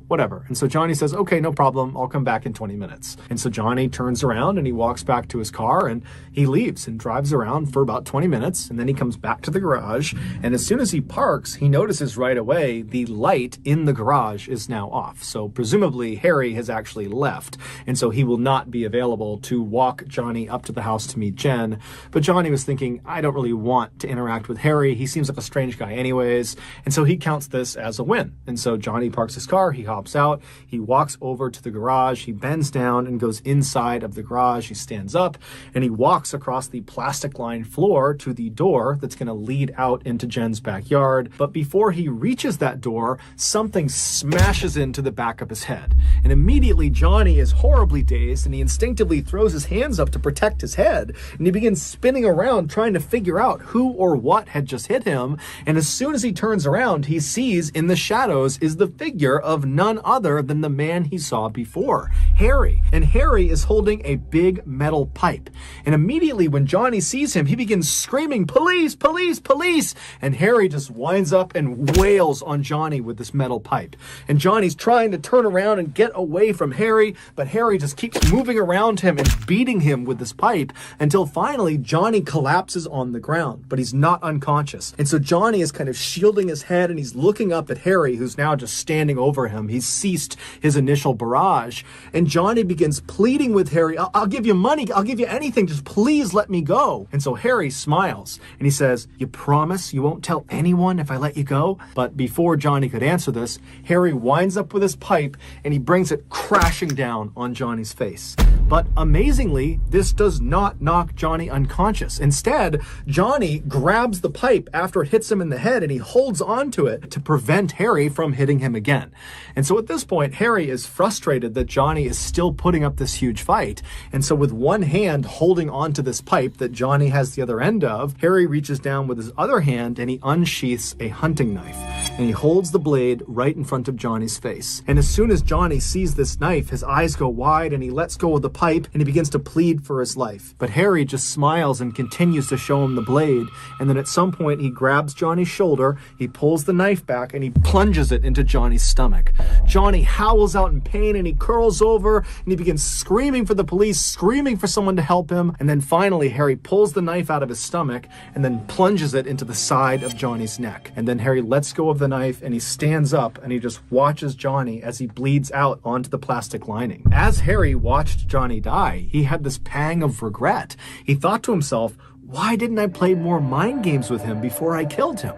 [SPEAKER 1] whatever. And so Johnny says, okay, no problem. I'll come back in 20 minutes. And so Johnny turns around and he walks back to his car and he leaves and drives around for about 20 minutes. And then he comes back to the garage. And as soon as he parks, he notices right away the light in the garage is now off. So presumably Harry has actually left. And so he will not be available to walk Johnny up to the house to meet Jen. But Johnny was thinking, I don't really want to interact with Harry. He seems like a strange guy anyways. And so he counts this as a win. And so Johnny parks his car, he hops out, he walks over to the garage, he bends down and goes inside of the garage. He stands up and he walks across the plastic lined floor to the door that's going to lead out into Jen's backyard. But before he reaches that door, something smashes into the back of his head. And immediately Johnny is horribly dazed and he instinctively throws his hands up to protect his head, and he begins spinning around trying to figure out who or what had just hit him. And as soon as he turns around, he sees in the shadows is the figure of none other than the man he saw before, Harry. And Harry is holding a big metal pipe. And immediately when Johnny sees him, he begins screaming, police, police, police. And Harry just winds up and wails on Johnny with this metal pipe. And Johnny's trying to turn around and get away from Harry, but Harry just keeps moving around him and beating him with this pipe until finally Johnny collapses on the ground, but he's not unconscious. And so Johnny is kind of shielding his head and he's looking up at Harry, who's now just standing over him. He's ceased his initial barrage. And Johnny begins pleading with Harry, I'll give you money. I'll give you anything. Just please let me go. And so Harry smiles and he says, you promise you won't tell anyone if I let you go? But before Johnny could answer this, Harry winds up with his pipe and he brings it crashing down on Johnny's face. But amazingly, this does not knock Johnny unconscious. Instead, Johnny grabs the pipe after it hits him in the head and he holds onto it to prevent Harry from hitting him again. And so at this point, Harry is frustrated that Johnny is still putting up this huge fight. And so with one hand holding onto this pipe that Johnny has the other end of, Harry reaches down with his other hand and he unsheaths a hunting knife. And he holds the blade right in front of Johnny's face. And as soon as Johnny sees this knife, his eyes go wide and he lets go of the pipe and he begins to plead for his life. But Harry just smiles and continues to show him the blade. And then at some point he grabs Johnny's shoulder, he pulls the knife back and he plunges it into Johnny's stomach. Johnny howls out in pain and he curls over and he begins screaming for the police, screaming for someone to help him. And then finally Harry pulls the knife out of his stomach and then plunges it into the side of Johnny's neck. And then Harry lets go of the knife and he stands up and he just watches Johnny as he bleeds out onto the plastic lining. As Harry watched Johnny die, he had this pang of regret. He thought to himself, why didn't I play more mind games with him before I killed him?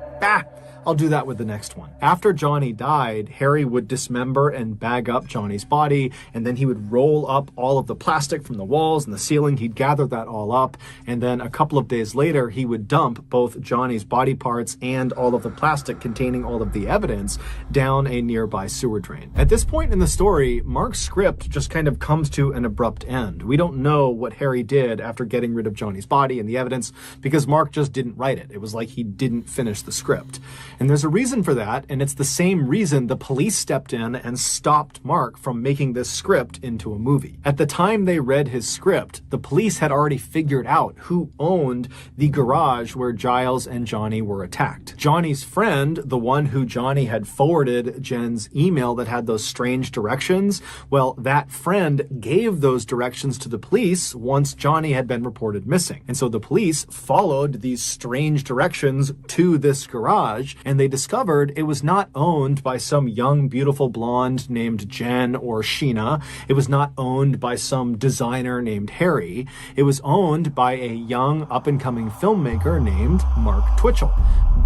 [SPEAKER 1] I'll do that with the next one. After Johnny died, Harry would dismember and bag up Johnny's body, and then he would roll up all of the plastic from the walls and the ceiling. He'd gather that all up, and then a couple of days later, he would dump both Johnny's body parts and all of the plastic containing all of the evidence down a nearby sewer drain. At this point in the story, Mark's script just kind of comes to an abrupt end. We don't know what Harry did after getting rid of Johnny's body and the evidence because Mark just didn't write it. It was like he didn't finish the script. And there's a reason for that, and it's the same reason the police stepped in and stopped Mark from making this script into a movie. At the time they read his script, the police had already figured out who owned the garage where Giles and Johnny were attacked. Johnny's friend, the one who Johnny had forwarded Jen's email that had those strange directions, well, that friend gave those directions to the police once Johnny had been reported missing. And so the police followed these strange directions to this garage, and they discovered it was not owned by some young, beautiful blonde named Jen or Sheena. It was not owned by some designer named Harry. It was owned by a young, up-and-coming filmmaker named Mark Twitchell.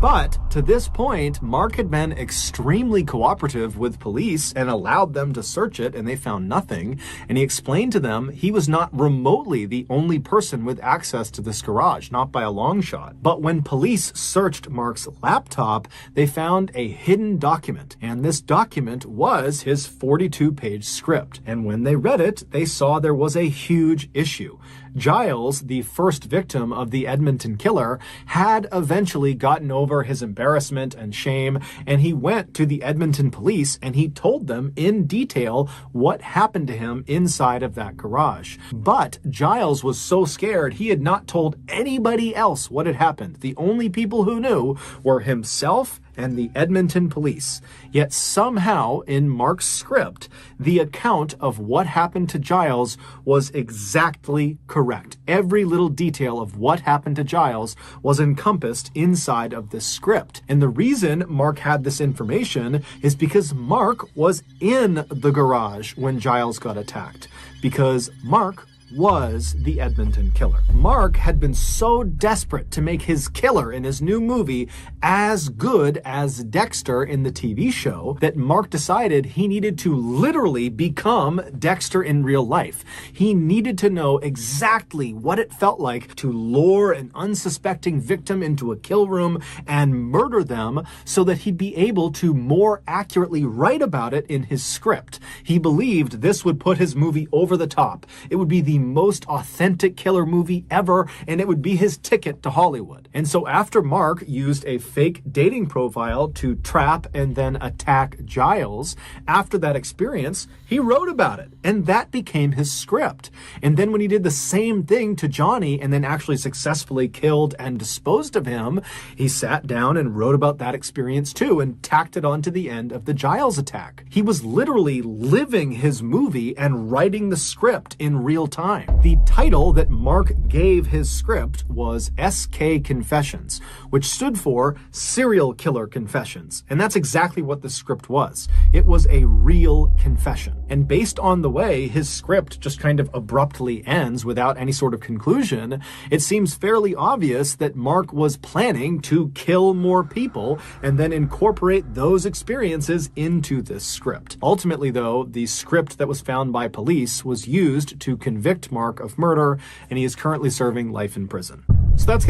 [SPEAKER 1] But to this point, Mark had been extremely cooperative with police and allowed them to search it, and they found nothing. And he explained to them he was not remotely the only person with access to this garage, not by a long shot. But when police searched Mark's laptop, they found a hidden document, and this document was his 42-page script. And when they read it, they saw there was a huge issue. Giles, the first victim of the Edmonton killer, had eventually gotten over his embarrassment and shame, and he went to the Edmonton police and he told them in detail what happened to him inside of that garage. But Giles was so scared he had not told anybody else what had happened. The only people who knew were himself and the Edmonton police. Yet somehow, in Mark's script, the account of what happened to Giles was exactly correct. Every little detail of what happened to Giles was encompassed inside of this script. And the reason Mark had this information is because Mark was in the garage when Giles got attacked. Because Mark was the Edmonton killer. Mark had been so desperate to make his killer in his new movie as good as Dexter in the TV show that Mark decided he needed to literally become Dexter in real life. He needed to know exactly what it felt like to lure an unsuspecting victim into a kill room and murder them so that he'd be able to more accurately write about it in his script. He believed this would put his movie over the top. It would be the most authentic killer movie ever, and it would be his ticket to Hollywood. And so after Mark used a fake dating profile to trap and then attack Giles, after that experience, he wrote about it, and that became his script. And then when he did the same thing to Johnny and then actually successfully killed and disposed of him, he sat down and wrote about that experience too and tacked it onto the end of the Giles attack. He was literally living his movie and writing the script in real time. The title that Mark gave his script was SK Confessions, which stood for Serial Killer Confessions. And that's exactly what the script was. It was a real confession. And based on the way his script just kind of abruptly ends without any sort of conclusion, it seems fairly obvious that Mark was planning to kill more people and then incorporate those experiences into this script. Ultimately, though, the script that was found by police was used to convict Mark of murder, and he is currently serving life in prison. So that's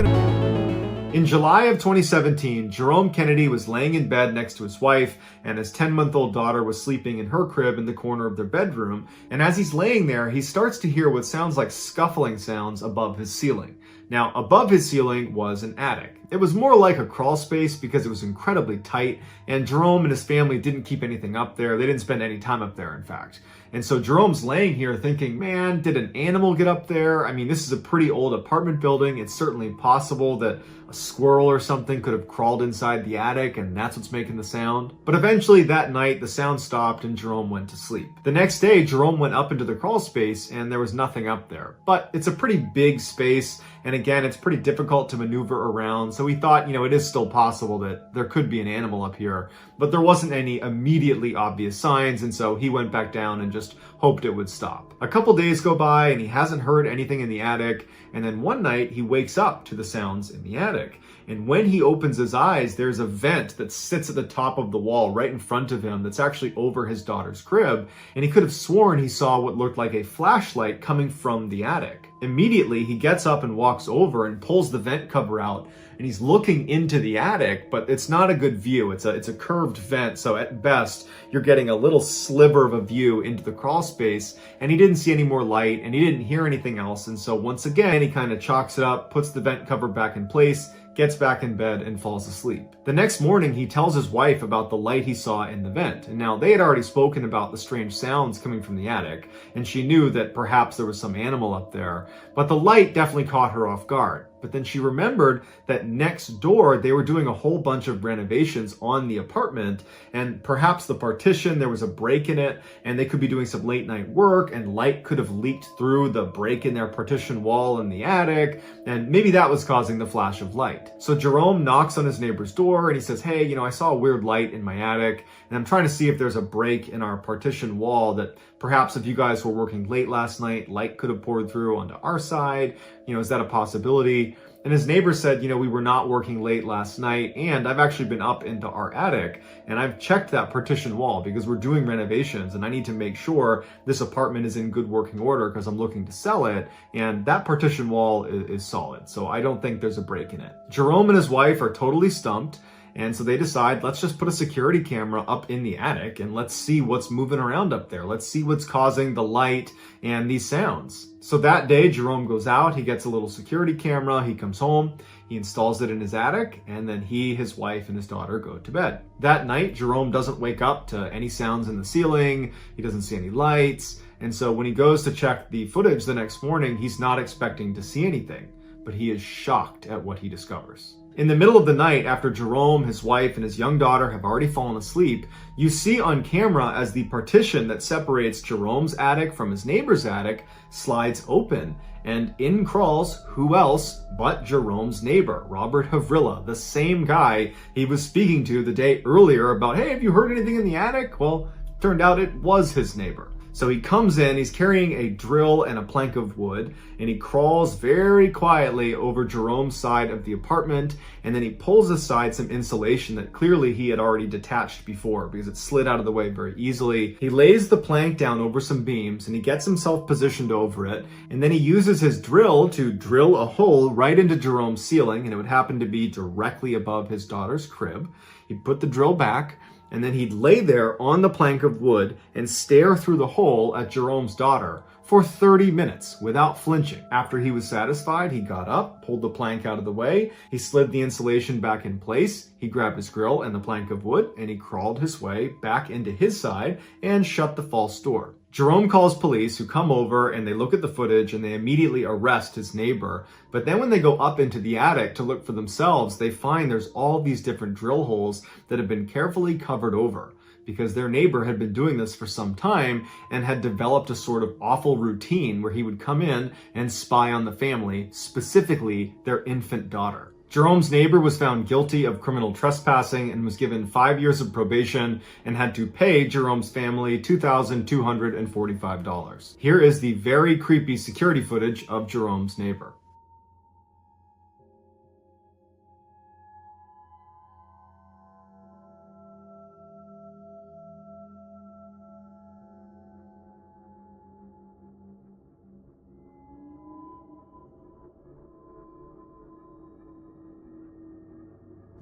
[SPEAKER 1] In July of 2017, Jerome Kennedy was laying in bed next to his wife, and his 10-month-old daughter was sleeping in her crib in the corner of their bedroom. And as he's laying there, he starts to hear what sounds like scuffling sounds above his ceiling. Now, above his ceiling was an attic. It was more like a crawl space because it was incredibly tight, and Jerome and his family didn't keep anything up there. They didn't spend any time up there, in fact. And so Jerome's laying here thinking, man, did an animal get up there? I mean, this is a pretty old apartment building. It's certainly possible that a squirrel or something could have crawled inside the attic, and that's what's making the sound. But eventually that night, the sound stopped and Jerome went to sleep. The next day, Jerome went up into the crawl space and there was nothing up there. But it's a pretty big space, and again, it's pretty difficult to maneuver around. So he thought, it is still possible that there could be an animal up here, but there wasn't any immediately obvious signs, and so he went back down and just hoped it would stop. A couple days go by and he hasn't heard anything in the attic, and then one night he wakes up to the sounds in the attic. And when he opens his eyes, there's a vent that sits at the top of the wall right in front of him that's actually over his daughter's crib, and he could have sworn he saw what looked like a flashlight coming from the attic. Immediately, he gets up and walks over and pulls the vent cover out, and he's looking into the attic, but it's not a good view. It's a curved vent, so at best, you're getting a little sliver of a view into the crawl space, and he didn't see any more light, and he didn't hear anything else, and so once again, he kind of chalks it up, puts the vent cover back in place, gets back in bed and falls asleep. The next morning, he tells his wife about the light he saw in the vent. And now they had already spoken about the strange sounds coming from the attic, and she knew that perhaps there was some animal up there, but the light definitely caught her off guard. But then she remembered that next door, they were doing a whole bunch of renovations on the apartment, and perhaps the partition, there was a break in it, and they could be doing some late night work, and light could have leaked through the break in their partition wall in the attic, and maybe that was causing the flash of light. So Jerome knocks on his neighbor's door and he says, hey, I saw a weird light in my attic, and I'm trying to see if there's a break in our partition wall that perhaps if you guys were working late last night, light could have poured through onto our side. Is that a possibility? And his neighbor said, we were not working late last night, and I've actually been up into our attic, and I've checked that partition wall because we're doing renovations, and I need to make sure this apartment is in good working order because I'm looking to sell it, and that partition wall is solid, so I don't think there's a break in it. Jerome and his wife are totally stumped, and so they decide, let's just put a security camera up in the attic and let's see what's moving around up there. Let's see what's causing the light and these sounds. So that day, Jerome goes out, he gets a little security camera, he comes home, he installs it in his attic, and then he, his wife, and his daughter go to bed. That night, Jerome doesn't wake up to any sounds in the ceiling, he doesn't see any lights, and so when he goes to check the footage the next morning, he's not expecting to see anything, but he is shocked at what he discovers. In the middle of the night, after Jerome, his wife, and his young daughter have already fallen asleep, you see on camera as the partition that separates Jerome's attic from his neighbor's attic slides open, and in crawls who else but Jerome's neighbor, Robert Havrilla, the same guy he was speaking to the day earlier about, hey, have you heard anything in the attic? Well, turned out it was his neighbor. So he comes in, he's carrying a drill and a plank of wood, and he crawls very quietly over Jerome's side of the apartment, and then he pulls aside some insulation that clearly he had already detached before because it slid out of the way very easily. He lays the plank down over some beams, and he gets himself positioned over it, and then he uses his drill to drill a hole right into Jerome's ceiling, and it would happen to be directly above his daughter's crib. He'd put the drill back, and then he'd lay there on the plank of wood and stare through the hole at Jerome's daughter for 30 minutes without flinching. After he was satisfied, he got up, pulled the plank out of the way, he slid the insulation back in place, he grabbed his grill and the plank of wood, and he crawled his way back into his side and shut the false door. Jerome calls police, who come over and they look at the footage and they immediately arrest his neighbor. But then when they go up into the attic to look for themselves, they find there's all these different drill holes that have been carefully covered over because their neighbor had been doing this for some time and had developed a sort of awful routine where he would come in and spy on the family, specifically their infant daughter. Jerome's neighbor was found guilty of criminal trespassing and was given 5 years of probation and had to pay Jerome's family $2,245. Here is the very creepy security footage of Jerome's neighbor.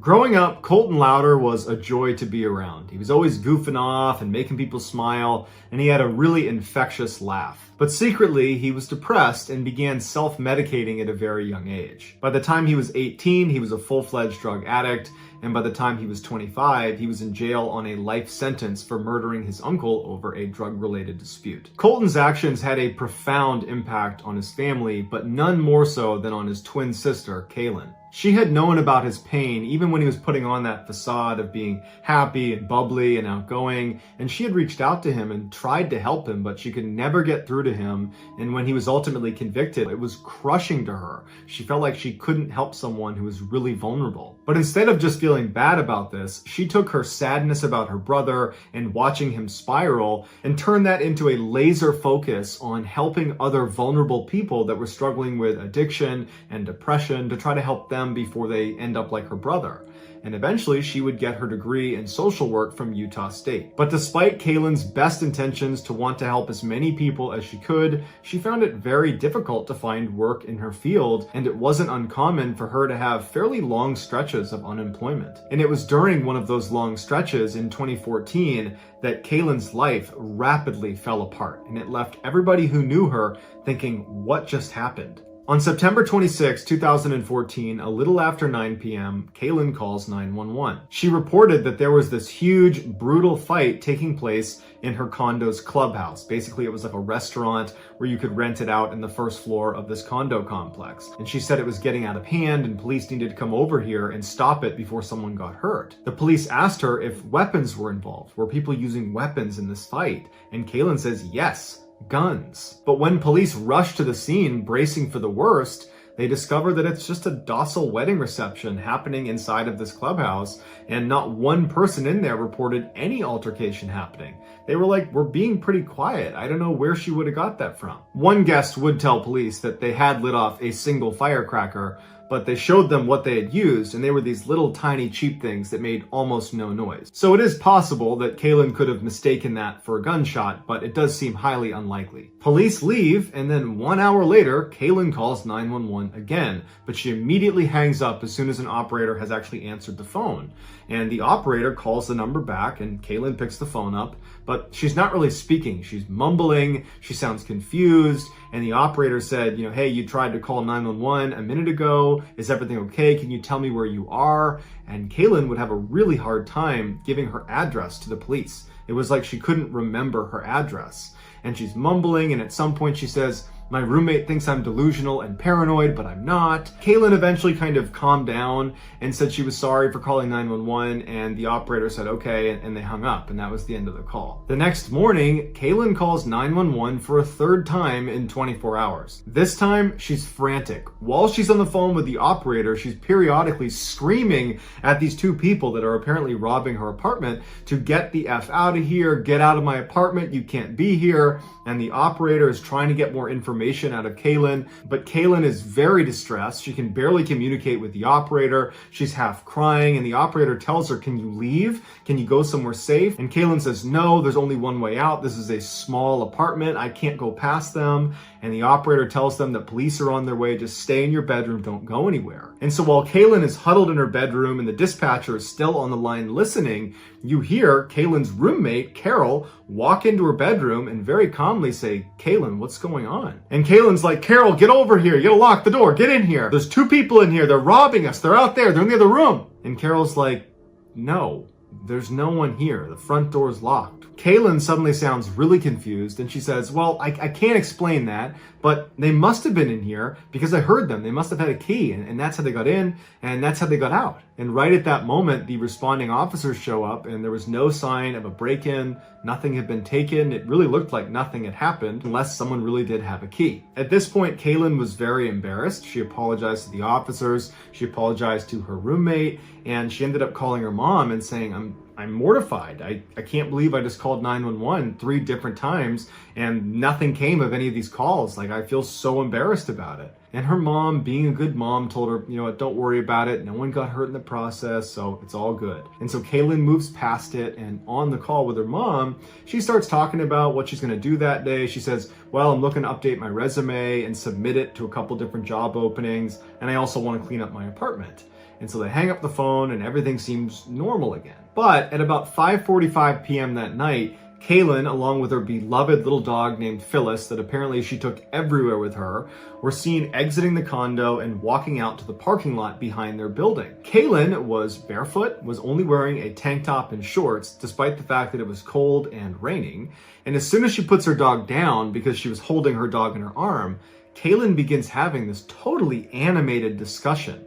[SPEAKER 1] Growing up, Colton Louder was a joy to be around. He was always goofing off and making people smile, and he had a really infectious laugh. But secretly, he was depressed and began self-medicating at a very young age. By the time he was 18, he was a full-fledged drug addict, and by the time he was 25, he was in jail on a life sentence for murdering his uncle over a drug-related dispute. Colton's actions had a profound impact on his family, but none more so than on his twin sister, Kaylin. She had known about his pain even when he was putting on that facade of being happy and bubbly and outgoing, and she had reached out to him and tried to help him, but she could never get through to him, and when he was ultimately convicted, it was crushing to her. She felt like she couldn't help someone who was really vulnerable. But instead of just feeling bad about this, she took her sadness about her brother and watching him spiral and turned that into a laser focus on helping other vulnerable people that were struggling with addiction and depression to try to help them before they end up like her brother. And eventually she would get her degree in social work from Utah State. But despite Kaylin's best intentions to want to help as many people as she could, she found it very difficult to find work in her field, and it wasn't uncommon for her to have fairly long stretches of unemployment. And it was during one of those long stretches in 2014 that Kaylin's life rapidly fell apart, and it left everybody who knew her thinking, what just happened? On September 26, 2014, a little after 9 p.m., Kaylin calls 911. She reported that there was this huge, brutal fight taking place in her condo's clubhouse. Basically, it was like a restaurant where you could rent it out in the first floor of this condo complex. And she said it was getting out of hand and police needed to come over here and stop it before someone got hurt. The police asked her if weapons were involved. Were people using weapons in this fight? And Kaylin says yes. Guns. But when police rush to the scene, bracing for the worst, they discover that it's just a docile wedding reception happening inside of this clubhouse, and not one person in there reported any altercation happening. They were like, we're being pretty quiet. I don't know where she would have got that from. One guest would tell police that they had lit off a single firecracker, but they showed them what they had used, and they were these little tiny cheap things that made almost no noise. So it is possible that Kaylin could have mistaken that for a gunshot, but it does seem highly unlikely. Police leave, and then 1 hour later, Kaylin calls 911 again, but she immediately hangs up as soon as an operator has actually answered the phone. And the operator calls the number back, and Kaylin picks the phone up, but she's not really speaking. She's mumbling, she sounds confused, and the operator said, hey, you tried to call 911 a minute ago. Is everything okay? Can you tell me where you are? And Kaylin would have a really hard time giving her address to the police. It was like she couldn't remember her address. And she's mumbling, and at some point she says, my roommate thinks I'm delusional and paranoid, but I'm not. Kaylin eventually kind of calmed down and said she was sorry for calling 911, and the operator said okay, and they hung up, and that was the end of the call. The next morning, Kaylin calls 911 for a third time in 24 hours. This time, she's frantic. While she's on the phone with the operator, she's periodically screaming at these two people that are apparently robbing her apartment to get the F out of here, get out of my apartment, you can't be here. And the operator is trying to get more information out of Kaylin, but Kaylin is very distressed. She can barely communicate with the operator. She's half crying, and the operator tells her, can you leave? Can you go somewhere safe? And Kaylin says, no, there's only one way out. This is a small apartment. I can't go past them. And the operator tells them that police are on their way. Just stay in your bedroom. Don't go anywhere. And so while Kaylin is huddled in her bedroom and the dispatcher is still on the line listening, you hear Kaylin's roommate, Carol, walk into her bedroom and very calmly say, Kaylin, what's going on? And Kaylin's like, Carol, get over here. You gotta lock the door. Get in here. There's two people in here. They're robbing us. They're out there. They're in the other room. And Carol's like, no, there's no one here. The front door's locked. Kaylin suddenly sounds really confused, and she says, well, I can't explain that, but they must have been in here because I heard them. They must have had a key, and that's how they got in, and that's how they got out. And right at that moment, the responding officers show up, and there was no sign of a break-in. Nothing had been taken. It really looked like nothing had happened unless someone really did have a key. At this point, Kaylin was very embarrassed. She apologized to the officers. She apologized to her roommate, and she ended up calling her mom and saying, I'm mortified. I can't believe I just called 911 3 different times and nothing came of any of these calls. Like, I feel so embarrassed about it. And her mom, being a good mom, told her, don't worry about it. No one got hurt in the process, so it's all good. And so Kaylin moves past it, and on the call with her mom, she starts talking about what she's going to do that day. She says, well, I'm looking to update my resume and submit it to a couple different job openings, and I also want to clean up my apartment. And so they hang up the phone and everything seems normal again. But at about 5:45 p.m. that night, Kaylin, along with her beloved little dog named Phyllis that apparently she took everywhere with her, were seen exiting the condo and walking out to the parking lot behind their building. Kaylin was barefoot, was only wearing a tank top and shorts, despite the fact that it was cold and raining. And as soon as she puts her dog down, because she was holding her dog in her arm, Kaylin begins having this totally animated discussion,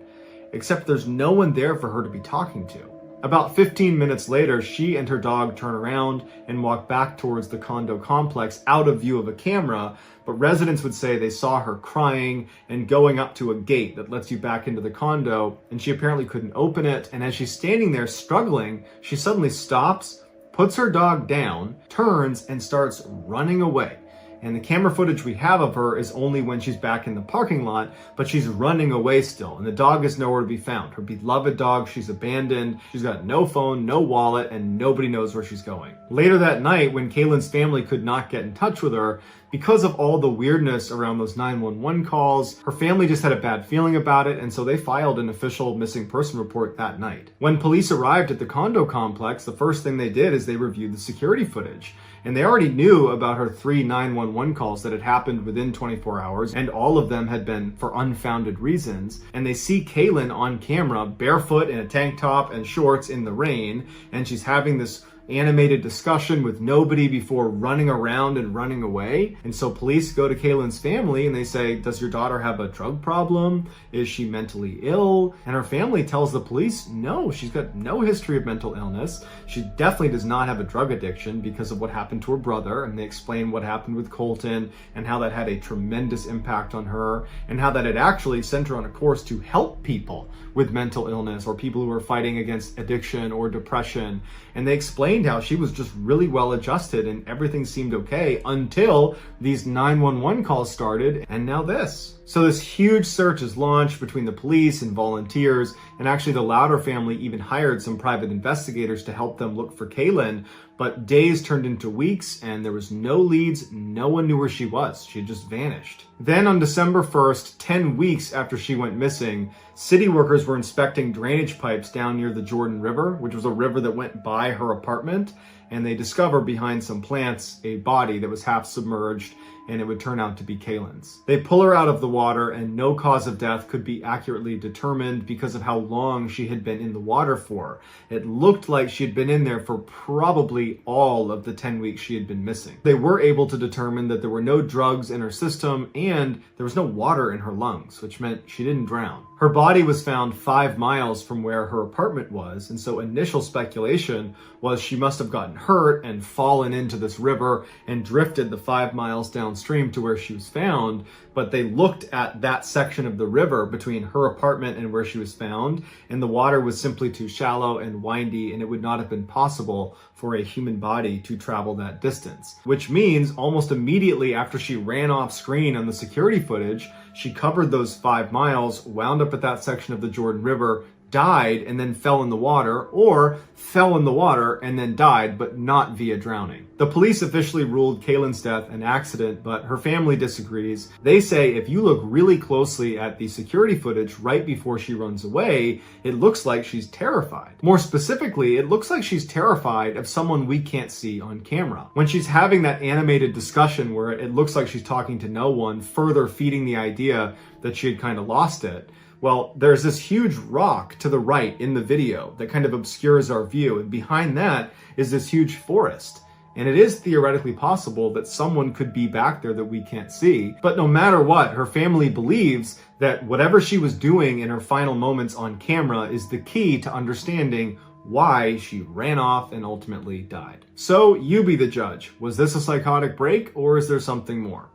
[SPEAKER 1] except there's no one there for her to be talking to. About 15 minutes later, she and her dog turn around and walk back towards the condo complex out of view of a camera, but residents would say they saw her crying and going up to a gate that lets you back into the condo, and she apparently couldn't open it, and as she's standing there struggling, she suddenly stops, puts her dog down, turns, and starts running away. And the camera footage we have of her is only when she's back in the parking lot, but she's running away still, and the dog is nowhere to be found. Her beloved dog, she's abandoned. She's got no phone, no wallet, and nobody knows where she's going. Later that night, when Kaylin's family could not get in touch with her, because of all the weirdness around those 911 calls, her family just had a bad feeling about it, and so they filed an official missing person report that night. When police arrived at the condo complex, the first thing they did is they reviewed the security footage. And they already knew about her 3 911 calls that had happened within 24 hours, and all of them had been for unfounded reasons. And they see Kaylin on camera, barefoot in a tank top and shorts in the rain, and she's having this animated discussion with nobody before running around and running away. And so police go to Kaylin's family and they say, does your daughter have a drug problem? Is she mentally ill? And her family tells the police, no, she's got no history of mental illness. She definitely does not have a drug addiction because of what happened to her brother. And they explain what happened with Colton and how that had a tremendous impact on her, and how that it actually sent her on a course to help people with mental illness or people who are fighting against addiction or depression. And they explained how she was just really well adjusted and everything seemed okay until these 911 calls started, and now this. So this huge search is launched between the police and volunteers, and actually the Louder family even hired some private investigators to help them look for Kaylin. But days turned into weeks and there was no leads. No one knew where she was. She had just vanished. Then on December 1st, 10 weeks after she went missing, city workers were inspecting drainage pipes down near the Jordan River, which was a river that went by her apartment. And they discovered behind some plants a body that was half submerged, and it would turn out to be Kaylin's. They pull her out of the water and no cause of death could be accurately determined because of how long she had been in the water for. It looked like she had been in there for probably all of the 10 weeks she had been missing. They were able to determine that there were no drugs in her system and there was no water in her lungs, which meant she didn't drown. Her body was found 5 miles from where her apartment was, and so initial speculation was she must have gotten hurt and fallen into this river and drifted the 5 miles downstream to where she was found. But they looked at that section of the river between her apartment and where she was found, and the water was simply too shallow and windy, and it would not have been possible for a human body to travel that distance. Which means almost immediately after she ran off screen on the security footage, she covered those 5 miles, wound up at that section of the Jordan River, died, and then fell in the water, or fell in the water and then died, but not via drowning. The police officially ruled Kaylin's death an accident, but her family disagrees. They say if you look really closely at the security footage right before she runs away, it looks like she's terrified. More specifically, it looks like she's terrified of someone we can't see on camera. When she's having that animated discussion where it looks like she's talking to no one, further feeding the idea that she had kind of lost it. Well, there's this huge rock to the right in the video that kind of obscures our view, and behind that is this huge forest. And it is theoretically possible that someone could be back there that we can't see. But no matter what, her family believes that whatever she was doing in her final moments on camera is the key to understanding why she ran off and ultimately died. So you be the judge. Was this a psychotic break, or is there something more?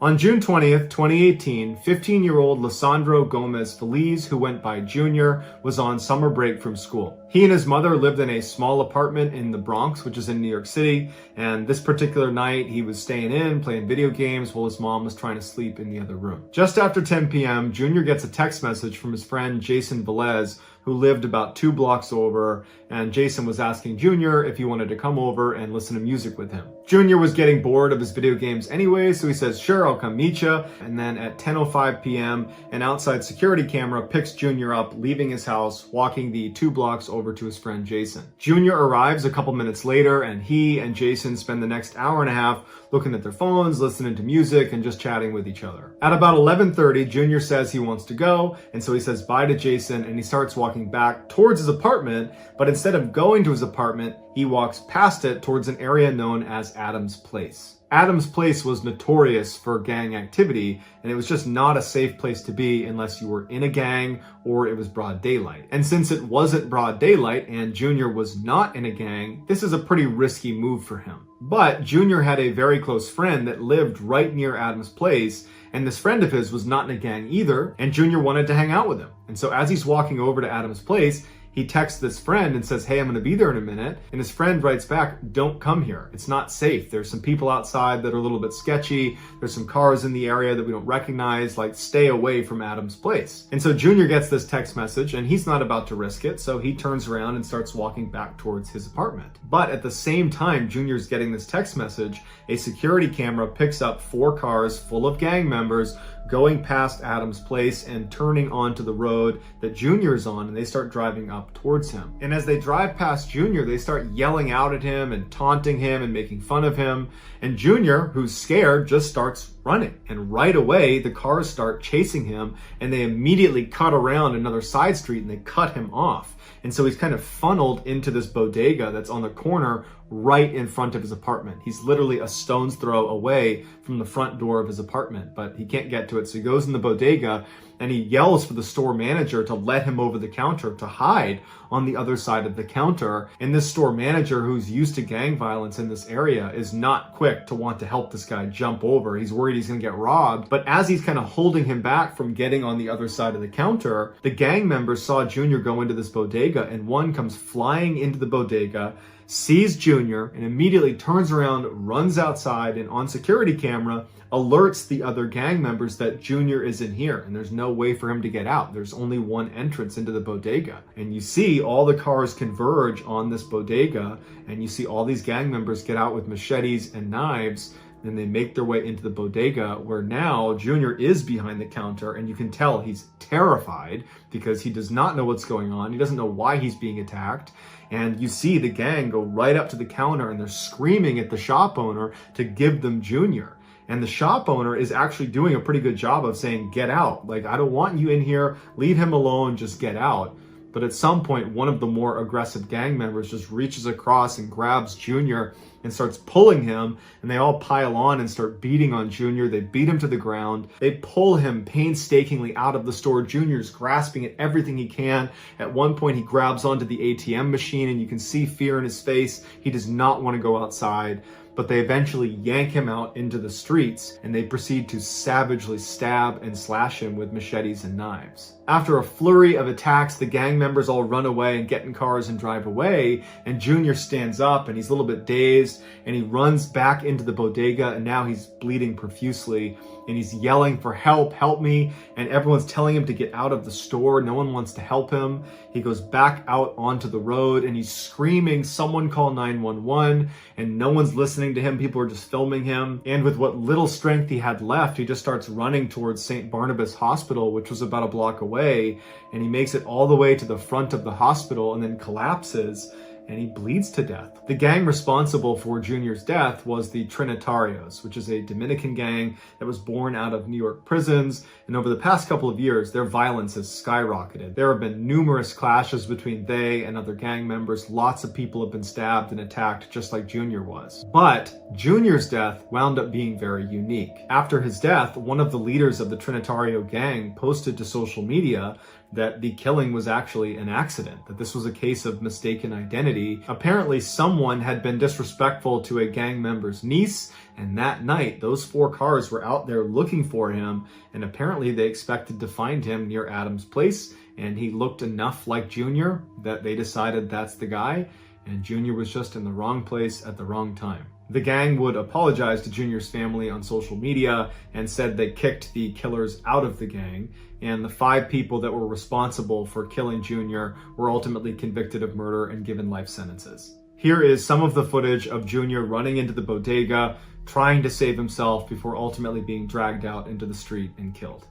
[SPEAKER 1] On June 20th, 2018, 15-year-old Lisandro Gomez Feliz, who went by Junior, was on summer break from school. He and his mother lived in a small apartment in the Bronx, which is in New York City, and this particular night he was staying in, playing video games while his mom was trying to sleep in the other room. Just after 10 p.m., Junior gets a text message from his friend Jason Velez, who lived about 2 blocks over, and Jason was asking Junior if he wanted to come over and listen to music with him. Junior was getting bored of his video games anyway, so he says, sure, I'll come meet you. And then at 10:05 p.m., an outside security camera picks Junior up, leaving his house, walking the 2 blocks over to his friend Jason. Junior arrives a couple minutes later, and he and Jason spend the next hour and a half looking at their phones, listening to music, and just chatting with each other. At about 11:30, Junior says he wants to go, and so he says bye to Jason, and he starts walking back towards his apartment, but instead of going to his apartment, he walks past it towards an area known as Adams Place. Adams Place was notorious for gang activity, and it was just not a safe place to be unless you were in a gang or it was broad daylight. And since it wasn't broad daylight and Junior was not in a gang, this is a pretty risky move for him. But Junior had a very close friend that lived right near Adams Place, and this friend of his was not in a gang either, and Junior wanted to hang out with him. And so as he's walking over to Adams Place, He texts this friend and says, hey, I'm going to be there in a minute. And his friend writes back, don't come here. It's not safe. There's some people outside that are a little bit sketchy. There's some cars in the area that we don't recognize. Like, stay away from Adam's place. And so Junior gets this text message and he's not about to risk it. So he turns around and starts walking back towards his apartment. But at the same time Junior's getting this text message, a security camera picks up 4 cars full of gang members going past Adam's place and turning onto the road that Junior's on, and they start driving up towards him. And as they drive past Junior, they start yelling out at him and taunting him and making fun of him. And Junior, who's scared, just starts running. And right away, the cars start chasing him, and they immediately cut around another side street and they cut him off. And so he's kind of funneled into this bodega that's on the corner right in front of his apartment. He's literally a stone's throw away from the front door of his apartment, but he can't get to it. So he goes in the bodega and he yells for the store manager to let him over the counter, to hide on the other side of the counter. And this store manager, who's used to gang violence in this area, is not quick to want to help this guy jump over. He's worried he's gonna get robbed. But as he's kind of holding him back from getting on the other side of the counter, the gang members saw Junior go into this bodega, and one comes flying into the bodega, sees Junior, and immediately turns around, runs outside, and on security camera alerts the other gang members that Junior is in here and there's no way for him to get out. There's only one entrance into the bodega. And you see all the cars converge on this bodega, and you see all these gang members get out with machetes and knives, and they make their way into the bodega, where now Junior is behind the counter, and you can tell he's terrified because he does not know what's going on. He doesn't know why he's being attacked. And you see the gang go right up to the counter and they're screaming at the shop owner to give them Junior. And the shop owner is actually doing a pretty good job of saying, get out. Like, I don't want you in here. Leave him alone. Just get out. But at some point, one of the more aggressive gang members just reaches across and grabs Junior and starts pulling him, and they all pile on and start beating on Junior. They beat him to the ground. They pull him painstakingly out of the store. Junior's grasping at everything he can. At one point, he grabs onto the ATM machine, and you can see fear in his face. He does not want to go outside. But they eventually yank him out into the streets, and they proceed to savagely stab and slash him with machetes and knives. After a flurry of attacks, the gang members all run away and get in cars and drive away, and Junior stands up and he's a little bit dazed, and he runs back into the bodega, and now he's bleeding profusely, and he's yelling for help, help me, and everyone's telling him to get out of the store. No one wants to help him. He goes back out onto the road and he's screaming, someone call 911, and no one's listening to him. People are just filming him. And with what little strength he had left, he just starts running towards St. Barnabas Hospital, which was about a block away, and he makes it all the way to the front of the hospital and then collapses, and he bleeds to death. The gang responsible for Junior's death was the Trinitarios, which is a Dominican gang that was born out of New York prisons, and over the past couple of years, their violence has skyrocketed. There have been numerous clashes between they and other gang members. Lots of people have been stabbed and attacked, just like Junior was. But Junior's death wound up being very unique. After his death, one of the leaders of the Trinitario gang posted to social media that the killing was actually an accident, that this was a case of mistaken identity. Apparently, someone had been disrespectful to a gang member's niece, and that night, those 4 cars were out there looking for him, and apparently they expected to find him near Adam's place, and he looked enough like Junior that they decided that's the guy, and Junior was just in the wrong place at the wrong time. The gang would apologize to Junior's family on social media and said they kicked the killers out of the gang, and the 5 people that were responsible for killing Junior were ultimately convicted of murder and given life sentences. Here is some of the footage of Junior running into the bodega, trying to save himself before ultimately being dragged out into the street and killed.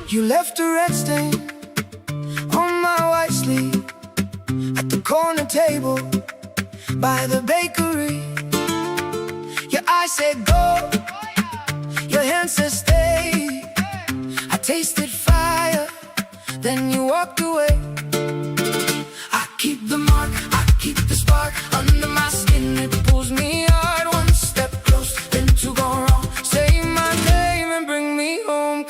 [SPEAKER 2] You left a red stain on my white sleeve at the corner table by the bakery. Your eyes said go, your hand said stay. I tasted fire, then you walked away. I keep the mark, I keep the spark under my skin. It pulls me hard, one step close, then 2 go wrong. Say my name and bring me home.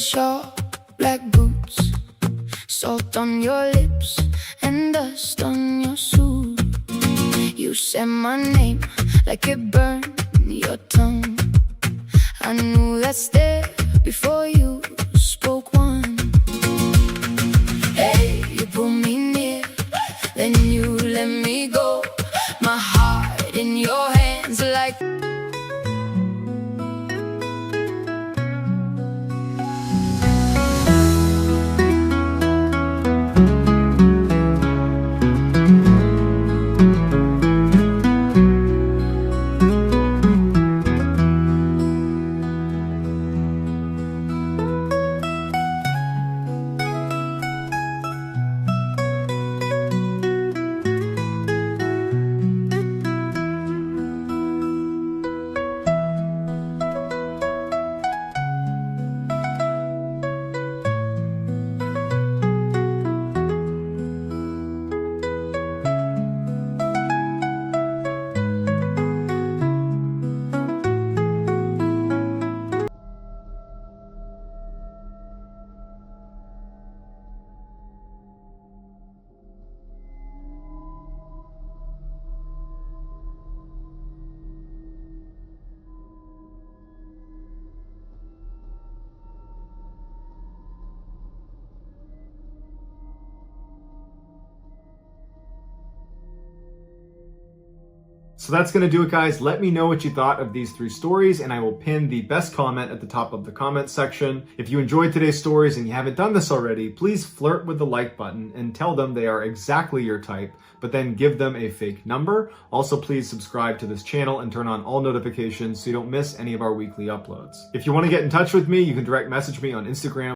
[SPEAKER 2] sharp black boots, salt on your lips and dust on your suit. You said my name like it burned your tongue. I knew that stare before you spoke one. Hey, you pulled me near, then you let me go. My heart in your hands like
[SPEAKER 1] So that's going to do it, guys. Let me know what you thought of these 3 stories, and I will pin the best comment at the top of the comment section. If you enjoyed today's stories and you haven't done this already, please flirt with the like button and tell them they are exactly your type, but then give them a fake number. Also, please subscribe to this channel and turn on all notifications so you don't miss any of our weekly uploads. If you want to get in touch with me, you can direct message me on Instagram